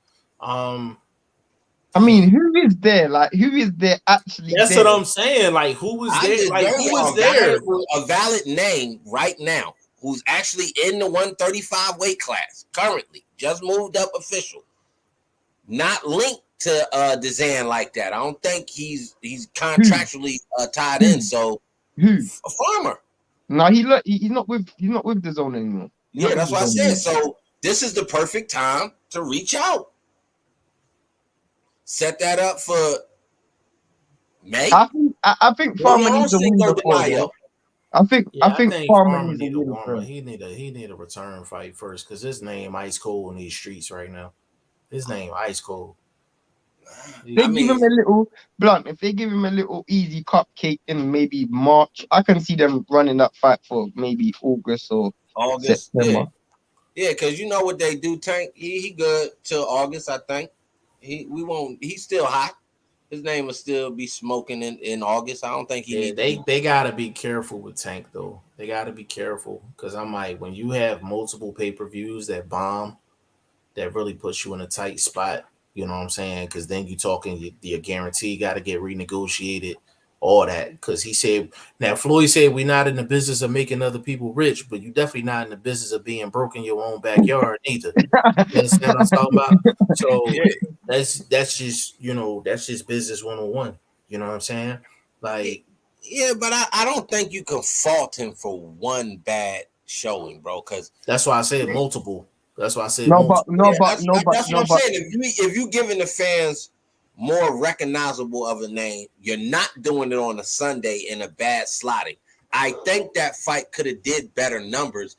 I mean, who is there? Like, who is there actually? That's what I'm saying. Like, who was there? Like, who was there? A valid name right now who's actually in the 135 weight class currently, just moved up official. Not linked to Dezan like that. I don't think he's contractually tied in. So a Farmer. No, he's not with the zone anymore. Yeah, that's what I said. So this is the perfect time to reach out. Set that up for May. I think Farmer needs to win before. I think Farmer needs to win first. He need a return fight first because his name ice cold in these streets right now. His name ice cold. Give him a little blunt. If they give him a little easy cupcake in maybe March, I can see them running that fight for maybe August or September. Yeah, because you know what they do, Tank. He good till August, I think. He's still hot. His name will still be smoking in August. I don't think they gotta be careful with Tank though. They gotta be careful because I'm like, when you have multiple pay-per-views that bomb, that really puts you in a tight spot. You know what I'm saying? Because then you talking your guarantee got to get renegotiated, all that. Because he said, now Floyd said we're not in the business of making other people rich, but you definitely not in the business of being broke in your own backyard either. You understand what I'm talking about? So that's just business 101. You know what I'm saying? Like, yeah, but I don't think you can fault him for one bad showing, bro. Because that's why I said multiple. That's why I said that's what I'm saying. If you giving the fans more recognizable of a name, you're not doing it on a Sunday in a bad slotting. I think that fight could have did better numbers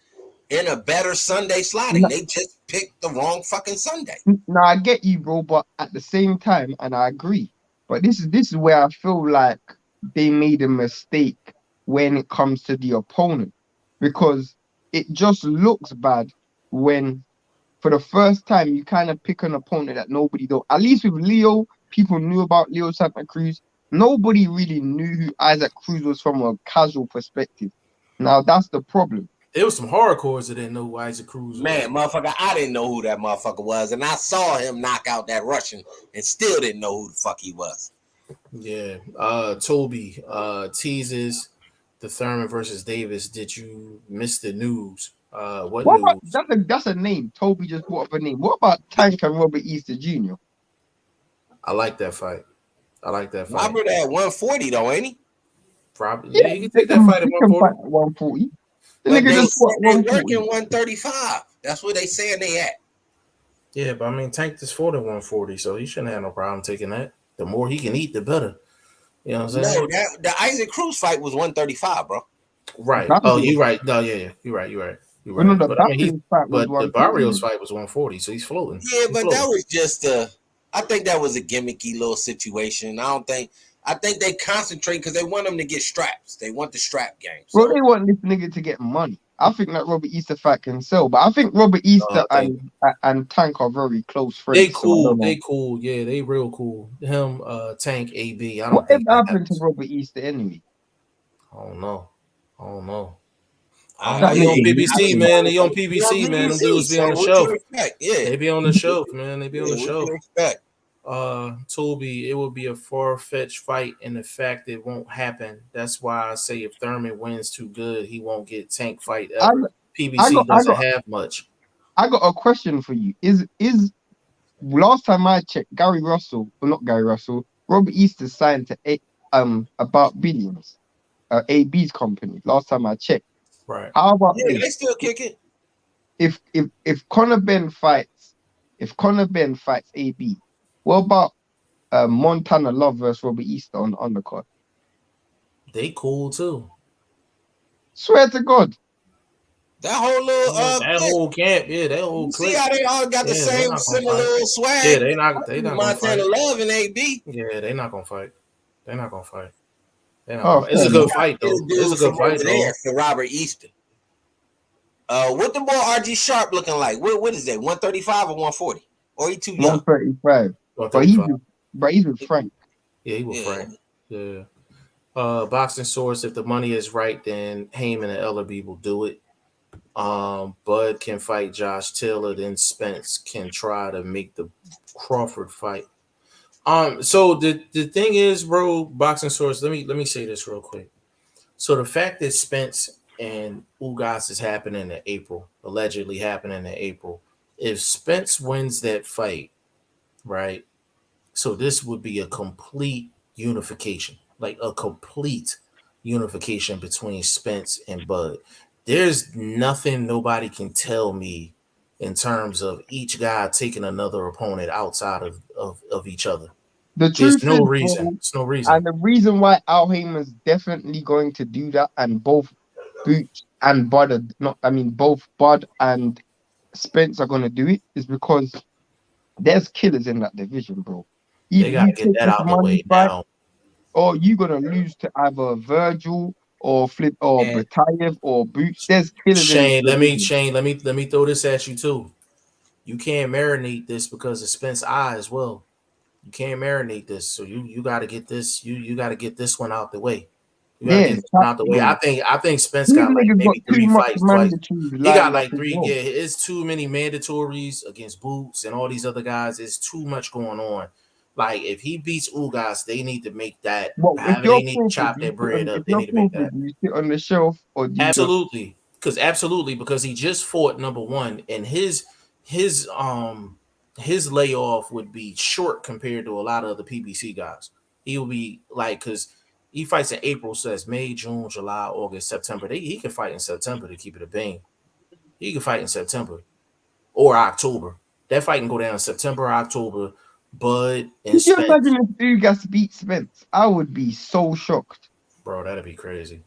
in a better Sunday slotting. They just picked the wrong fucking Sunday. No, I get you, bro, but at the same time, and I agree, but this is where I feel like they made a mistake when it comes to the opponent, because it just looks bad when for the first time you kind of pick an opponent that nobody though. At least with Leo, people knew about Leo Santa Cruz. Nobody really knew who Isaac Cruz was from a casual perspective. Now that's the problem. There was some hardcores that didn't know who Isaac Cruz was. Man, motherfucker, I didn't know who that motherfucker was, and I saw him knock out that Russian and still didn't know who the fuck he was. Yeah. Toby teases the Thurman versus Davis. Did you miss the news? What news? That's a name. Toby just brought up a name. What about Tank and Robert Easter Jr.? I like that fight. Robert at 140 though, ain't he? Probably. Yeah, you can take that fight at 140. The nigga just working 135. That's what they saying they at. Yeah, but I mean, Tank just fought at 140, so he shouldn't have no problem taking that. The more he can eat, the better. You know what I'm saying? No, the Isaac Cruz fight was 135, bro. Right. Oh, you're right. No, yeah. You're right. No, but the Barrios fight was 140, so he's floating. Yeah, but that was just I think that was a gimmicky little situation. I think they concentrate because they want him to get straps. They want the strap game. So. Well, they want this nigga to get money. I think that Robert Easter fight can sell, but I think Robert Easter and Tank are very close friends. They cool. So They cool. Yeah, they real cool. Him, Tank, AB. I don't whatever think that happened to happens. Robert Easter anyway? I don't know. I don't know. I He on mean, PBC, man. He on PBC, man. Them dudes be so on the what shelf. you expect? Yeah, They be on the shelf, man. They be on the what shelf. you expect? Toby, it would be a far-fetched fight, and the fact it won't happen. That's why I say if Thurman wins too good, he won't get Tank fight ever. PBC doesn't have much. I got a question for you. Is last time I checked, Robert Easter signed to about billions, AB's company. Last time I checked. Right. How about they still kick it? If Conor Ben fights AB, what about Montana Love versus Robert Easter on the undercard? They cool too. Swear to God. That whole little that whole camp, that whole you clip. See how they all got the same similar little swag. Yeah, they not gonna fight. Montana Love and AB. Yeah, they not gonna fight. They're not gonna fight. It's a good fight though. It's a good fight though. For Robert Easter. What the boy RG Sharp looking like? What is that? 135 or 140? Or he too young? 135. But he's with Frank. Yeah, he with Frank. Yeah. Boxing source. If the money is right, then Heyman and Ellerby will do it. Bud can fight Josh Taylor, then Spence can try to make the Crawford fight. So the thing is, bro, boxing source, let me say this real quick. So the fact that Spence and Ugas is happening in April, allegedly happening in April, if Spence wins that fight, right? So this would be a complete unification, like a complete unification between Spence and Bud. There's nothing nobody can tell me in terms of each guy taking another opponent outside of each other. There's no reason. It's no reason. And the reason why Al Heyman's definitely going to do that, and both Boots and Bud, both Bud and Spence are going to do it, is because there's killers in that division, bro. They gotta get that out of the way now. Or you're gonna lose to either Virgil or Batayev or Boots. There's killers. Shane, let me throw this at you too. You can't marinate this because of Spence eye as well. You can't marinate this, so you got to get this. You got to get this one out the way. You got to get this one out the way. I think Spence got like maybe 3 fights twice. He got like 3. Yeah, it's too many mandatories against Boots and all these other guys. It's too much going on. Like if he beats Ugas, they need to make that. They need to chop that bread up. They need to make that. You sit on the shelf or absolutely, because he just fought number 1, and his layoff would be short compared to a lot of other PBC guys. He will be like, because he fights in April, so that's May, June, July, August, September. He can fight in September to keep it a bang. He can fight in September or October. That fight can go down in September or October. Bud and Spence. Can you imagine if Ugas beat Spence? I would be so shocked. Bro, that'd be crazy.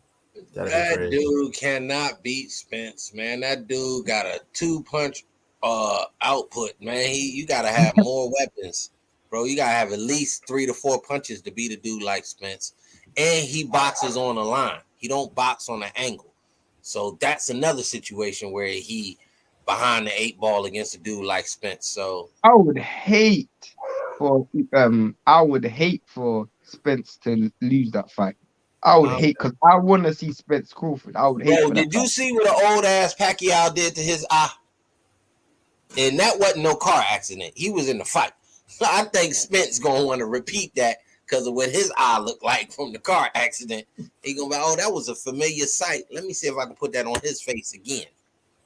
That dude cannot beat Spence, man. That dude got a 2-punch output, man. You gotta have more weapons, bro. You gotta have at least 3 to 4 punches to beat a dude like Spence. And he boxes on the line. He don't box on the angle. So that's another situation where he behind the 8 ball against a dude like Spence. So I would hate for Spence to lose that fight. I would hate, because I want to see Spence Crawford. I would hate. Bro, did you see what an old ass Pacquiao did to his eye? And that wasn't no car accident. He was in the fight. So I think Spence gonna want to repeat that because of what his eye looked like from the car accident. He gonna be, oh, that was a familiar sight. Let me see if I can put that on his face again.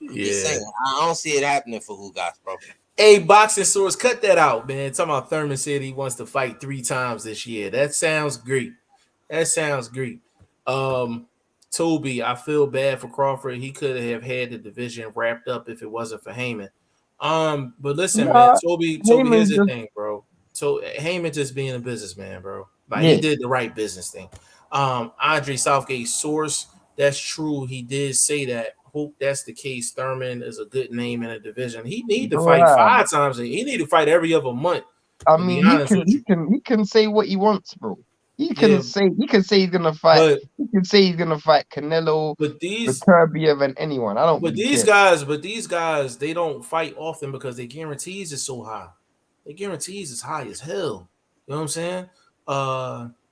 Yeah. Just saying, I don't see it happening for Ugas, bro. Hey, boxing source, cut that out, man. Talking about Thurman said he wants to fight 3 times this year. That sounds great. Toby, I feel bad for Crawford. He could have had the division wrapped up if it wasn't for Heyman. But listen, man, Toby, here's the thing, bro. So Heyman just being a businessman, bro. Like he did the right business thing. Andre Southgate source, that's true. He did say that. Hope that's the case. Thurman is a good name in a division. He need to fight 5 times. He need to fight every other month. I mean, he can say what he wants, bro. He can say he's gonna fight. He can say he's gonna fight Canelo, Beterbiev, and anyone. I don't. But these guys, they don't fight often because their guarantees is so high. Their guarantees is high as hell. You know what I'm saying?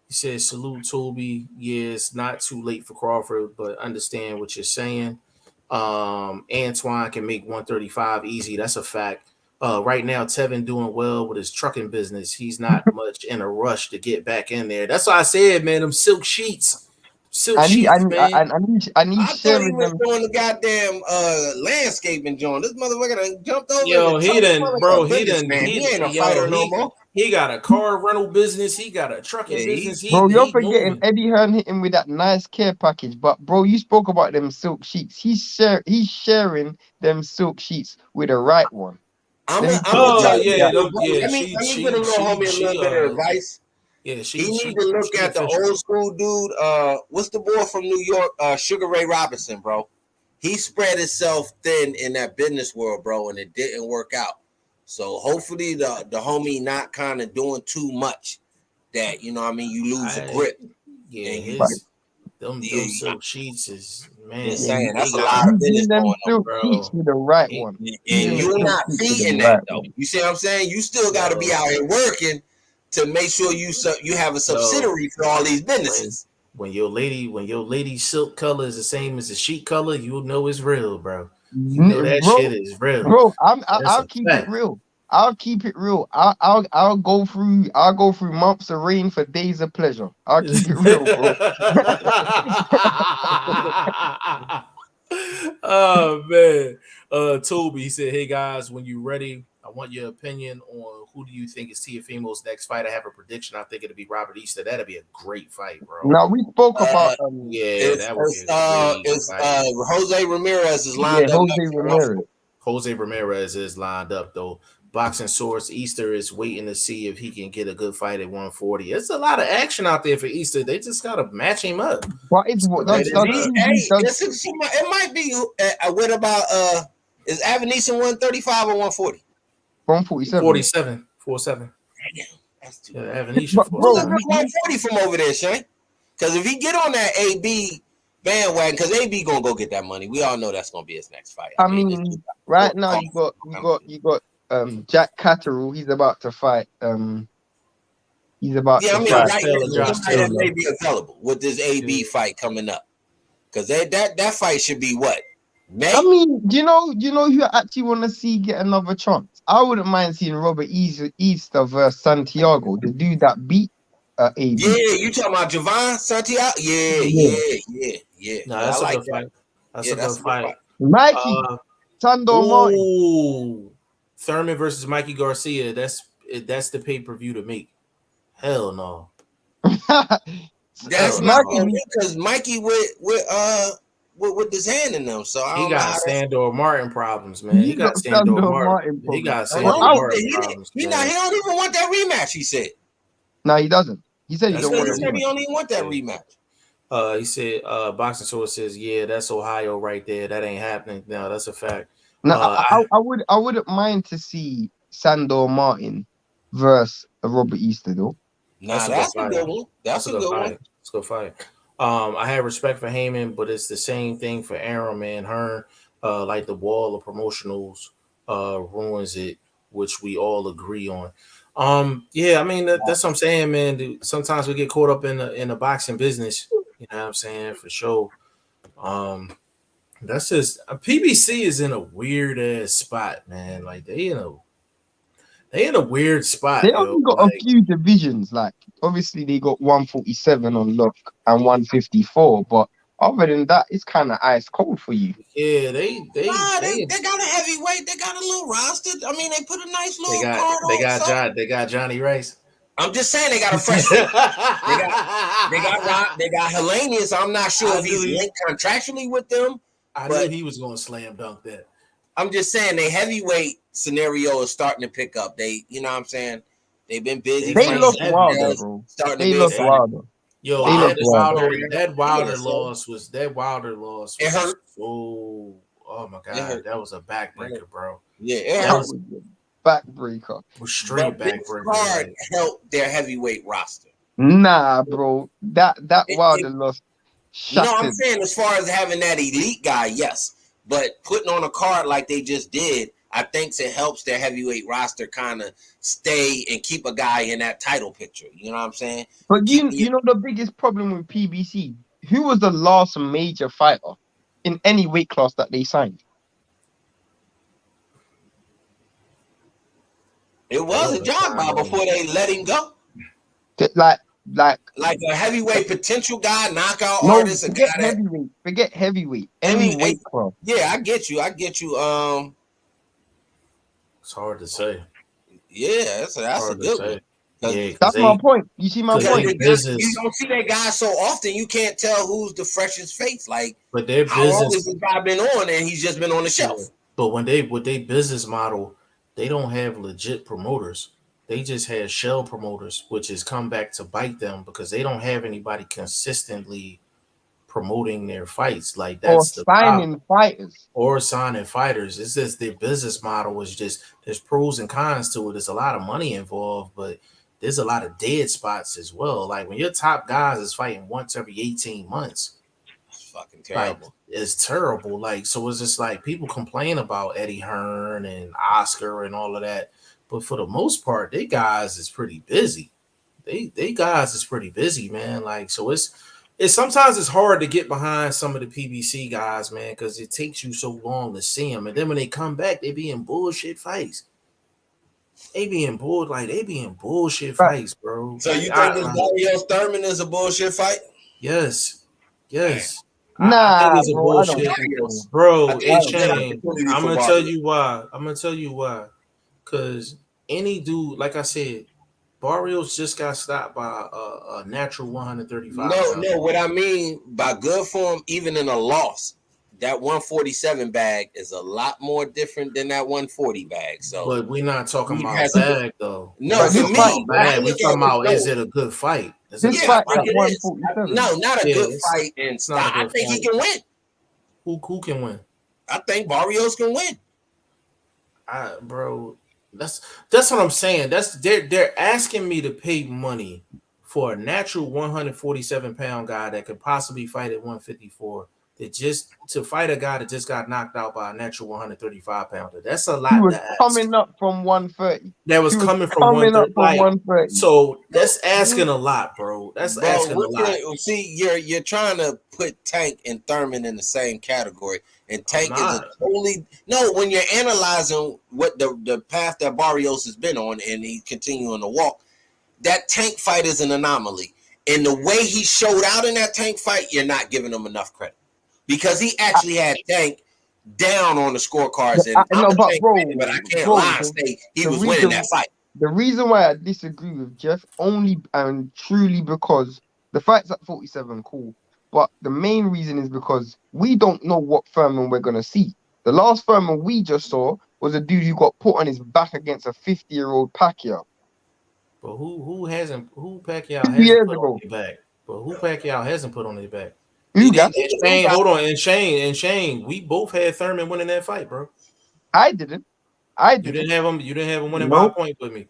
He said, "Salute Toby. Yeah, it's not too late for Crawford, but understand what you're saying. Antoine can make 135 easy. That's a fact. Right now, Tevin doing well with his trucking business. He's not much in a rush to get back in there. That's why I said, man, them silk sheets, man. I need I thought he was them. doing the goddamn landscaping joint. This motherfucker done jumped over. Yo, he done, bro. He done. He ain't a fighter no more. He got a car rental business. He got a trucking business. Bro, you're forgetting Eddie Hearn hit him with that nice care package. But bro, you spoke about them silk sheets. He's sharing them silk sheets with the right one. Let me put a little bit of advice. Yeah, he need to look at the old school dude. What's the boy from New York? Sugar Ray Robinson, bro. He spread himself thin in that business world, bro, and it didn't work out. So hopefully the homie not kind of doing too much that, you know what I mean, you lose a grip. Yeah, them silk sheets is, man. Just saying, that's a lot of business going on, bro. The right one. And you're not feeding that, though. You see what I'm saying? You still got to be out here working to make sure you have a subsidiary for all these businesses. When your lady silk color is the same as the sheet color, you'll know it's real, bro. You know that shit is real, bro. I'll keep it real. I'll keep it real. I'll go through months of rain for days of pleasure. I'll keep it real, bro. Oh man. Toby, he said, "Hey guys, when you're ready, I want your opinion on who do you think is Teofimo's next fight. I have a prediction. I think it'll be Robert Easter. That'll be a great fight, bro." Now we spoke about it's Jose Ramirez is lined up. Jose Ramirez is lined up though. Boxing Source Easter is waiting to see if he can get a good fight at 140. It's a lot of action out there for Easter. They just gotta match him up. But it might be. What about is Avanesyan 135 or 140? 147. 47. Damn, that's too Avanesyan 140 from over there, Shane. Because if he get on that AB bandwagon, because AB gonna go get that money. We all know that's gonna be his next fight. I mean right now you got Jack Catterall. He's about to fight. That may be available with this AB fight coming up. Because that fight should be what? May? I mean, you know who I actually want to see get another chance? I wouldn't mind seeing Robert Easter versus Santiago, the dude that beat AB. Yeah, you talking about Javon Santiago? Yeah. No, that's a good fight. That's a good fight. Mikey, Sandor Martin. Thurman versus Mikey Garcia. That's the pay-per-view to make. Hell no. That's not because Mikey with his hand in them. So he got Sandor Martin problems, man. He got Sandor Martin. He got Sandor Martin problems. He don't even want that rematch. He said. No, he doesn't. He said he don't want. He said he don't even want that rematch. He said, Boxing Source says, yeah, that's Ohio right there. That ain't happening. No, that's a fact. No, I wouldn't mind to see Sandor Martin versus Robert Easter though. Nah, that's a good one. That's a good one. It's a good fight. I have respect for Heyman, but it's the same thing for Aaron, man. Hearn, like the wall of promotionals ruins it, which we all agree on. Yeah, I mean that's what I'm saying, man. Dude, sometimes we get caught up in the boxing business. You know what I'm saying? For sure. That's just PBC is in a weird ass spot, man. Like they in a weird spot. They only got a few divisions. Like obviously they got 147 on lock and 154, but other than that, it's kind of ice cold for you. Yeah, they got a heavyweight. They got a little roster. I mean, they put a nice little card on. They got Johnny Rice. I'm just saying they got a fresh. they got Hellenius. I'm not sure if he's linked contractually with them. I knew he was going to slam dunk that. I'm just saying the heavyweight scenario is starting to pick up. They, you know what I'm saying? They've been busy. They look wilder, bro. They look wilder. Yo, that Wilder loss was it hurt. Oh my god, that was a backbreaker, bro. Yeah, it hurt. Backbreaker. Straight backbreaker. Card helped their heavyweight roster. Nah, bro. That Wilder loss No, I'm shattered. saying as far as having that elite guy, yes. But putting on a card like they just did, I think it helps their heavyweight roster kind of stay and keep a guy in that title picture. You know what I'm saying? But you know the biggest problem with PBC? Who was the last major fighter in any weight class that they signed? It was a job by before they let him go. Like a heavyweight potential guy, knockout no, artist, a guy that forget heavyweight. Any weight class. Yeah, I get you. It's hard to say. Yeah, that's a good one. Yeah, that's my point. You see my point. You don't see that guy so often. You can't tell who's the freshest face. Like, but their how business, long has this guy been on, and he's just been on the shelf. Yeah. But with their business model, they don't have legit promoters. They just have shell promoters, which has come back to bite them because they don't have anybody consistently promoting their fights. Like that's or signing fighters. Or signing fighters. It's just their business model is just there's pros and cons to it. There's a lot of money involved, but there's a lot of dead spots as well. Like when your top guys is fighting once every 18 months. That's fucking terrible. Like, it's terrible. Like, so it's just like people complain about Eddie Hearn and Oscar and all of that. But for the most part, they guys is pretty busy. They guys is pretty busy, man. Like, so it's sometimes it's hard to get behind some of the PBC guys, man, because it takes you so long to see them. And then when they come back, they be in bullshit fights. They be in bullshit fights, bro. So you think this Barrios Thurman is a bullshit fight? Yes. Nah, I think it's a bullshit, bro. I'm gonna tell you why. Because any dude, like I said, Barrios just got stopped by a natural 135. No. What I mean by good form, even in a loss, that 147 bag is a lot more different than that 140 bag. So, but we're not talking about bag though. No, for me, bag. We're talking about is it a good fight? This fight at 147. No, not a good fight. And I think he can win. Who can win? I think Barrios can win. Bro, that's what I'm saying. They're asking me to pay money for a natural 147-pound guy that could possibly fight at 154. To fight a guy that just got knocked out by a natural 135-pounder. That's a lot. He was coming up from 130. That was coming from 130. So that's asking a lot, bro. That's asking a lot. See, you're trying to put Tank and Thurman in the same category, and Tank is a totally when you're analyzing what the path that Barrios has been on, and he's continuing to walk. That Tank fight is an anomaly, and the way he showed out in that Tank fight, you're not giving him enough credit. Because he actually had Tank down on the scorecards, and but I can't lie and say he was winning that fight. The reason why I disagree with Jeff only and truly because the fight's at 47, cool. But the main reason is because we don't know what Thurman we're gonna see. The last Thurman we just saw was a dude who got put on his back against a 50-year-old Pacquiao. But who Pacquiao hasn't put on his back? But who Pacquiao hasn't put on his back? Shane, hold on, and Shane, we both had Thurman winning that fight, bro. I didn't. You didn't have him winning by a point with me.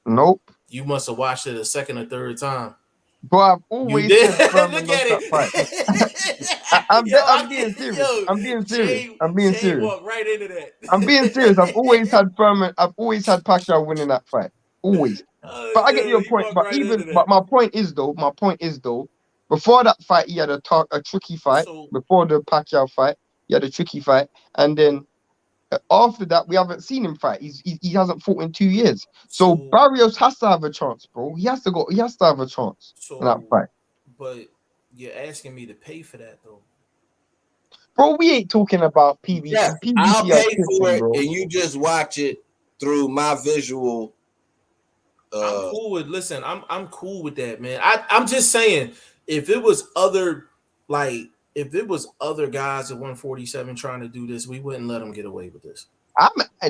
Nope. You must have watched it a second or third time. But I've always said Thurman lost that fight. I'm being serious. I'm being serious. Walked right into that. I'm being serious. I've always had Thurman. I've always had Pacquiao winning that fight. Always. But I get your point. But my point is though. Before that fight, he had a tricky fight. Before the Pacquiao fight, he had a tricky fight, and then after that, we haven't seen him fight. He hasn't fought in 2 years. So Barrios has to have a chance, bro. He has to have a chance in that fight. But you're asking me to pay for that, though, bro. We ain't talking about PBC. Yeah, PBC I'll pay for it, bro. and you just watch it through my visual. I'm cool with. Listen, I'm cool with that, man. I'm just saying. If it was other guys at 147 trying to do this, we wouldn't let them get away with this.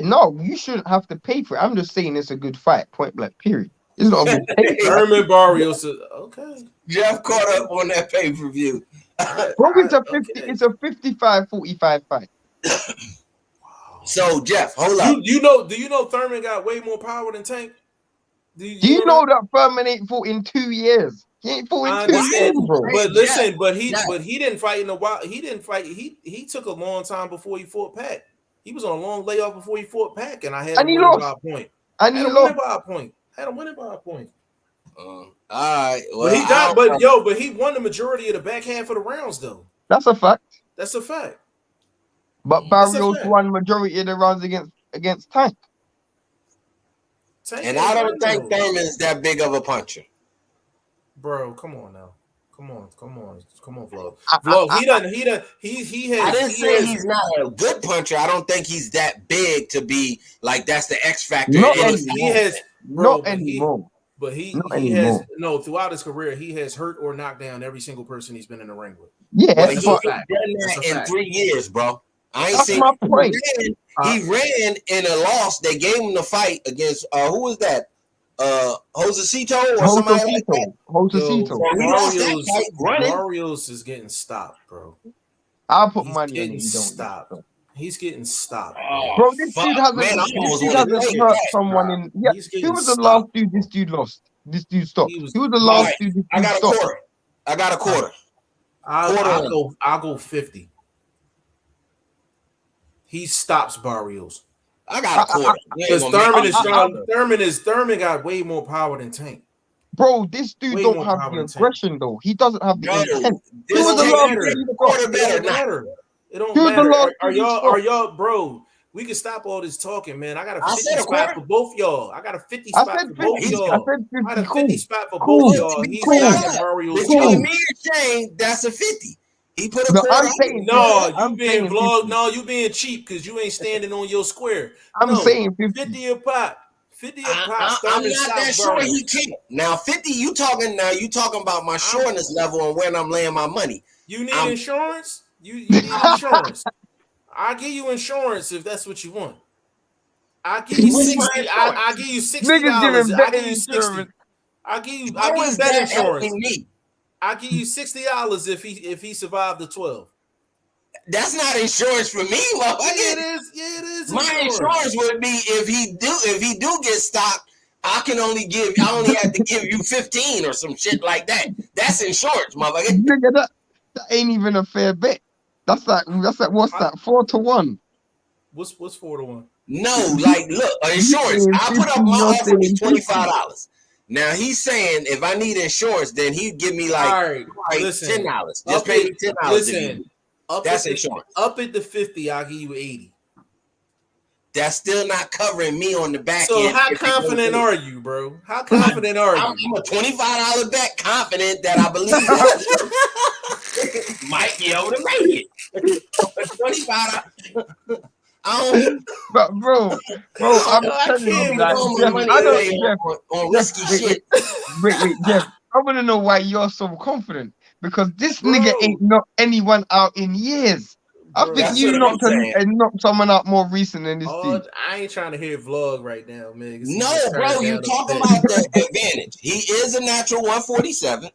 No, you shouldn't have to pay for it. I'm just saying it's a good fight, point blank, period. It's not a good pay. Herman Barrios, okay. Jeff caught up on that pay-per-view. Bro, it's a 55-45 fight. So Jeff, hold up. Do you know Thurman got way more power than Tank? Do you know that Furman ain't fought in 2 years? He ain't fought in 2 years, bro. But listen, but he didn't fight in a while. He didn't fight. He took a long time before he fought Pac. He was on a long layoff before he fought Pac, and I had him winning by a point. And he lost by a point. Had him winning by a point. All right. Well, but he won the majority of the back half of the rounds, though. That's a fact. That's a fact. But Barrios won majority of the rounds against Tank. And I don't think Thurman is that big of a puncher. Bro, come on now. Come on, Vlog. Vlog, he has. I didn't say he's not a good puncher. I don't think he's that big to be like that's the X factor. Not anymore. But he has throughout his career, he has hurt or knocked down every single person he's been in the ring with. Yeah, he's done that in 3 years, bro. I ain't seen my point. He ran in a loss. They gave him the fight against who was that? Josecito or somebody like that. Josecito. Barrios is getting stopped, bro. I'll put money on it. He's getting stopped. Bro, this dude hasn't hurt someone in. Yeah, who was the last dude this dude lost? This dude stopped. Who was the last dude this dude stopped? I got a quarter. I'll go 50. He stops Barrios. I got a quarter. Because Thurman got way more power than Tank. Bro, this dude don't have the aggression though. He doesn't have the intent. It don't matter. Are y'all, bro? We can stop all this talking, man. I got a 50 spot for both y'all. I got a 50 spot for both y'all. I got a 50 spot for both y'all. He's got Barrios. Between me and Shane, that's a 50. He put a you being cheap because you ain't standing on your square. I'm saying 50 a pop. 50 a pop. I'm not that sure he can't. Now 50, you talking about my sureness level and when I'm laying my money. You need insurance? You need insurance. I'll give you insurance if that's what you want. I'll give you 60. I'll give you $60. I'll give you 60. I'll give you better insurance. I'll give you $60 if he survived the 12. That's not insurance for me, motherfucker. It is. My insurance would be if he do get stopped, I only have to give you 15 or some shit like that. That's insurance, motherfucker. Nigga, that ain't even a fair bet. That's like what's that? 4-1. What's 4-1? No, like look, insurance. I put up my offer is $25. Now he's saying if I need insurance, then he'd give me $10. Just pay me $10. Listen, that's insurance. Up at the 50, I'll give you 80. That's still not covering me on the back end. So how confident are you, bro? How confident are you? I'm a $25 bet confident that I believe might be able to make it. $25. But bro, I'm telling you, like, on risky shit. Wait, Jeff. I want to know why you're so confident because this nigga ain't knocked anyone out in years. I think you knocked someone out more recent than this dude. I ain't trying to hear vlog right now, man. No, bro, you talking about the advantage. He is a natural 147.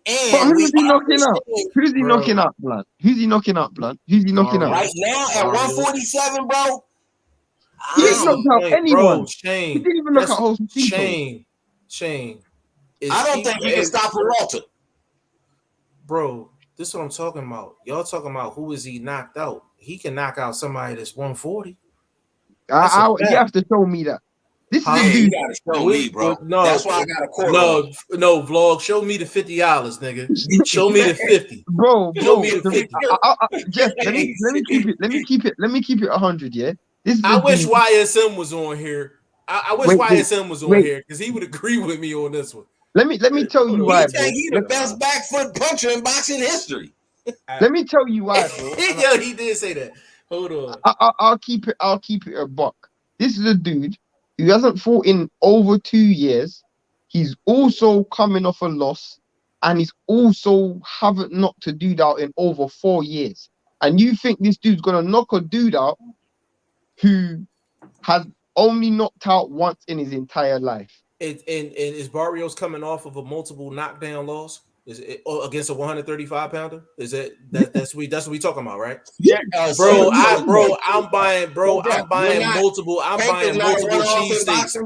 And who's he knocking out? Who's he knocking out, Blunt? Who's he knocking out, Blunt? Who's he knocking out? Right now at 147, bro. He ain't knocked out anyone. Bro, Shane, he didn't even knock out Josecito. Shane. I don't think he can stop Peralta. Bro, this is what I'm talking about. Y'all talking about who is he knocked out? He can knock out somebody that's 140. You have to show me that. This is a dude. You gotta show me, bro. No, that's why I got a quarter. No, vlog. Show me the $50, nigga. Show me the 50, bro. Show me the 50. Jeff, let me keep it 100. Yeah. I wish YSM was on here. I wish YSM was on here because he would agree with me on this one. Let me tell you why. He's the best back foot puncher in boxing history. Let me tell you why, bro. Yo, he did say that. Hold on. I'll keep it a buck. This is a dude who hasn't fought in over 2 years. He's also coming off a loss, and he's also haven't knocked a dude out in over 4 years. And you think this dude's gonna knock a dude out who has only knocked out once in his entire life? And is Barrios coming off of a multiple knockdown loss? Is it against a 135 pounder? Is that's what we talking about, right? Yeah, I'm buying multiple cheesesteaks.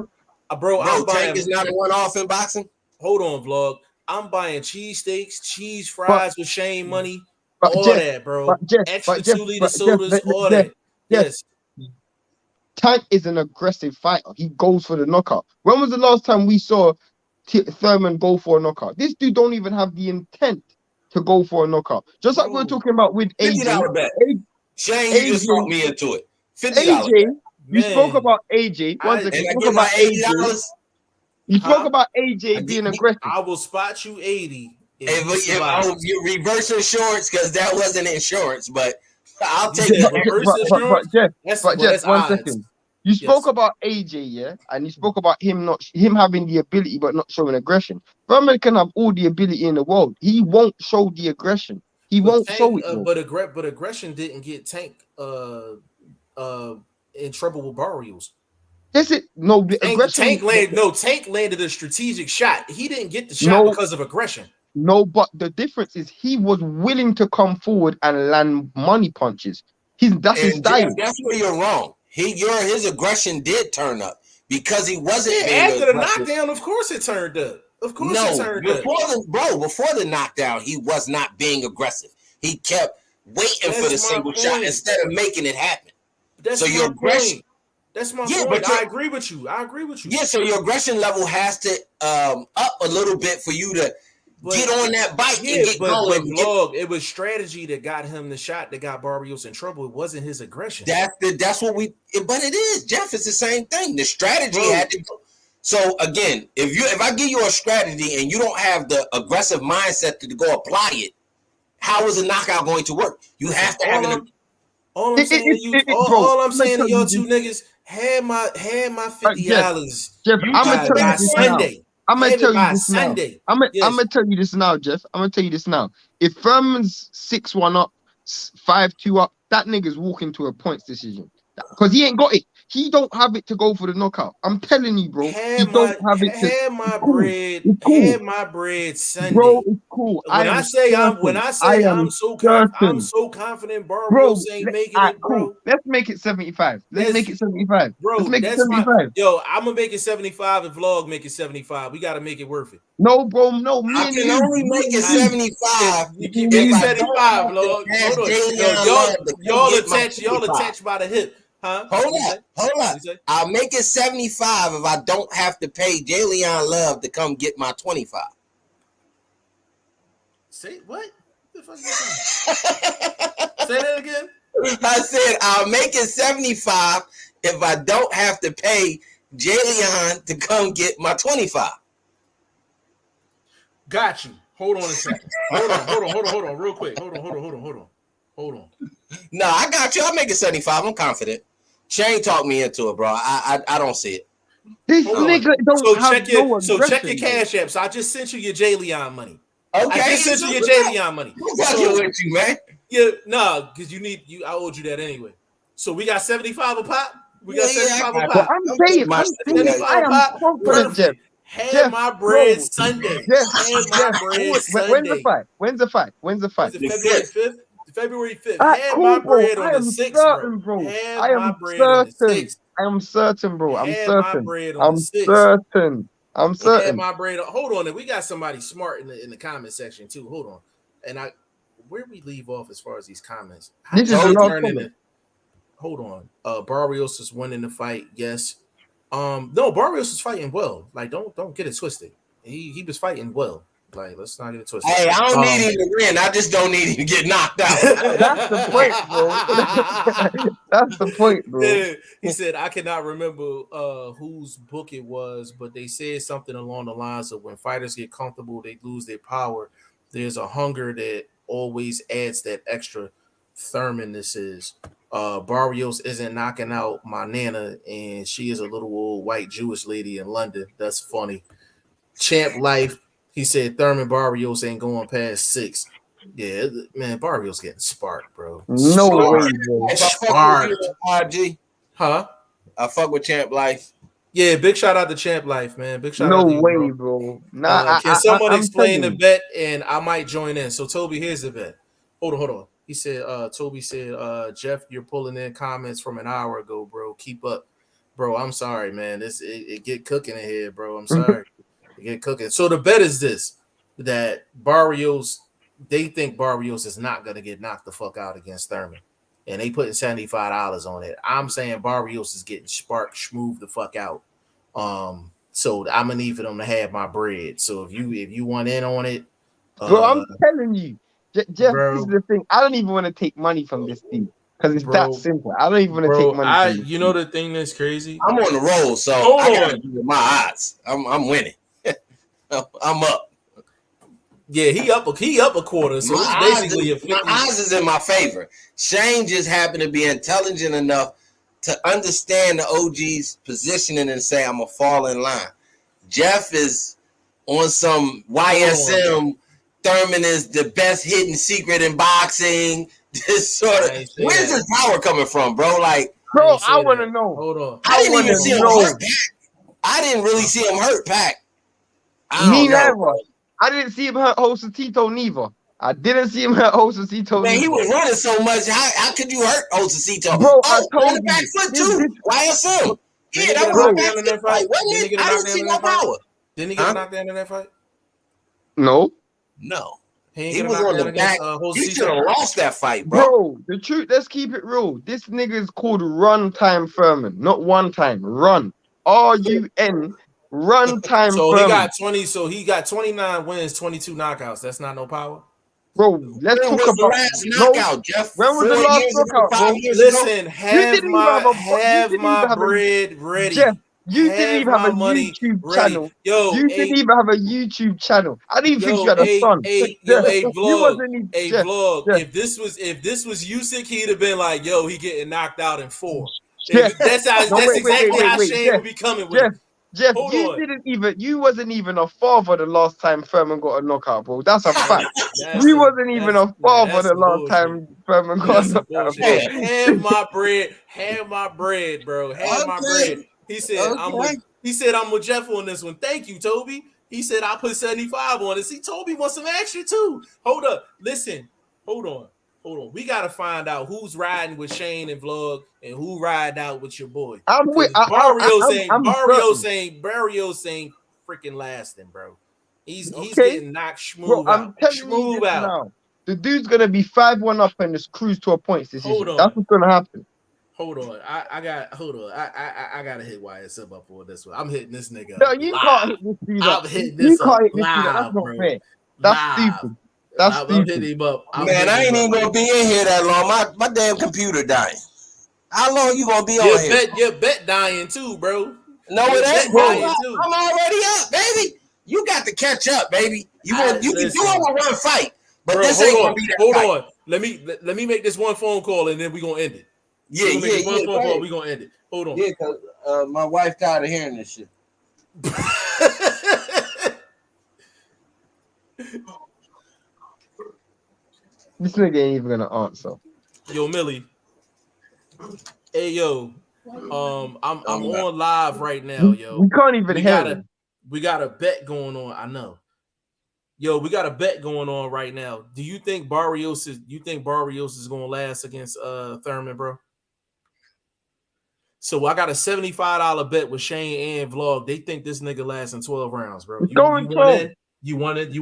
Bro, I'm Tank buying. is not a one-off in boxing. Hold on, vlog. I'm buying cheesesteaks, cheese fries with Shane money, But all Jeff, that, bro. but Jeff, Extra but Jeff, 2-liter but Jeff, sodas, all Jeff, that. Jeff, Yes. Tank is an aggressive fighter. He goes for the knockout. When was the last time we saw Thurman go for a knockout? This dude don't even have the intent to go for a knockout. Just like we were talking about with AJ. $50 bet. Shane, you just talked me into it. $50. AJ, you spoke about AJ. One second, you spoke about AJ. You spoke about AJ being aggressive. I will spot you 80. If you reverse insurance, because that wasn't insurance, but I'll take it. But Jeff, one odds. second. You spoke about AJ, yeah, and you spoke about him having the ability but not showing aggression. Thurman can have all the ability in the world. He won't show the aggression. He won't show it. But aggression didn't get Tank in trouble with Barrios. Is it no Tank landed a strategic shot. He didn't get the shot because of aggression. No, but the difference is he was willing to come forward and land money punches. That's his style. That's where you're wrong. His aggression did turn up because he wasn't. After the knockdown, of course it turned up. Of course it turned up. Before the knockdown, he was not being aggressive. He kept waiting for the single shot instead of making it happen. That's your aggression. That's my point. But I agree with you. Yeah, so your aggression level has to up a little bit for you to get on that bike and get going. It was strategy that got him the shot that got Barrios in trouble. It wasn't his aggression. That's what but it is, Jeff. It's the same thing. The strategy had to go. So again, if I give you a strategy and you don't have the aggressive mindset to go apply it, how is a knockout going to work? You have to have an. All I'm saying to y'all two niggas, had my $50. Jeff, I'm gonna tell you this Sunday. I'm gonna tell you this now. I'm gonna tell you this now, Jeff. I'm gonna tell you this now. If Thurman's 6-1 up, 5-2 up, that nigga's walking to a points decision because he ain't got it. He don't have it to go for the knockout. I'm telling you, bro. Had my bread Sunday. Bro, it's cool. I'm so confident Barrios ain't making it, bro. Cool. Let's make it 75. Let's make it 75. Bro, let's make it 75. I'm gonna make it 75 and vlog make it 75. We gotta make it worth it. No, bro, no. I can only make it 75. You can make it 75, vlog. Y'all attached by the hip. Huh? Hold up. I'll make it 75 if I don't have to pay Jalen Love to come get my 25. Say what? The fuck is that? Say that again. I said I'll make it 75 if I don't have to pay Jalen to come get my 25. Got you. Hold on a second. Hold on, real quick. Hold on. No, I got you. I'll make it 75. I'm confident. Shane talked me into it, bro. I don't see it. This nigga don't check your cash app. So I just sent you your Jalen money. Okay. I just sent you your Jalen money. With you, man. Yeah, no, because I owed you that anyway. So we got 75 a pop. We got 75 a pop. I'm saying, I am confident, Jeff. Had my bread Sunday. When's the fight? February 5th. February 5th. Had my bread on the 6th, bro. I am certain. I'm certain, bro. I'm certain. Had my bread on. Hold on, we got somebody smart in the comment section too. Hold on, and where we leave off as far as these comments. This is hold on. Barrios is winning the fight. Yes. No, Barrios is fighting well. Like, don't get it twisted. He was fighting well. Like, let's not get it twisted. Hey, I don't need him to win. I just don't need him to get knocked out. That's the point, bro. That's the point, bro. Yeah. He said, I cannot remember whose book it was, but they said something along the lines of when fighters get comfortable, they lose their power. There's a hunger that always adds that extra. Thurman, this is. Barrios isn't knocking out my nana, and she is a little old white Jewish lady in London. That's funny. Champ Life. He said Thurman Barrios ain't going past 6. Yeah, man, Barrios getting sparked, bro. No way, bro. Sparked. Huh? I fuck with Champ Life. Yeah, big shout out to Champ Life, man. Big shout out to you, way, bro. Nah, can someone explain the bet, and I might join in. So, Toby, here's the bet. Hold on. He said, Toby said, Jeff, you're pulling in comments from an hour ago, bro. Keep up. bro, I'm sorry, man. It get cooking in here, bro. I'm sorry. It get cooking. So the bet is this: that Barrios, they think Barrios is not gonna get knocked the fuck out against Thurman, and they putting $75 on it. I'm saying Barrios is getting schmooved the fuck out. So I'm gonna need for them to have my bread. So if you want in on it, bro, I'm telling you, Jeff, bro, this is the thing. I don't even want to take money from this team because it's that simple. I don't even want to take money. From you know the thing that's crazy. I'm on the roll, so I gotta do my odds. I'm winning. I'm up. Yeah, he up a quarter. So my it's basically my odds is in my favor. Shane just happened to be intelligent enough to understand the OG's positioning and say, I'm a fall in line. Jeff is on some YSM. Thurman is the best hidden secret in boxing. This sort of where's his power coming from, bro? Like, bro, I want to know. Hold on. I didn't even see him hurt Pac. I didn't really see him hurt Pac. Me neither. I didn't see him hurt Josecito neither. I didn't see him hurt Josecito. Man, he was running so much. How could you hurt Josecito? Bro, I told you. Back foot too. YSM. Yeah, that was a back foot fight. Wasn't it? I didn't see no power. Didn't he get knocked down in that fight? No. He was on the back. He should have lost that fight, bro. Bro, the truth, let's keep it real. This nigga is called Run Time Furman, not one time. Run. RUN. Run Time Furman. He got 20. So he got 29 wins, 22 knockouts. That's not no power. Bro, let's talk about the last knockout, Jeff. When was the last knockout, bro? Listen, have my bread ready. Jeff, you didn't even have a YouTube channel. Yo, you didn't even have a YouTube channel. I didn't even think you had a son. Vlog. If this was Usyk, he'd have been like, yo, he getting knocked out in 4. That's exactly how Shane would be coming with it. Jeff, you wasn't even a father the last time Furman got a knockout, bro. That's a fact. You wasn't even a father the last time Furman got a knockout. Have my bread, bro. Have my bread. He said, I'm with Jeff on this one. Thank you, Toby. He said, I put 75 on it. See, Toby wants some extra too. Hold up. Listen. Hold on. We got to find out who's riding with Shane and Vlog and who riding out with your boy. Barrios ain't freaking lasting, bro. He's getting knocked smooth out. I'm telling you out. Now. The dude's going to be 5-1 up and just cruise to a points decision. That's what's going to happen. Hold on. I got to hit YSM up for this one. I'm hitting this nigga. No, you can't hit this dude up. I'm hitting this up. That's not fair. That's stupid. I'm hitting him up. Man, I ain't even gonna be in here that long. My damn computer dying. How long you gonna be on here? Your bet dying too, bro. No, it ain't, bro. I'm already up, baby. You got to catch up, baby. You can do one fight, but bro, this ain't gonna be that hold fight. on. Let me make this one phone call and then we gonna end it. One phone call, we gonna end it. Hold on. Yeah, because my wife tired of hearing this shit. This nigga ain't even gonna answer. Yo, Millie. Hey, yo. I'm on live right now, yo. We can't even hear it. We got a bet going on. I know. Yo, we got a bet going on right now. Do you think Barrios is gonna last against Thurman, bro? So I got a $75 bet with Shane and Vlog. They think this nigga lasts in 12 rounds, bro. You want it?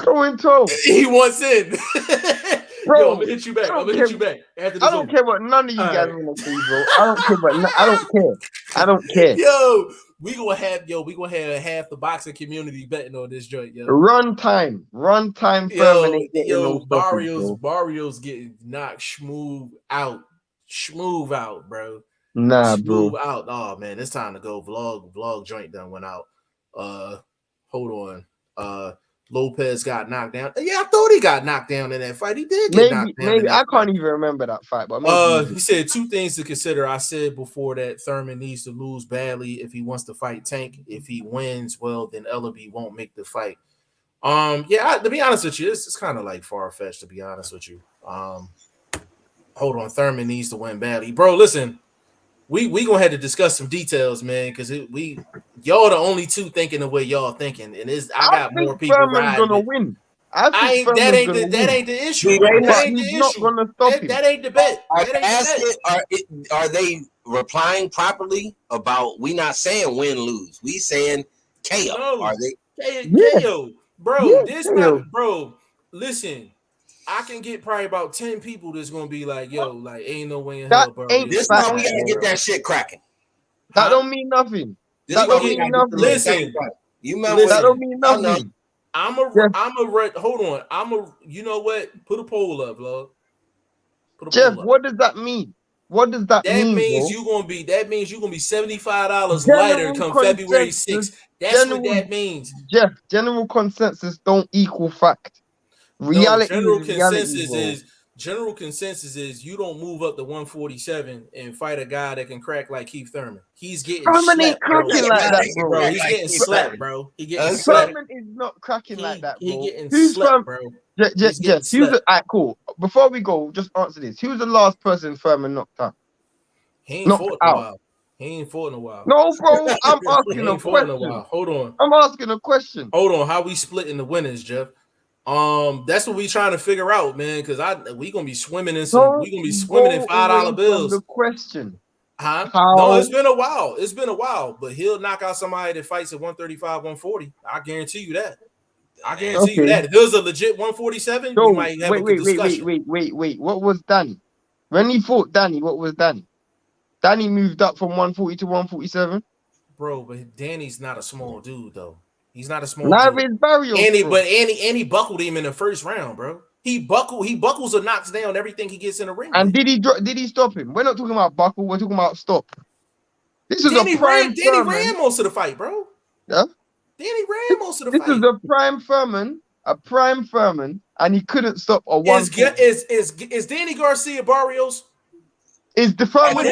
Going 12. He wants in. Bro, yo, I'm gonna hit you back. After this I don't care what none of you guys want to see, bro. I don't care. Yo, we gonna have half the boxing community betting on this joint, yo. Run time. Yo, Barrios getting knocked smooth out, bro. Nah, smooth bro. out. Oh man, it's time to go. Vlog joint done went out. Hold on. Lopez got knocked down. Yeah, I thought he got knocked down in that fight. He did get knocked down. Maybe I can't even remember that fight. But he said 2 things to consider. I said before that Thurman needs to lose badly if he wants to fight Tank. If he wins, well, then Ellaby won't make the fight. To be honest with you, it's kind of like far-fetched, to be honest with you. Hold on, Thurman needs to win badly. Bro, listen, we gonna have to discuss some details, man, because y'all the only 2 thinking the way y'all thinking, and I got more people Thurman's riding. Gonna win. I think that Furman's ain't gonna that win. ain't the issue. He That not- ain't He's the not issue. gonna stop him. That ain't the bet. Are, That ain't the bet. are they replying properly about we not saying win lose? We saying KO. No. Are they? Yeah. KO, bro. Yeah, This KO. not, bro. Listen, I can get probably about 10 people that's gonna be like, yo, like ain't no way in That hell, bro. ain't This fact, time we gotta get bro. that shit cracking. That don't mean nothing. This That why don't we mean gotta get the nothing. little Listen. second fight. You remember Listen. That don't mean I know. nothing. Hold on. You know what? Put a poll up, love. Put a Jeff, poll up. what does that mean? What does that That mean, means bro? you're gonna be $75 General lighter come February consensus- 6th. That's general- what that means. Jeff, general consensus don't equal fact. Reality No, is reality, bro. general consensus is you don't move up to 147 and fight a guy that can crack like Keith Thurman. He's getting Thurman ain't slept, bro. cracking like that, bro. Bro, he's Like getting Keith slept, Thurman. bro. He getting slept. Thurman is not cracking like that, bro. He getting Who's slept, from bro. Jeff? He's getting Who's the, alright, cool. Before we go, just answer this. Who's the last person Thurman knocked out? He ain't Knocked fought in a out. while. He ain't fought in a while. No, bro. I'm He asking a ain't fought in a question. while. Hold on. I'm asking a question. Hold on. How we splitting the winners, Jeff? That's what we trying to figure out, man. Because we gonna be swimming in Don't $5 go away bills. from the question. Huh? How? No, it's been a while. It's been a while, but he'll knock out somebody that fights at 135, 140. I guarantee you that. I guarantee you Okay. that. If it was a legit 147, So, we might have a good discussion. wait. What was Danny? When he fought Danny, what was Danny? Danny moved up from 140 to 147. Bro, but Danny's not a small dude, though. He's not a small Neither dude. is Barrios, bro. But Andy buckled him in the first round, bro. He buckles or knocks down everything he gets in the ring. And did he stop him? We're not talking about buckle. We're talking about stop. This is Danny a prime ran Furman. most of the fight, bro. Yeah. Danny ran most of the This fight. is a prime Furman, and he couldn't stop a one. Is Danny Garcia Barrios? Is the Furman What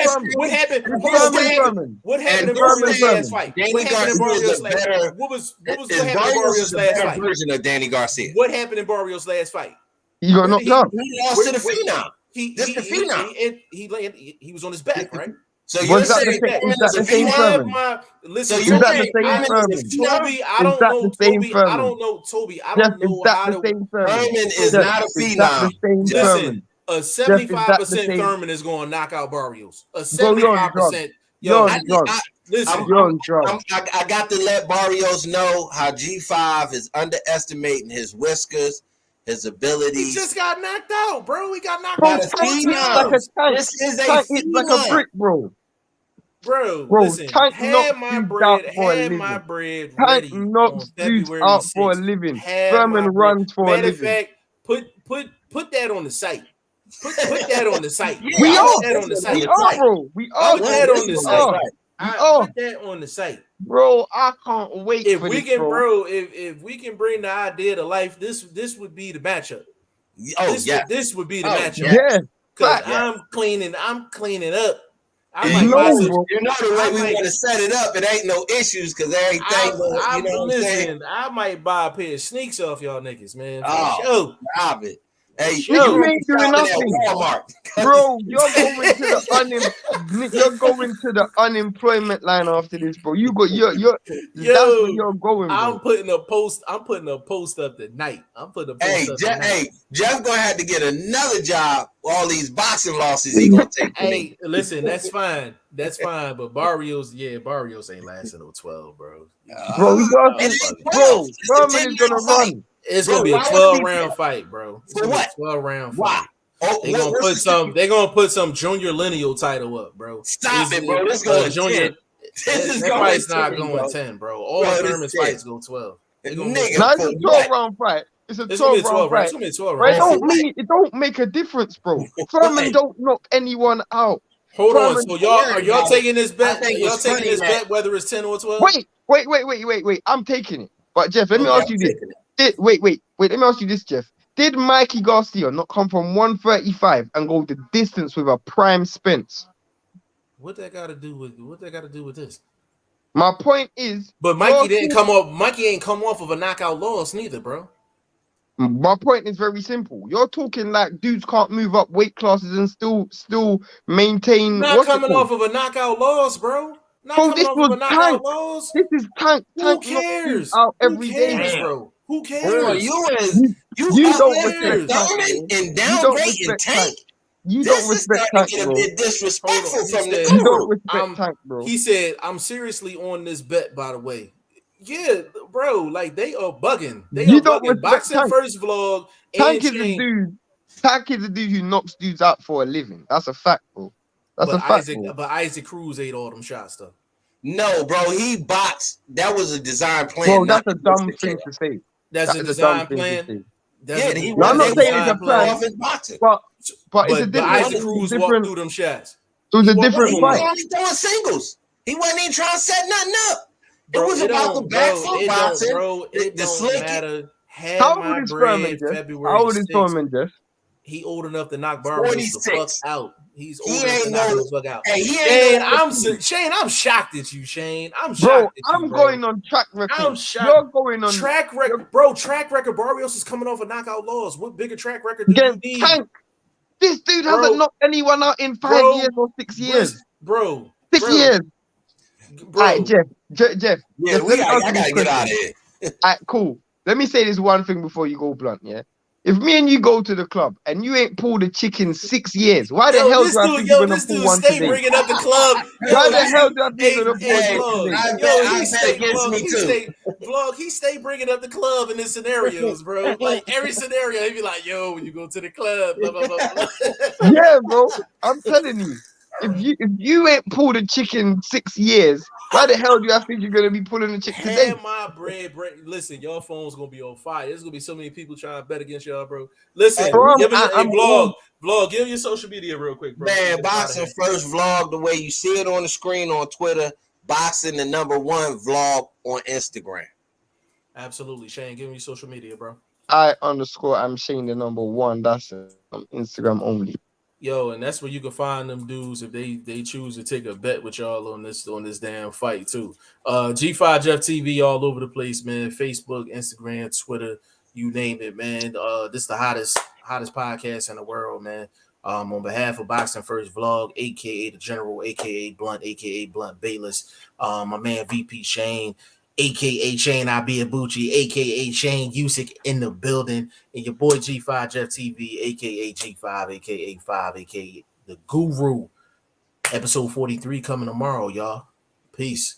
happened? Furman? Furman? What happened in Barrios' last fight? Danny What happened in Garcia Barrios' is a last better- fight? What happened in Barrios Barrios' last fight? version of Danny Garcia. What happened in Barrios' last fight? He got knocked out. He lost to the Phenom. He was on his back, right? So Was you're that saying the same- Furman is that is a the same Phenom? Furman? Listen, So you're Is that saying the same Furman Furman? is a Phenom? Toby, I Is don't that know. the same Toby, I Furman? don't know. Toby, I Jeff, don't know is that how the to. same Furman? Furman is Jeff, not a is that Phenom. the same Listen, Furman? a Jeff, is that the 75% same- Thurman is going to knock out Barrios. A Bro, you're 75%. You're Yo, on drugs. listen. You're on drugs. I got to let Barrios know how G5 is underestimating his whiskers, his He abilities. just got knocked out, bro. He got knocked Bro, out. Tank Tank is Phenom. like a tank. This is a Tank is like a Phenom. brick, bro. Bro, Bro, listen, Tank had knocks my dudes bread, out for a had my living. bread Tank ready on knocks dudes February out for a 6th. living. Had my Furman bread. runs for a Matter of living. fact, put that on the site. Put that on the site. We Put are. that on the site. We are, bro. We are. Put that on the We site. are. Put that on the site. Bro, I can't wait If for we this, can, bro. if we can bring the idea to life, this would be the matchup. Oh, yeah. This would be the Oh, matchup. Yeah. Because Fact. I'm cleaning up. I And might you buy know, some. bro. you know the way we might- want to set it up, it ain't no issues because everything, you know what I'm saying? Listen, I might buy a pair of sneaks off y'all niggas, man. For Oh. sure. Stop it. Hey, Yo, you ain't doing shopping at nothing. Walmart. Bro, you're going to the unemployment line after this, bro. That's where you're going, bro. I'm putting a post up tonight. I'm putting a post up tonight. Jeff gonna have to get another job. All these boxing losses he gonna take. Hey, listen, that's fine. That's fine. But Barrios ain't lasting no 12, bro. Bro, we got And it's bro, 12. It's a Furman is 10-round gonna fight. run. It's Bro, gonna be a why would 12-round fight, bro. It's For gonna be what? a 12-round Why? fight. Oh, They're gonna put some junior lineal title up, bro. Stop it, bro. This going junior. 10. This is That going fight's 10, not going bro. 10, bro. All Bro, the this Thurman's 10. fights go 12. They gonna Nigga, Now it's for a what? 12-round fight. It's a It's gonna be a 12 12-round round. fight. It's gonna be a 12 But round. it don't make a difference, bro. Furman don't knock anyone out. Hold on. Furman- So y'all taking this bet? I think Y'all it's taking funny, this man. bet whether it's 10 or 12? Wait. I'm taking it. But Jeff, let me Okay, ask you I'm this. taking it. Let me ask you this, Jeff. Did Mikey Garcia not come from 135 and go the distance with a prime Spence? What that got to do with this? My point is, But Mikey ain't come off of a knockout loss neither, bro. my point is very simple. You're talking like dudes can't move up weight classes and still maintain. Not coming off of a knockout loss, bro. Not Bro, coming this off was of a knockout Tank. loss. This is Tank. Who Tank knocks cares? dudes out every Who day. cares, bro? Who Boy, cares? you You up don't there respect Tank, Thurman bro. and You don't downgrading respect Tank. Tank. You This don't is respect starting Tank, to get a bro. bit disrespectful Hold on. from the He said, You don't guru. respect Tank, bro. He said, I'm seriously on this bet, by the way. Yeah, bro, like they are bugging. They are You don't bugging. respect Boxing Tank. First Vlog and Tank is a Chain. dude. Tank is a dude who knocks dudes out for a living. That's a fact, bro. That's a fact, bro. But Isaac Cruz ate all them shots, though. No, bro, he boxed. That was a design plan. Bro, not that's a to miss dumb the thing KO. to say. That's That a is a dumb design thing to plan. say. That's Yeah, a, he No, I'm wanted not that's a saying it's a design plan. plan, off his boxing. but it's a But different. Isaac It's a Cruz walked different. through them shots. It was a walked different He through was fight. only throwing singles. He wasn't even trying to set nothing up. Bro, it was about the back foot boxing. It the don't slick. matter. Had How old my is Furman, bread Jeff? February How old is 6th. Furman, Jeff? He old enough to knock Barrios the fuck 46. out. He's He old enough to ain't knock him no- the fuck out. Hey, he Shane, ain't Shane, I'm shocked at you, Shane. I'm Bro, shocked at you, I'm bro. going on track record. I'm shocked. You're going on track record, bro. Track record. Barrios is coming off a knockout loss. What bigger track record do you against need, Tank. This dude Bro. hasn't knocked anyone out in 5 Bro. years or 6 years. Bro, 6 years. bro. All right, Jeff. Yeah, Jeff, let me I ask you gotta this get out of question. here. All right, cool. Let me say this one thing before you go blunt, yeah? If me and you go to the club and you ain't pulled a chick in 6 years, why the hell do I think you're gonna pull one stay today? bringing up the club. Why the hell do I think you're gonna pull a chick Vlog. today? I bet against me too. Vlog, he stay bringing up the club in his scenarios, bro. Like every scenario, he be like, yo, when you go to the club, blah, blah, blah, blah. Yeah, bro. I'm telling you. If you ain't pulled a chick in 6 years, why the hell do I think you're gonna be pulling a chick today? Had my bread. Listen, your phone's gonna be on fire. There's gonna be so many people trying to bet against y'all, bro. Listen, Vlog, give your social media real quick, bro. Man, Boxing First Vlog, the way you see it on the screen on Twitter, Boxing the #1 vlog on Instagram. Absolutely, Shane. Give me your social media, bro. I'm Shane the #1. That's on Instagram only. Yo, and that's where you can find them dudes if they choose to take a bet with y'all on this damn fight too. G5 Jeff TV all over the place, man. Facebook, Instagram, Twitter, you name it, man. This is the hottest podcast in the world, man. On behalf of Boxing First Vlog, aka the General, aka Blunt, aka Blunt Bayless, my man VP Shane, aka Shane Abiabuchi, aka Shane Usyk in the building, and your boy G5 Jeff TV, aka G5, aka 5, aka the Guru. Episode 43 coming tomorrow, y'all. Peace.